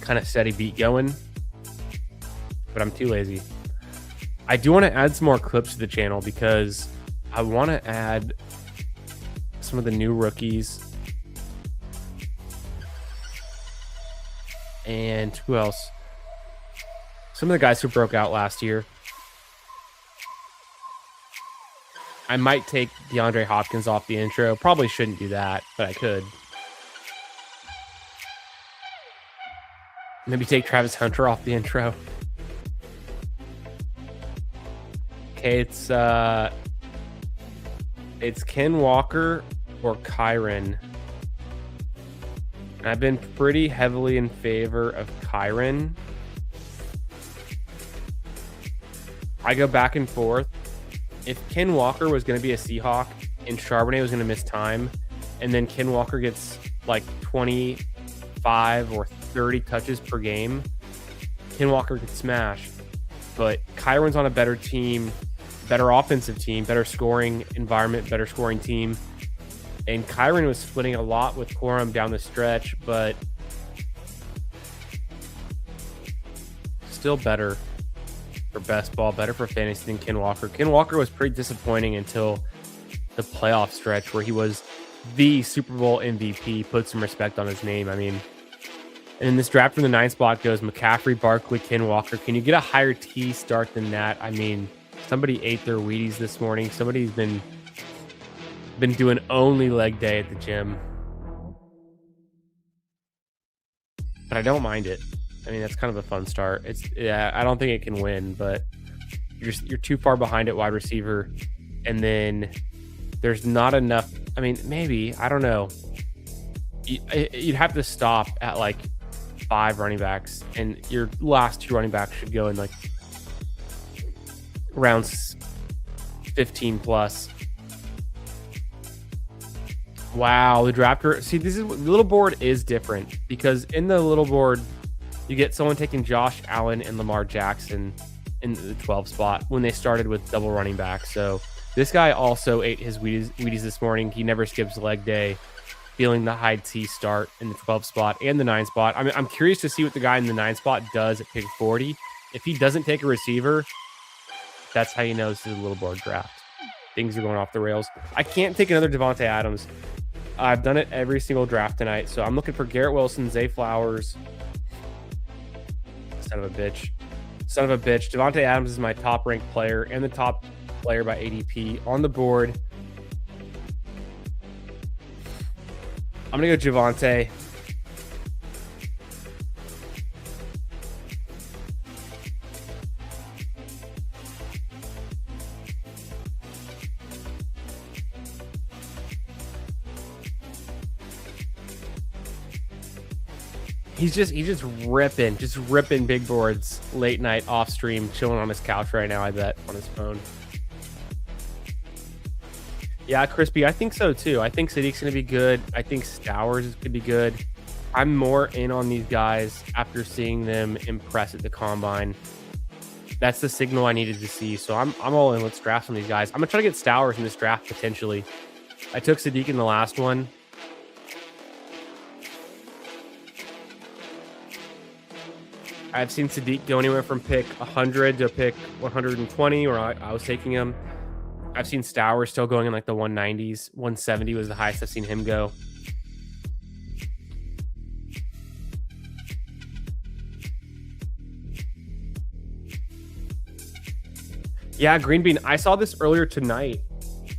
kind of steady beat going. But I'm too lazy. I do want to add some more clips to the channel because I want to add some of the new rookies. And who else? Some of the guys who broke out last year. I might take DeAndre Hopkins off the intro. Probably shouldn't do that, but I could. Maybe take Travis Hunter off the intro. Okay, it's Ken Walker or Kyron. I've been pretty heavily in favor of Kyron. I go back and forth. If Ken Walker was going to be a Seahawk and Charbonnet was going to miss time, and then Ken Walker gets like 25 or 30 touches per game, Ken Walker could smash. But Kyron's on a better team, better offensive team, better scoring environment, better scoring team. And Kyron was splitting a lot with Corum down the stretch, but still better for best ball, better for fantasy than Ken Walker. Ken Walker was pretty disappointing until the playoff stretch where he was the Super Bowl MVP. Put some respect on his name. I mean, and in this draft from the 9th spot goes McCaffrey, Barkley, Ken Walker. Can you get a higher T start than that? I mean, somebody ate their Wheaties this morning. Somebody's been doing only leg day at the gym, but I don't mind it. I mean, that's kind of a fun start. I don't think it can win, but you're too far behind at wide receiver, and then there's not enough. I mean, maybe, I don't know. You'd have to stop at like 5 running backs, and your last 2 running backs should go in like rounds 15 plus. Wow, the drafter. See, the little board is different because in the little board, you get someone taking Josh Allen and Lamar Jackson in the 12 spot when they started with double running back. So this guy also ate his Wheaties this morning. He never skips leg day, feeling the high T start in the 12 spot and the 9 spot. I mean, I'm curious to see what the guy in the 9 spot does at pick 40. If he doesn't take a receiver, that's how you know this is a little board draft. Things are going off the rails. I can't take another Devontae Adams. I've done it every single draft tonight, so I'm looking for Garrett Wilson, Zay Flowers. Son of a bitch. Devontae Adams is my top-ranked player and the top player by ADP on the board. I'm going to go Javonte. He's just ripping big boards late night off stream, chilling on his couch right now, I bet, on his phone. Yeah, Crispy, I think so too. I think Sadiq's going to be good. I think Stowers could be good. I'm more in on these guys after seeing them impress at the combine. That's the signal I needed to see. So I'm all in. Let's draft some of these guys. I'm gonna try to get Stowers in this draft potentially. I took Sadiq in the last one. I've seen Sadiq go anywhere from pick 100 to pick 120, or I was taking him. I've seen Stowers still going in like the 190s. 170 was the highest I've seen him go. Yeah, Green Bean. I saw this earlier tonight.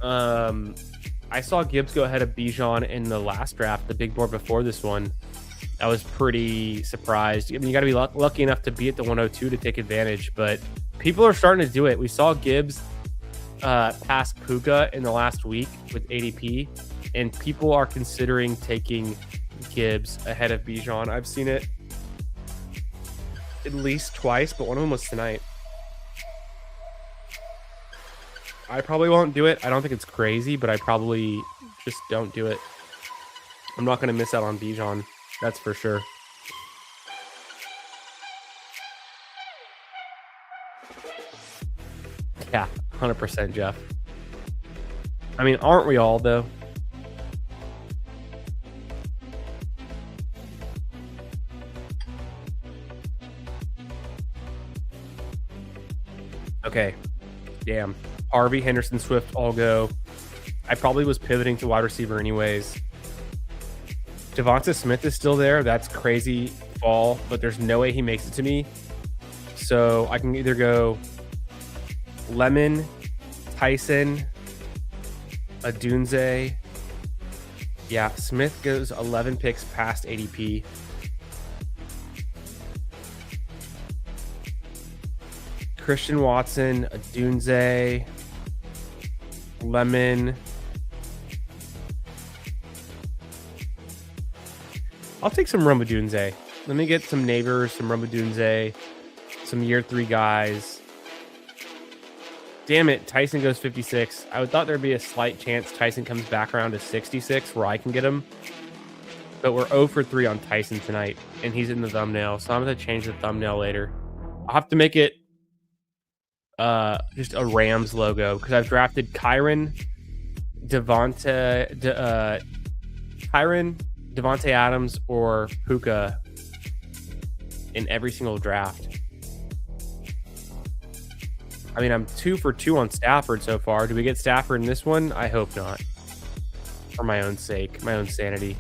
I saw Gibbs go ahead of Bijan in the last draft, the big board before this one. I was pretty surprised. I mean, you got to be lucky enough to be at the 102 to take advantage, but people are starting to do it. We saw Gibbs pass Puka in the last week with ADP, and people are considering taking Gibbs ahead of Bijan. I've seen it at least twice, but one of them was tonight. I probably won't do it. I don't think it's crazy, but I probably just don't do it. I'm not going to miss out on Bijan. That's for sure. Yeah, 100%, Jeff. I mean, aren't we all, though? Okay. Damn. Harvey, Henderson, Swift all go. I probably was pivoting to wide receiver anyways. Devonta Smith is still there. That's crazy fall, but there's no way he makes it to me. So I can either go Lemon, Tyson, Adunze. Yeah, Smith goes 11 picks past ADP. Christian Watson, Adunze, Lemon. I'll take some Rumbadunze. Let me get some neighbors, some Rumbadunze, some year 3 guys. Damn it, Tyson goes 56. I would thought there'd be a slight chance Tyson comes back around to 66 where I can get him. But we're 0 for 3 on Tyson tonight, and he's in the thumbnail. So I'm going to change the thumbnail later. I'll have to make it just a Rams logo because I've drafted Kyron, Devontae Adams, or Puka in every single draft. I mean, I'm 2 for 2 on Stafford so far. Do we get Stafford in this one? I hope not. For my own sake, my own sanity.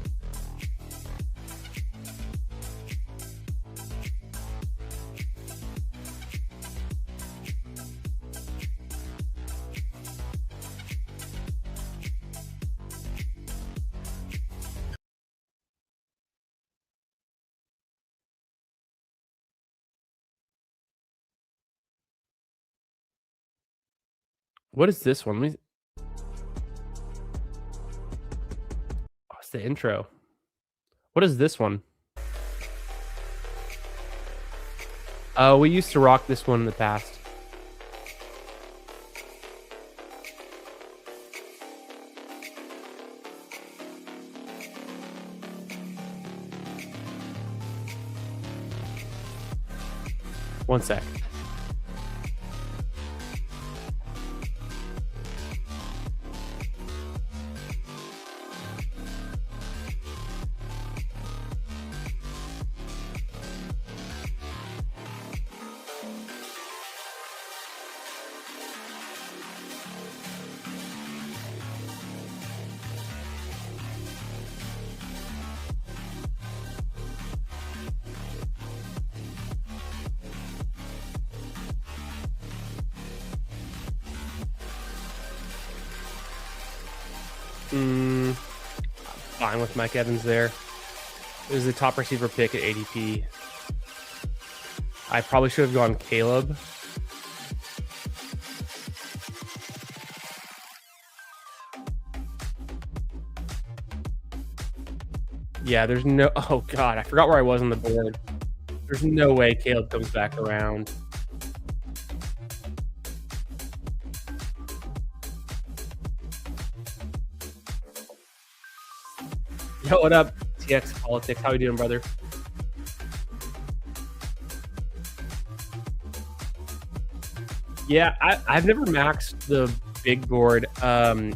What is this one? Let me... Oh, it's the intro. What is this one? Oh, we used to rock this one in the past. One sec. Fine with Mike Evans there. It was the top receiver pick at ADP. I probably should have gone Caleb. Yeah, there's no... Oh, God. I forgot where I was on the board. There's no way Caleb comes back around. Yo, what up, TX Politics. How you doing, brother? Yeah, I've never maxed the big board. I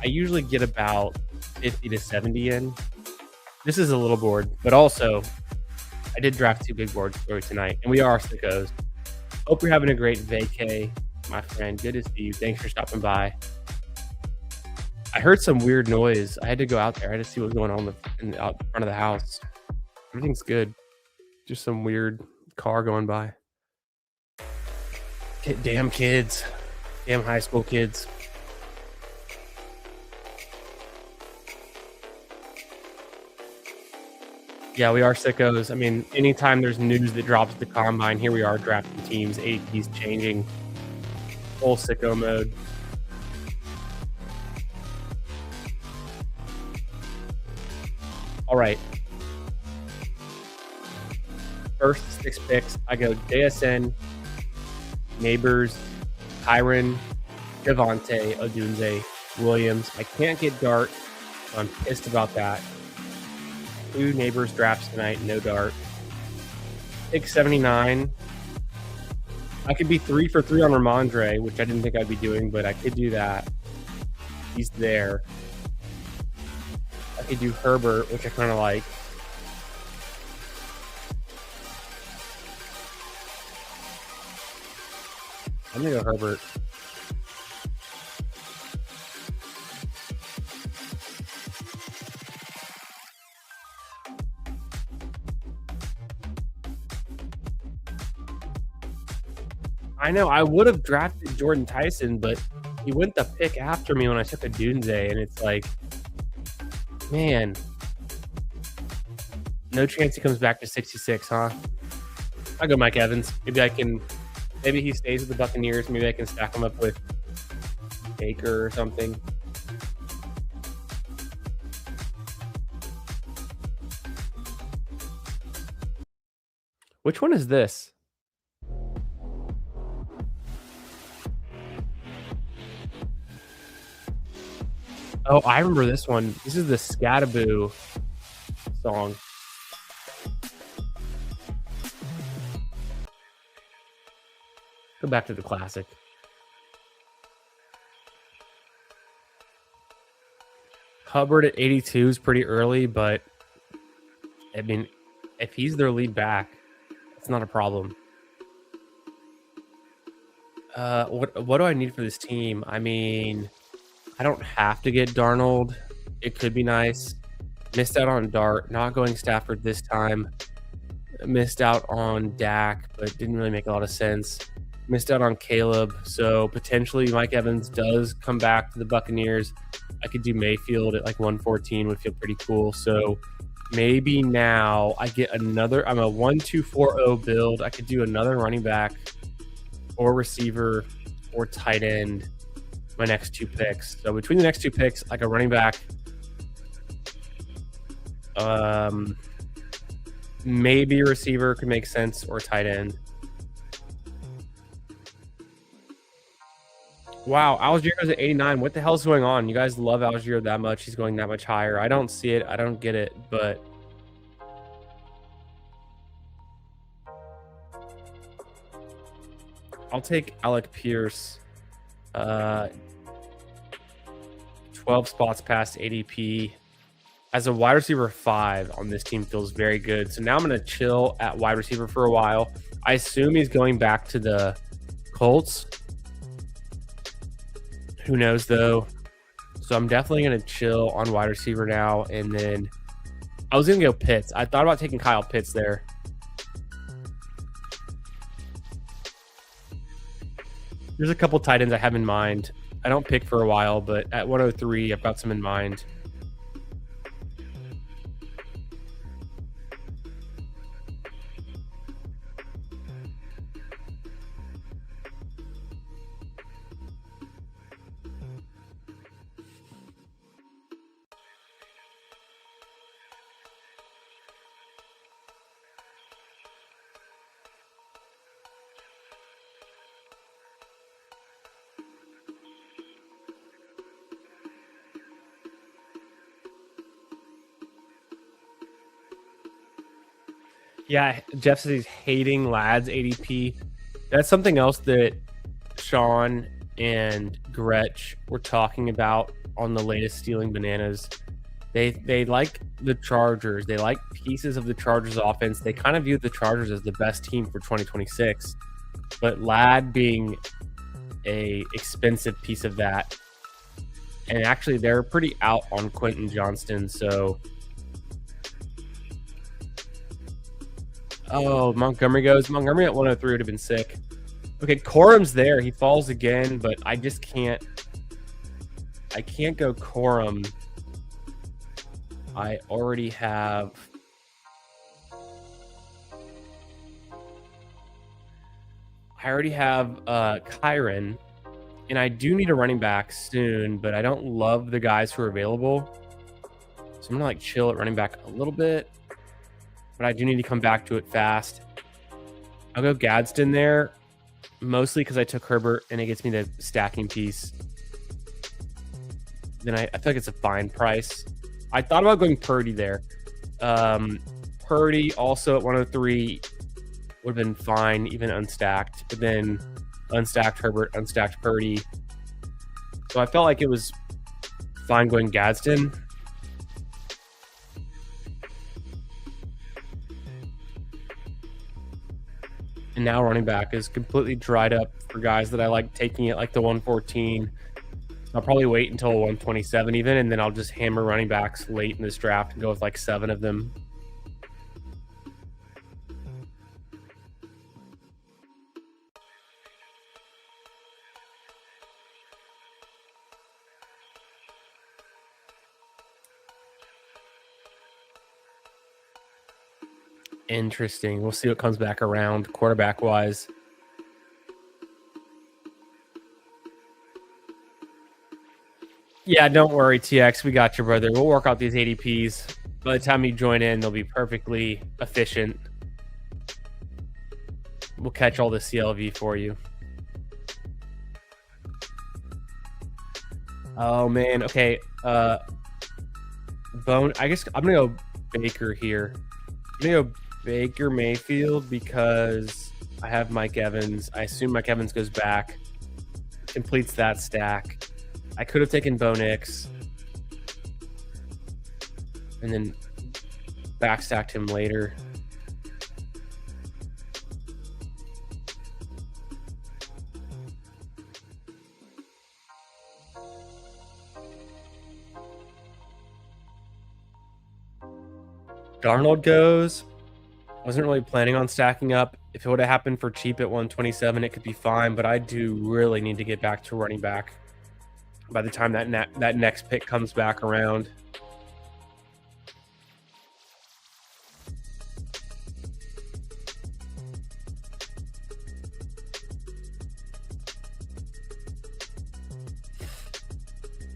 usually get about 50 to 70 in. This is a little board, but also I did draft 2 big boards for tonight, and we are sickos. Hope you're having a great vacay, my friend. Good to see you. Thanks for stopping by. I heard some weird noise. I had to go out there. I had to see what's going on out front of the house. Everything's good. Just some weird car going by. Damn kids. Damn high school kids. Yeah, we are sickos. I mean, anytime there's news that drops at the combine, here we are drafting teams. ADP's changing. Full sicko mode. All right. First 6 picks, I go JSN, Neighbors, Kyron, Devontae, Odunze, Williams. I can't get Dart, so I'm pissed about that. 2 Neighbors drafts tonight, no Dart. Pick 79. I could be 3 for 3 on Ramondre, which I didn't think I'd be doing, but I could do that. He's there. I could do Herbert, which I kind of like. I'm going to go Herbert. I know. I would have drafted Jordyn Tyson, but he went the pick after me when I took a Dunze, and it's like, man, no chance he comes back to 66, huh? I'll go Mike Evans. Maybe he stays with the Buccaneers. Maybe I can stack him up with Baker or something. Which one is this? Oh, I remember this one. This is the Scataboo song. Go back to the classic. Hubbard at 82 is pretty early, but I mean, if he's their lead back, it's not a problem. What do I need for this team? I mean, I don't have to get Darnold. It could be nice. Missed out on Dart. Not going Stafford this time. Missed out on Dak, but didn't really make a lot of sense. Missed out on Caleb. So potentially Mike Evans does come back to the Buccaneers. I could do Mayfield at like 114 would feel pretty cool. So maybe now I get another. I'm a 1-2-4-0 build. I could do another running back or receiver or tight end my next 2 picks. So between the next 2 picks, like a running back, maybe a receiver could make sense, or tight end. Wow, Algier's at 89. What the hell's going on? You guys love Algier that much. He's going that much higher. I don't see it. I don't get it, but I'll take Alec Pierce. 12 spots past ADP. As a wide receiver 5 on this team feels very good. So now I'm going to chill at wide receiver for a while. I assume he's going back to the Colts. Who knows, though? So I'm definitely going to chill on wide receiver now. And then I was going to go Pitts. I thought about taking Kyle Pitts there. There's a couple tight ends I have in mind. I don't pick for a while, but at 103, I've got some in mind. Yeah, Jeff says he's hating Lad's ADP. That's something else that Sean and Gretch were talking about on the latest Stealing Bananas. They like the Chargers. They like pieces of the Chargers offense. They kind of view the Chargers as the best team for 2026. But Lad being a expensive piece of that. And actually, they're pretty out on Quentin Johnston. So, oh, Montgomery goes. Montgomery at 103 would have been sick. Okay, Corum's there. He falls again, but I just can't. I can't go Corum. I already have. Kyron, and I do need a running back soon, but I don't love the guys who are available. So I'm gonna like chill at running back a little bit, but I do need to come back to it fast. I'll go Gadsden there, mostly because I took Herbert and it gets me the stacking piece. Then I feel like it's a fine price. I thought about going Purdy there. Purdy also at 103 would have been fine, even unstacked. But then unstacked Herbert, unstacked Purdy. So I felt like it was fine going Gadsden. And now running back is completely dried up for guys that I like taking it like the 114. I'll probably wait until 127 even, and then I'll just hammer running backs late in this draft and go with like 7 of them. Interesting. We'll see what comes back around quarterback wise. Yeah, don't worry, TX. We got you, brother. We'll work out these ADPs. By the time you join in, they'll be perfectly efficient. We'll catch all the CLV for you. Oh, man. Okay. I guess I'm going to go Baker here. I'm going to go Baker Mayfield because I have Mike Evans. I assume Mike Evans goes back, completes that stack. I could have taken Bo Nix and then backstacked him later. Darnold goes. Wasn't really planning on stacking up. If it would have happened for cheap at 127, it could be fine, but I do really need to get back to running back by the time that next pick comes back around.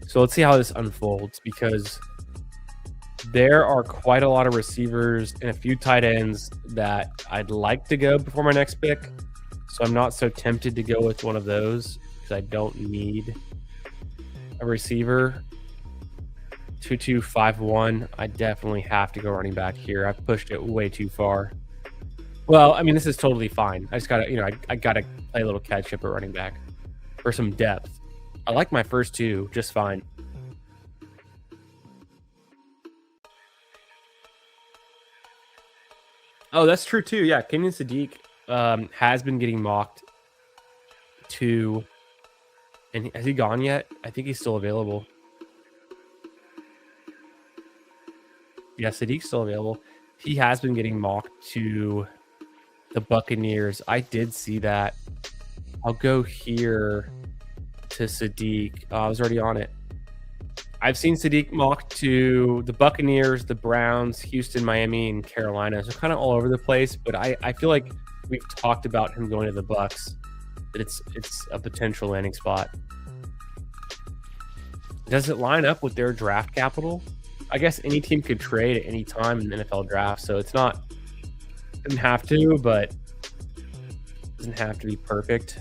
So let's see how this unfolds, because there are quite a lot of receivers and a few tight ends that I'd like to go before my next pick. So I'm not so tempted to go with one of those because I don't need a receiver. 2251. I definitely have to go running back here. I've pushed it way too far. Well, I mean, this is totally fine. I just gotta, I gotta play a little catch up at running back for some depth. I like my first two just fine. Oh, that's true too. Yeah, Kenyon Sadiq has been getting mocked too. And has he gone yet? I think he's still available. Yeah, Sadiq's still available. He has been getting mocked to the Buccaneers. I did see that. I'll go here to Sadiq. I was already on it. I've seen Sadiq mocked to the Buccaneers, the Browns, Houston, Miami, and Carolina. So kind of all over the place. But I feel like we've talked about him going to the Bucs, that it's a potential landing spot. Does it line up with their draft capital? I guess any team could trade at any time in the NFL draft, so it's not, doesn't have to, but doesn't have to be perfect.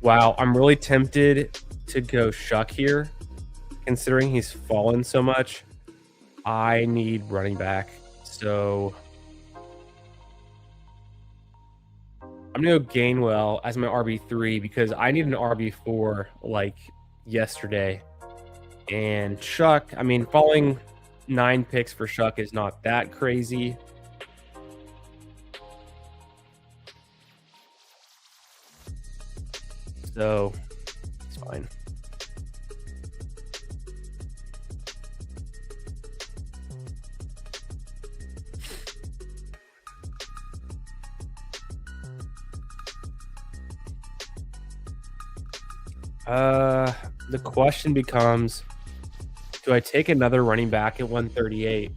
Wow, I'm really tempted to go Shuck here, considering he's fallen so much. I need running back. So I'm going to go Gainwell as my RB3 because I need an RB4 like yesterday. And Shuck, I mean, falling 9 picks for Shuck is not that crazy. So it's fine. The question becomes, do I take another running back at 138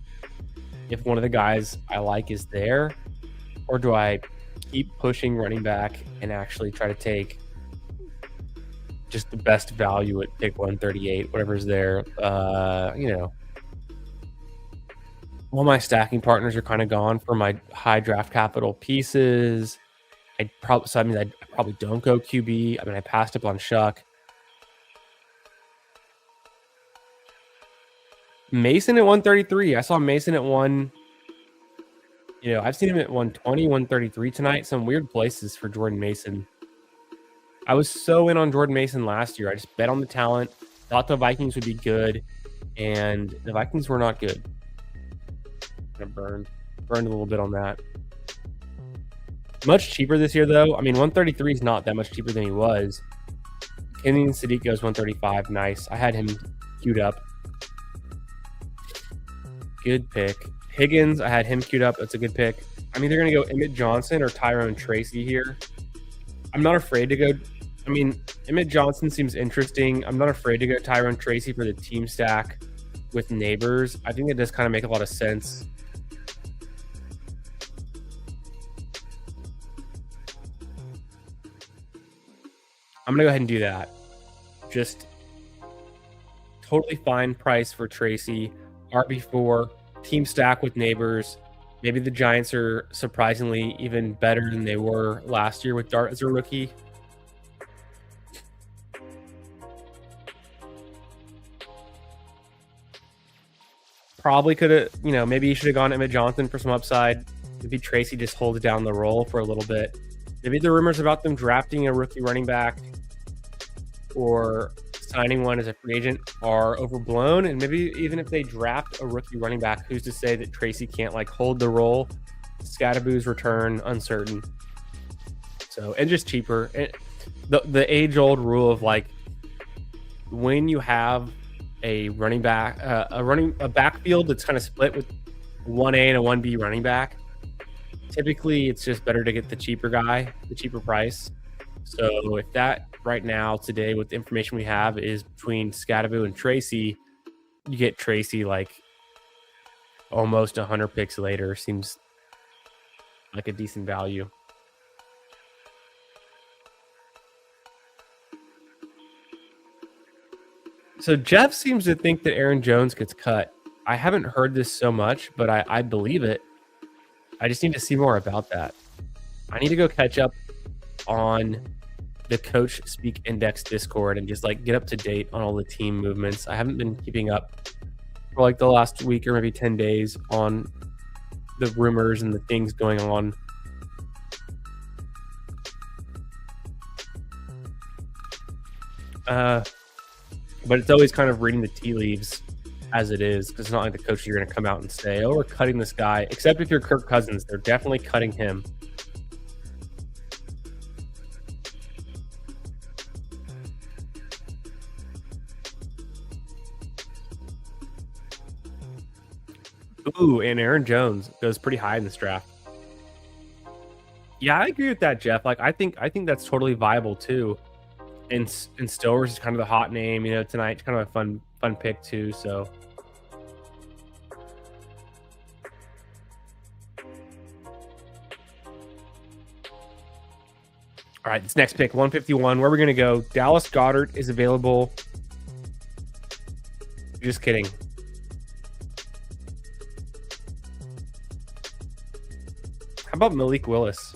if one of the guys I like is there? Or do I keep pushing running back and actually try to take just the best value at pick 138, whatever's there? All my stacking partners are kind of gone for my high draft capital pieces. I probably don't go QB. I mean, I passed up on Shuck. Mason at 133. I saw Mason at I've seen him at 120, 133 tonight. Some weird places for Jordan Mason. I was so in on Jordan Mason last year. I just bet on the talent, thought the Vikings would be good, and the Vikings were not good. I burned a little bit on that. Much cheaper this year, though. I mean, 133 is not that much cheaper than he was. Kenyon Sadiq goes 135. Nice. I had him queued up. Good pick. Higgins, I had him queued up. That's a good pick. I'm either going to go Emmett Johnson or Tyrone Tracy here. I'm not afraid to go. I mean, Emmett Johnson seems interesting. I'm not afraid to go Tyrone Tracy for the team stack with Neighbors. I think it does kind of make a lot of sense. I'm going to go ahead and do that. Just totally fine price for Tracy. RB4, team stack with Neighbors. Maybe the Giants are surprisingly even better than they were last year with Dart as a rookie. Probably could have, maybe you should have gone Emmett Johnson for some upside. Maybe Tracy just holds down the role for a little bit. Maybe the rumors about them drafting a rookie running back or signing one as a free agent are overblown. And maybe even if they draft a rookie running back, who's to say that Tracy can't hold the role? Scadaboo's return, uncertain. So, and just cheaper. The age-old rule of when you have a running back, a backfield that's kind of split with 1A and a 1B running back, typically it's just better to get the cheaper guy, the cheaper price. So if that right now, today, with the information we have, is between Scadaboo and Tracy, you get Tracy almost 100 picks later. Seems like a decent value. So Jeff seems to think that Aaron Jones gets cut. I haven't heard this so much, but I believe it. I just need to see more about that. I need to go catch up on the Coach Speak Index Discord and just get up to date on all the team movements. I haven't been keeping up for the last week or maybe 10 days on the rumors and the things going on. But it's always kind of reading the tea leaves as it is, because it's not like the coaches are going to come out and say, oh, we're cutting this guy. Except if you're Kirk Cousins, they're definitely cutting him. Ooh, and Aaron Jones goes pretty high in this draft. Yeah, I agree with that, Jeff. I think that's totally viable too. And Stowers is kind of the hot name, tonight. It's kind of a fun pick too. So, all right, this next pick, 151. Where we're gonna go? Dallas Goedert is available. Just kidding. How about Malik Willis?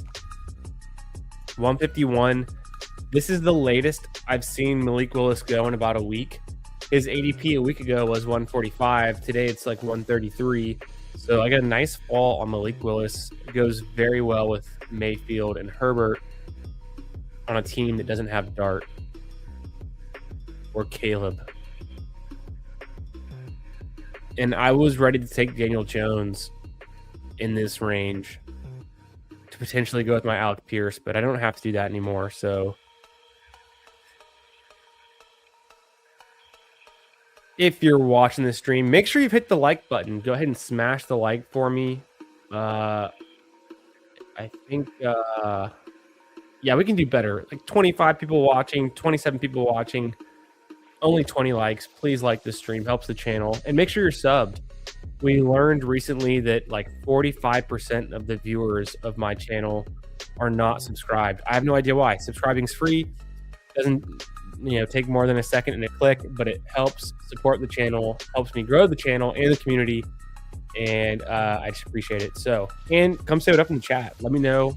151. This is the latest I've seen Malik Willis go in about a week. His ADP a week ago was 145. Today it's like 133. So I got a nice fall on Malik Willis. It goes very well with Mayfield and Herbert on a team that doesn't have Dart or Caleb. And I was ready to take Daniel Jones in this range to potentially go with my Alec Pierce, but I don't have to do that anymore. So if you're watching this stream, make sure you've hit the like button. Go ahead and smash the like for me. I think, yeah, we can do better. Like 25 people watching, 27 people watching, only 20 likes. Please like this stream, helps the channel. And make sure you're subbed. We learned recently that like 45% of the viewers of my channel are not subscribed. I have no idea why. Subscribing's free. Doesn't take more than a second and a click, but it helps support the channel, helps me grow the channel and the community, and I just appreciate it. So, and come say what up in the chat. Let me know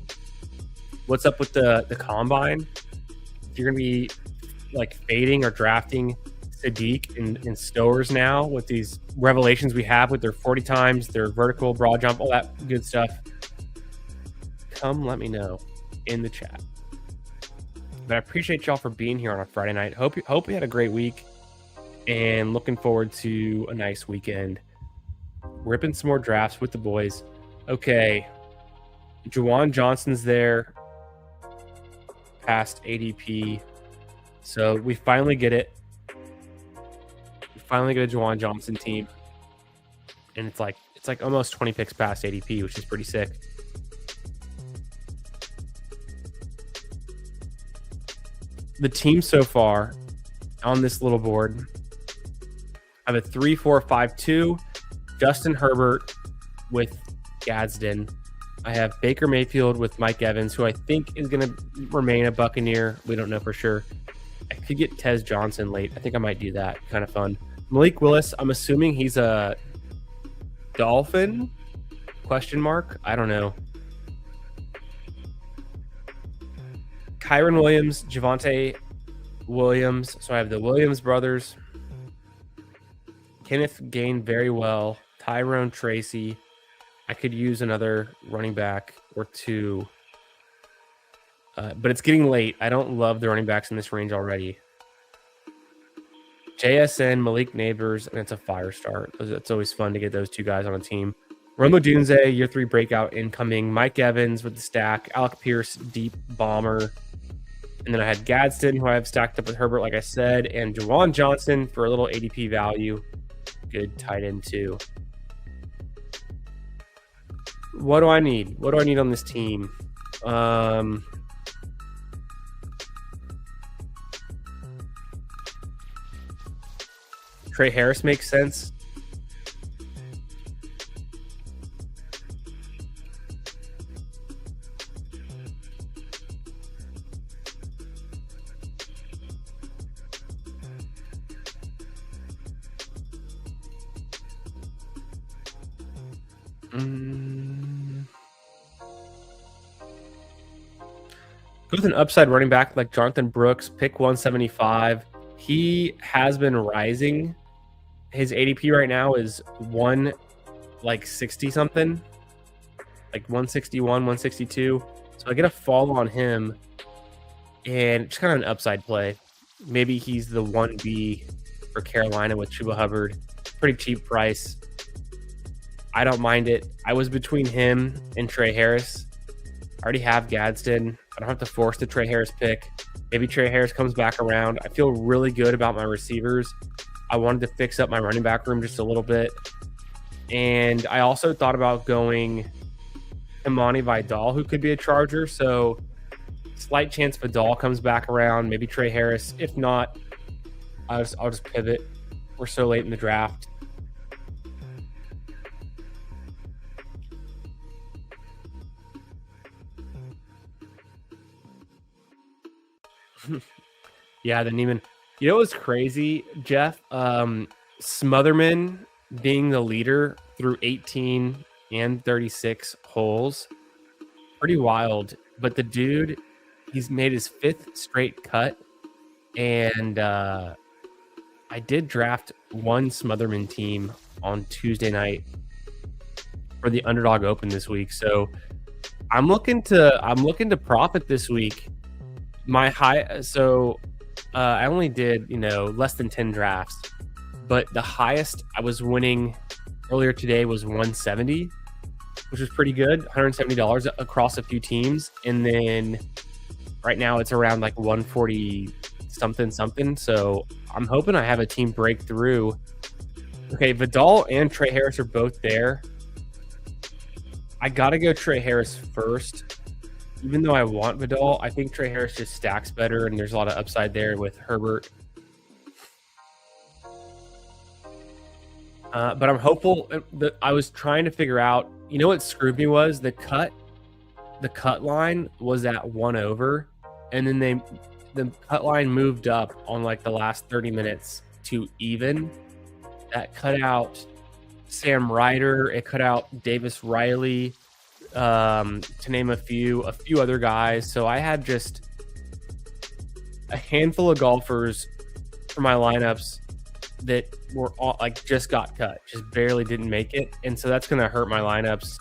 what's up with the combine. If you're gonna be like fading or drafting Sadiq in Stowers now with these revelations we have with their 40 times, their vertical, broad jump, all that good stuff, come let me know in the chat. But I appreciate y'all for being here on a Friday night. Hope you had a great week, and looking forward to a nice weekend. Ripping some more drafts with the boys. Okay, Juwan Johnson's there, past ADP, so we finally get it. We finally get a Juwan Johnson team, and it's like almost 20 picks past ADP, which is pretty sick. The team so far on this little board, I have a 3-4-5-2, Justin Herbert with Gadsden. I have Baker Mayfield with Mike Evans, who I think is going to remain a Buccaneer. We don't know for sure. I could get Tez Johnson late. I think I might do that. Kind of fun. Malik Willis, I'm assuming he's a Dolphin? Question mark? I don't know. Kyron Williams, Javonte Williams. So I have the Williams brothers. Kenneth Gain very well. Tyrone Tracy. I could use another running back or two. But it's getting late. I don't love the running backs in this range already. JSN, Malik Neighbors, and it's a fire start. It's always fun to get those two guys on a team. Rome Odunze, year 3 breakout incoming. Mike Evans with the stack. Alec Pierce, deep bomber. And then I had Gadsden, who I have stacked up with Herbert, like I said, and Juwan Johnson for a little ADP value. Good tight end, too. What do I need? What do I need on this team? Trey Harris makes sense. Go with an upside running back like Jonathan Brooks, pick 175. He has been rising. His ADP right now is 160 something, like 161, 162. So I get a fall on him, and just kind of an upside play. Maybe he's the 1B for Carolina with Chuba Hubbard. Pretty cheap price. I don't mind it. I was between him and Trey Harris. I already have Gadsden. I don't have to force the Trey Harris pick. Maybe Trey Harris comes back around. I feel really good about my receivers. I wanted to fix up my running back room just a little bit. And I also thought about going Imani Vidal, who could be a Charger. So slight chance Vidal comes back around. Maybe Trey Harris. If not, I'll just pivot. We're so late in the draft. Yeah, the Neiman. You know what's crazy, Jeff? Smotherman being the leader through 18 and 36 holes. Pretty wild. But the dude, he's made his 5th straight cut. And I did draft one Smotherman team on Tuesday night for the Underdog Open this week, so I'm looking to profit this week. I only did less than 10 drafts, but the highest I was winning earlier today was 170, which was pretty good, $170 across a few teams, and then right now it's around like 140 something. So I'm hoping I have a team break through. Okay, Vidal and Trey Harris are both there. I gotta go Trey Harris first. Even though I want Vidal, I think Trey Harris just stacks better, and there's a lot of upside there with Herbert. But I'm hopeful. I was trying to figure out, what screwed me was the cut line was at 1 over, and then the cut line moved up on like the last 30 minutes to even. That cut out Sam Ryder. It cut out Davis Riley, to name a few other guys. So I had just a handful of golfers for my lineups that were all like just got cut, just barely didn't make it, and so that's gonna hurt my lineups.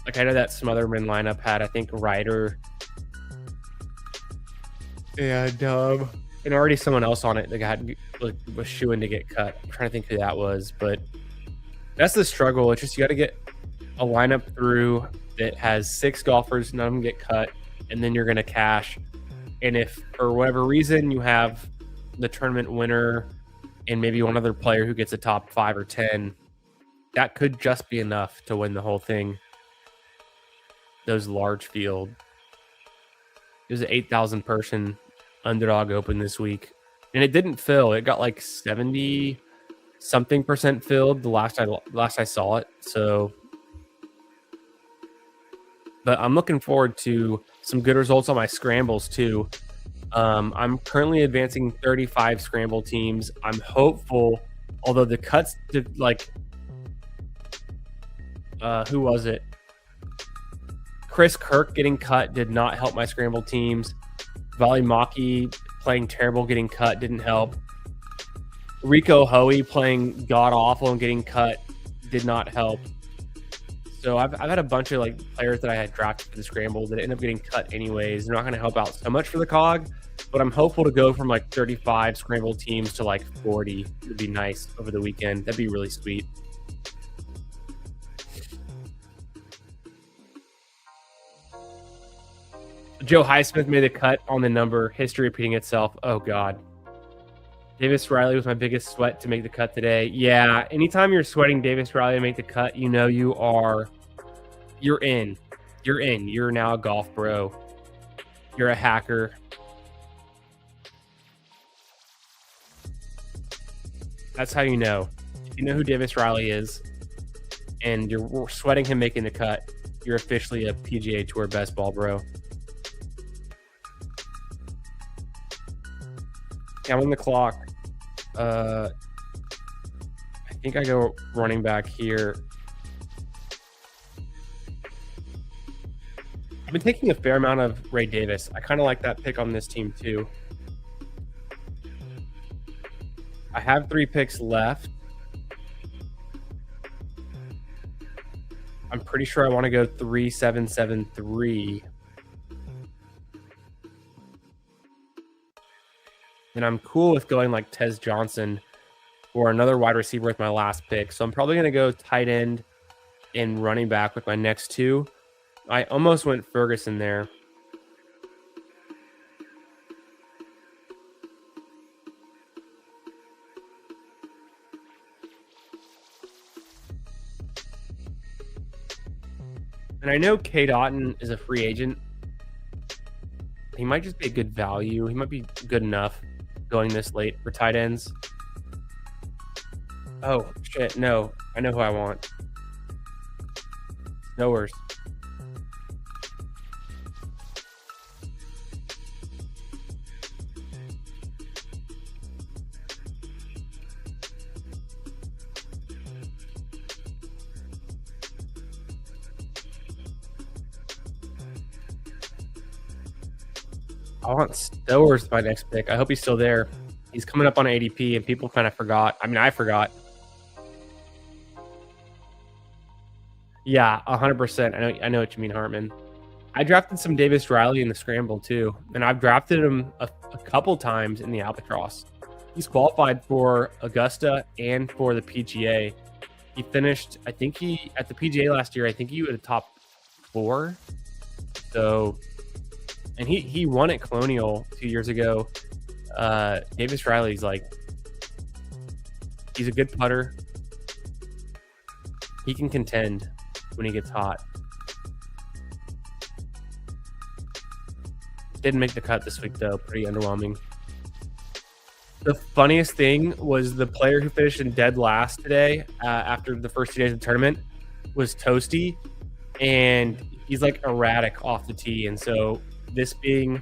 Like I know that Smotherman lineup had, I think, Ryder and already someone else on it that was shooing to get cut. I'm trying to think who that was, but that's the struggle. It's just you got to get a lineup through that has 6 golfers, none of them get cut, and then you're gonna cash. And if for whatever reason you have the tournament winner and maybe one other player who gets a top 5 or 10, that could just be enough to win the whole thing. Those large field. It was an 8,000 person Underdog Open this week, and it didn't fill. It got like 70 something % filled the last I saw it. So, but I'm looking forward to some good results on my scrambles too. I'm currently advancing 35 scramble teams. I'm hopeful, although the cuts did who was it? Chris Kirk getting cut did not help my scramble teams. Vali Maki playing terrible, getting cut didn't help. Rico Hoey playing god awful and getting cut did not help. So I've had a bunch of players that I had drafted for the scramble that end up getting cut anyways. They're not going to help out so much for the cog, but I'm hopeful to go from 35 scramble teams to 40. It would be nice over the weekend. That'd be really sweet. Joe Highsmith made a cut on the number. History repeating itself. Oh, God. Davis Riley was my biggest sweat to make the cut today. Yeah, anytime you're sweating Davis Riley to make the cut, you're in. You're in. You're now a golf bro. You're a hacker. That's how you know. If you know who Davis Riley is and you're sweating him making the cut, you're officially a PGA Tour best ball bro. I'm on the clock. I think I go running back here. I've been taking a fair amount of Ray Davis. I kind of like that pick on this team too. I have 3 picks left. I'm pretty sure I want to go 3-7-7-3. And I'm cool with going like Tez Johnson or another wide receiver with my last pick. So I'm probably going to go tight end and running back with my next 2. I almost went Ferguson there. And I know Cade Otton is a free agent. He might just be a good value. He might be good enough going this late for tight ends. Oh, shit. No. I know who I want. No worries. I want Stowers my next pick. I hope he's still there. He's coming up on ADP, and people kind of forgot. I mean, I forgot. Yeah, 100%. I know what you mean, Hartman. I drafted some Davis Riley in the scramble too, and I've drafted him a couple times in the Albatross. He's qualified for Augusta and for the PGA. He finished, I think at the PGA last year, I think he was a top 4. So, and he won at Colonial 2 years ago. Davis Riley's he's a good putter. He can contend when he gets hot. Didn't make the cut this week though. Pretty underwhelming. The funniest thing was the player who finished in dead last today after the first 2 days of the tournament was Toasty, and he's erratic off the tee. And so this being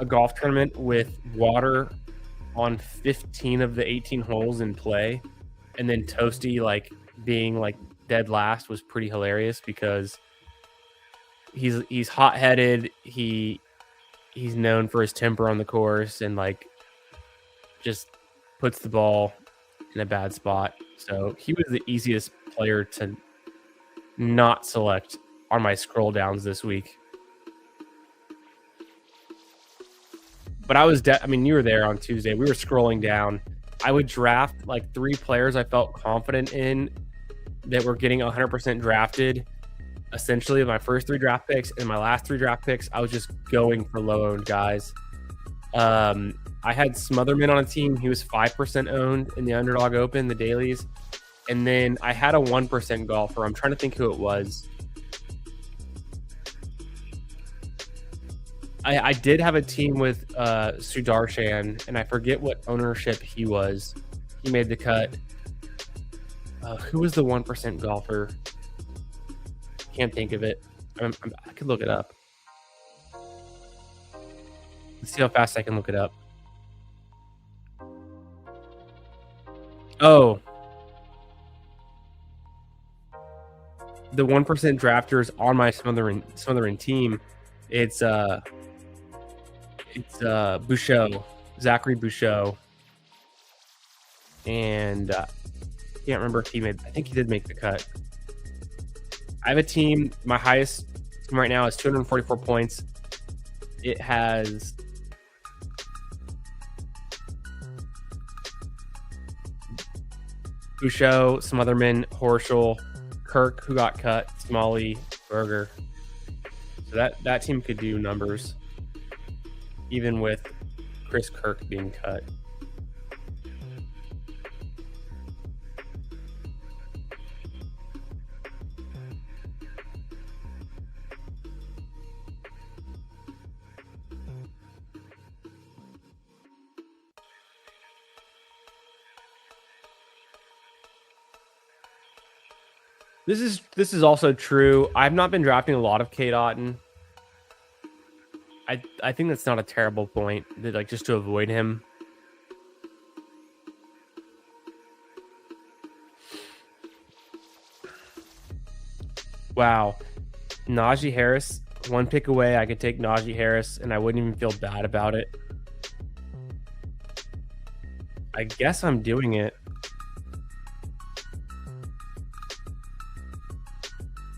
a golf tournament with water on 15 of the 18 holes in play, and then Toasty being dead last was pretty hilarious because he's hot-headed. He's known for his temper on the course and just puts the ball in a bad spot. So he was the easiest player to not select on my scroll downs this week. But I was, I mean, you were there on Tuesday. We were scrolling down. I would draft 3 players I felt confident in that were getting 100% drafted. Essentially, my first 3 draft picks and my last 3 draft picks, I was just going for low-owned guys. I had Smotherman on a team. He was 5% owned in the Underdog Open, the dailies. And then I had a 1% golfer. I'm trying to think who it was. I did have a team with Sudarshan, and I forget what ownership he was. He made the cut. Who was the 1% golfer? Can't think of it. I could look it up. Let's see how fast I can look it up. Oh. The 1% drafters on my Smotherin team. It's Bouchot, Zachary Bouchot. And can't remember if he made, I think he did make the cut. I have a team, my highest team right now is 244 points. It has Bouchot, Smotherman, Horschel, Kirk, who got cut, Smalley, Berger. So that team could do numbers, even with Chris Kirk being cut. This is also true. I've not been drafting a lot of Kate Otten. I think that's not a terrible point, that just to avoid him. Wow. Najee Harris, 1 pick away. I could take Najee Harris and I wouldn't even feel bad about it. I guess I'm doing it.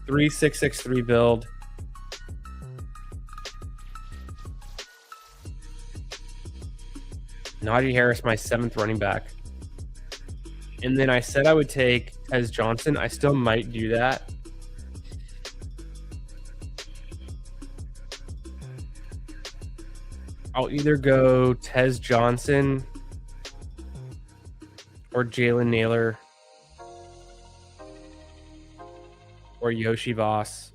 3-6-6-3 build. Najee Harris, my 7th running back. And then I said I would take Tez Johnson. I still might do that. I'll either go Tez Johnson or Jalen Naylor or Yoshi Voss.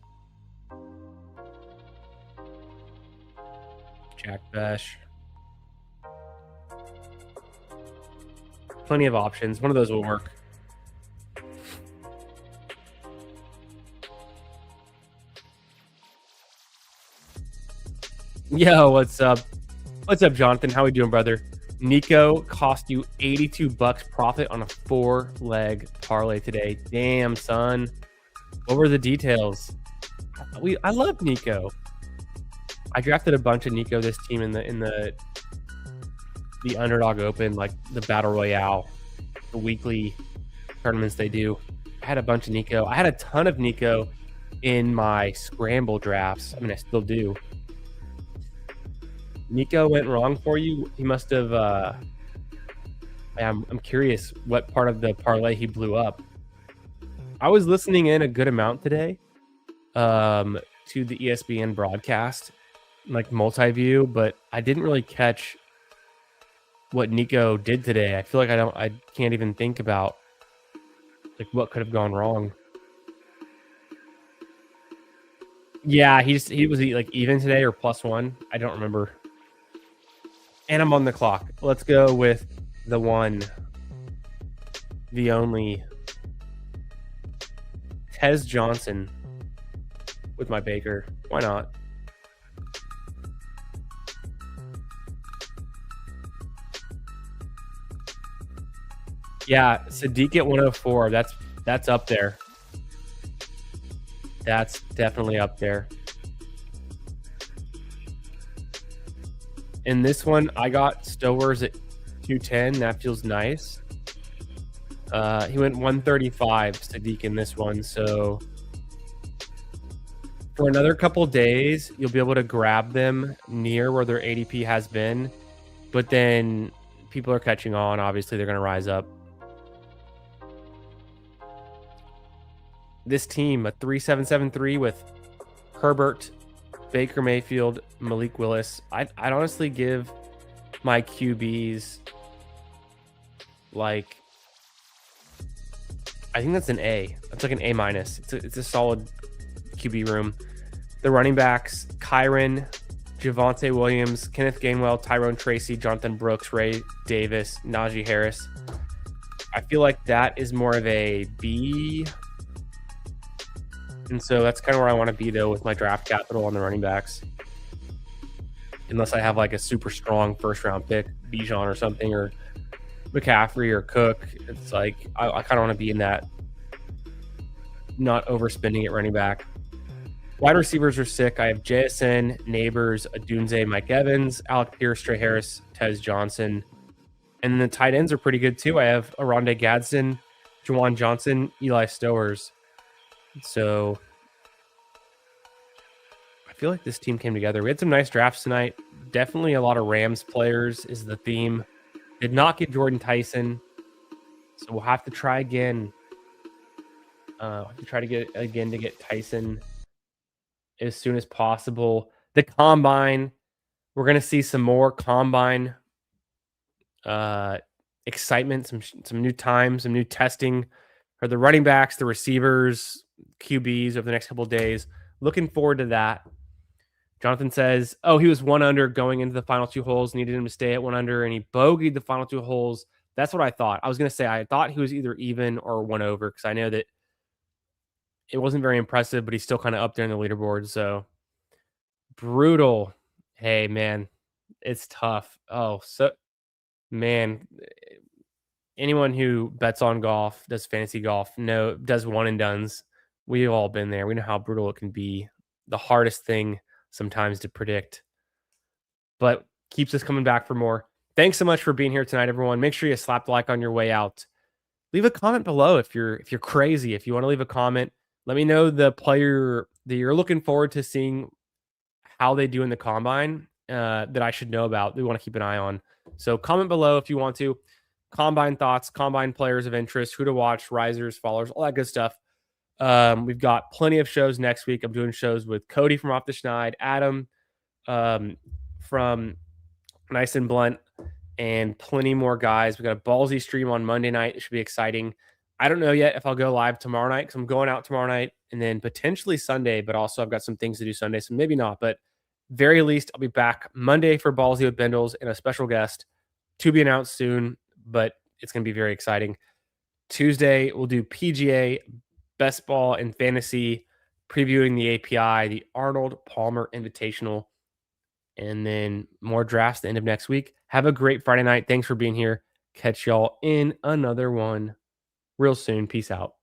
Jack Besh. Plenty of options. One of those will work. Yo, what's up? What's up, Jonathan? How we doing, brother? Nico cost you $82 profit on a 4-leg parlay today. Damn, son. What were the details? I love Nico. I drafted a bunch of Nico this team in the the Underdog Open, like the Battle Royale, the weekly tournaments they do. I had a bunch of Nico. I had a ton of Nico in my scramble drafts. I mean, I still do. Nico went wrong for you. He must have. I'm curious what part of the parlay he blew up. I was listening in a good amount today, to the ESPN broadcast, like multi-view, but I didn't really catch what Nico did today. I feel like I can't even think about like what could have gone wrong. Yeah, he was like even today or +1. I don't remember. And I'm on the clock. Let's go with the one, the only Tez Johnson with my Baker. Why not? Yeah, Sadiq at 104. That's up there. That's definitely up there. In this one, I got Stowers at 210. That feels nice. He went 135, Sadiq, in this one. So for another couple days, you'll be able to grab them near where their ADP has been. But then people are catching on. Obviously, they're going to rise up. This team, a 3-7-7-3 with Herbert, Baker Mayfield, Malik Willis. I'd honestly give my QBs like, I think that's an A. That's like an A-. It's a solid QB room. The running backs, Kyron, Javonte Williams, Kenneth Gainwell, Tyrone Tracy, Jonathan Brooks, Ray Davis, Najee Harris. I feel like that is more of a B. And so that's kind of where I want to be, though, with my draft capital on the running backs. Unless I have like a super strong first-round pick, Bijan or something, or McCaffrey or Cook. It's like I kind of want to be in that, not overspending at running back. Wide receivers are sick. I have JSN, Neighbors, Adunze, Mike Evans, Alec Pierce, Trey Harris, Tez Johnson. And then the tight ends are pretty good, too. I have Aronde Gadsden, Juwan Johnson, Eli Stowers. So I feel like this team came together. We had some nice drafts tonight. Definitely a lot of Rams players is the theme. Did not get Jordyn Tyson, so we'll have to try again. To get Tyson as soon as possible. The combine, we're gonna see some more combine excitement, some new time, some new testing for the running backs, the receivers, QBs over the next couple of days. Looking forward to that. Jonathan says, he was 1 under going into the final 2 holes, needed him to stay at 1 under, and he bogeyed the final 2 holes. That's what I thought. I was going to say I thought he was either even or 1 over, because I know that it wasn't very impressive, but he's still kind of up there in the leaderboard. So brutal. Hey, man, it's tough. Man, anyone who bets on golf, does fantasy golf, does one and dones. We've all been there. We know how brutal it can be. The hardest thing sometimes to predict, but keeps us coming back for more. Thanks so much for being here tonight, everyone. Make sure you slap the like on your way out. Leave a comment below if you're crazy. If you want to leave a comment, let me know the player that you're looking forward to seeing how they do in the combine, that I should know about. We want to keep an eye on. So comment below if you want to. Combine thoughts, combine players of interest, who to watch, risers, fallers, all that good stuff. We've got plenty of shows next week. I'm doing shows with Cody from Off the Schneid, Adam from Nice and Blunt, and plenty more guys. We got a Ballsy stream on Monday night. It should be exciting. I don't know yet if I'll go live tomorrow night, because I'm going out tomorrow night, and then potentially Sunday, but also I've got some things to do Sunday, so maybe not. But very least, I'll be back Monday for Ballsy with Bindles and a special guest to be announced soon, but it's going to be very exciting. Tuesday, we'll do PGA, Best Ball, and Fantasy, previewing the API, the Arnold Palmer Invitational, and then more drafts at the end of next week. Have a great Friday night. Thanks for being here. Catch y'all in another one real soon. Peace out.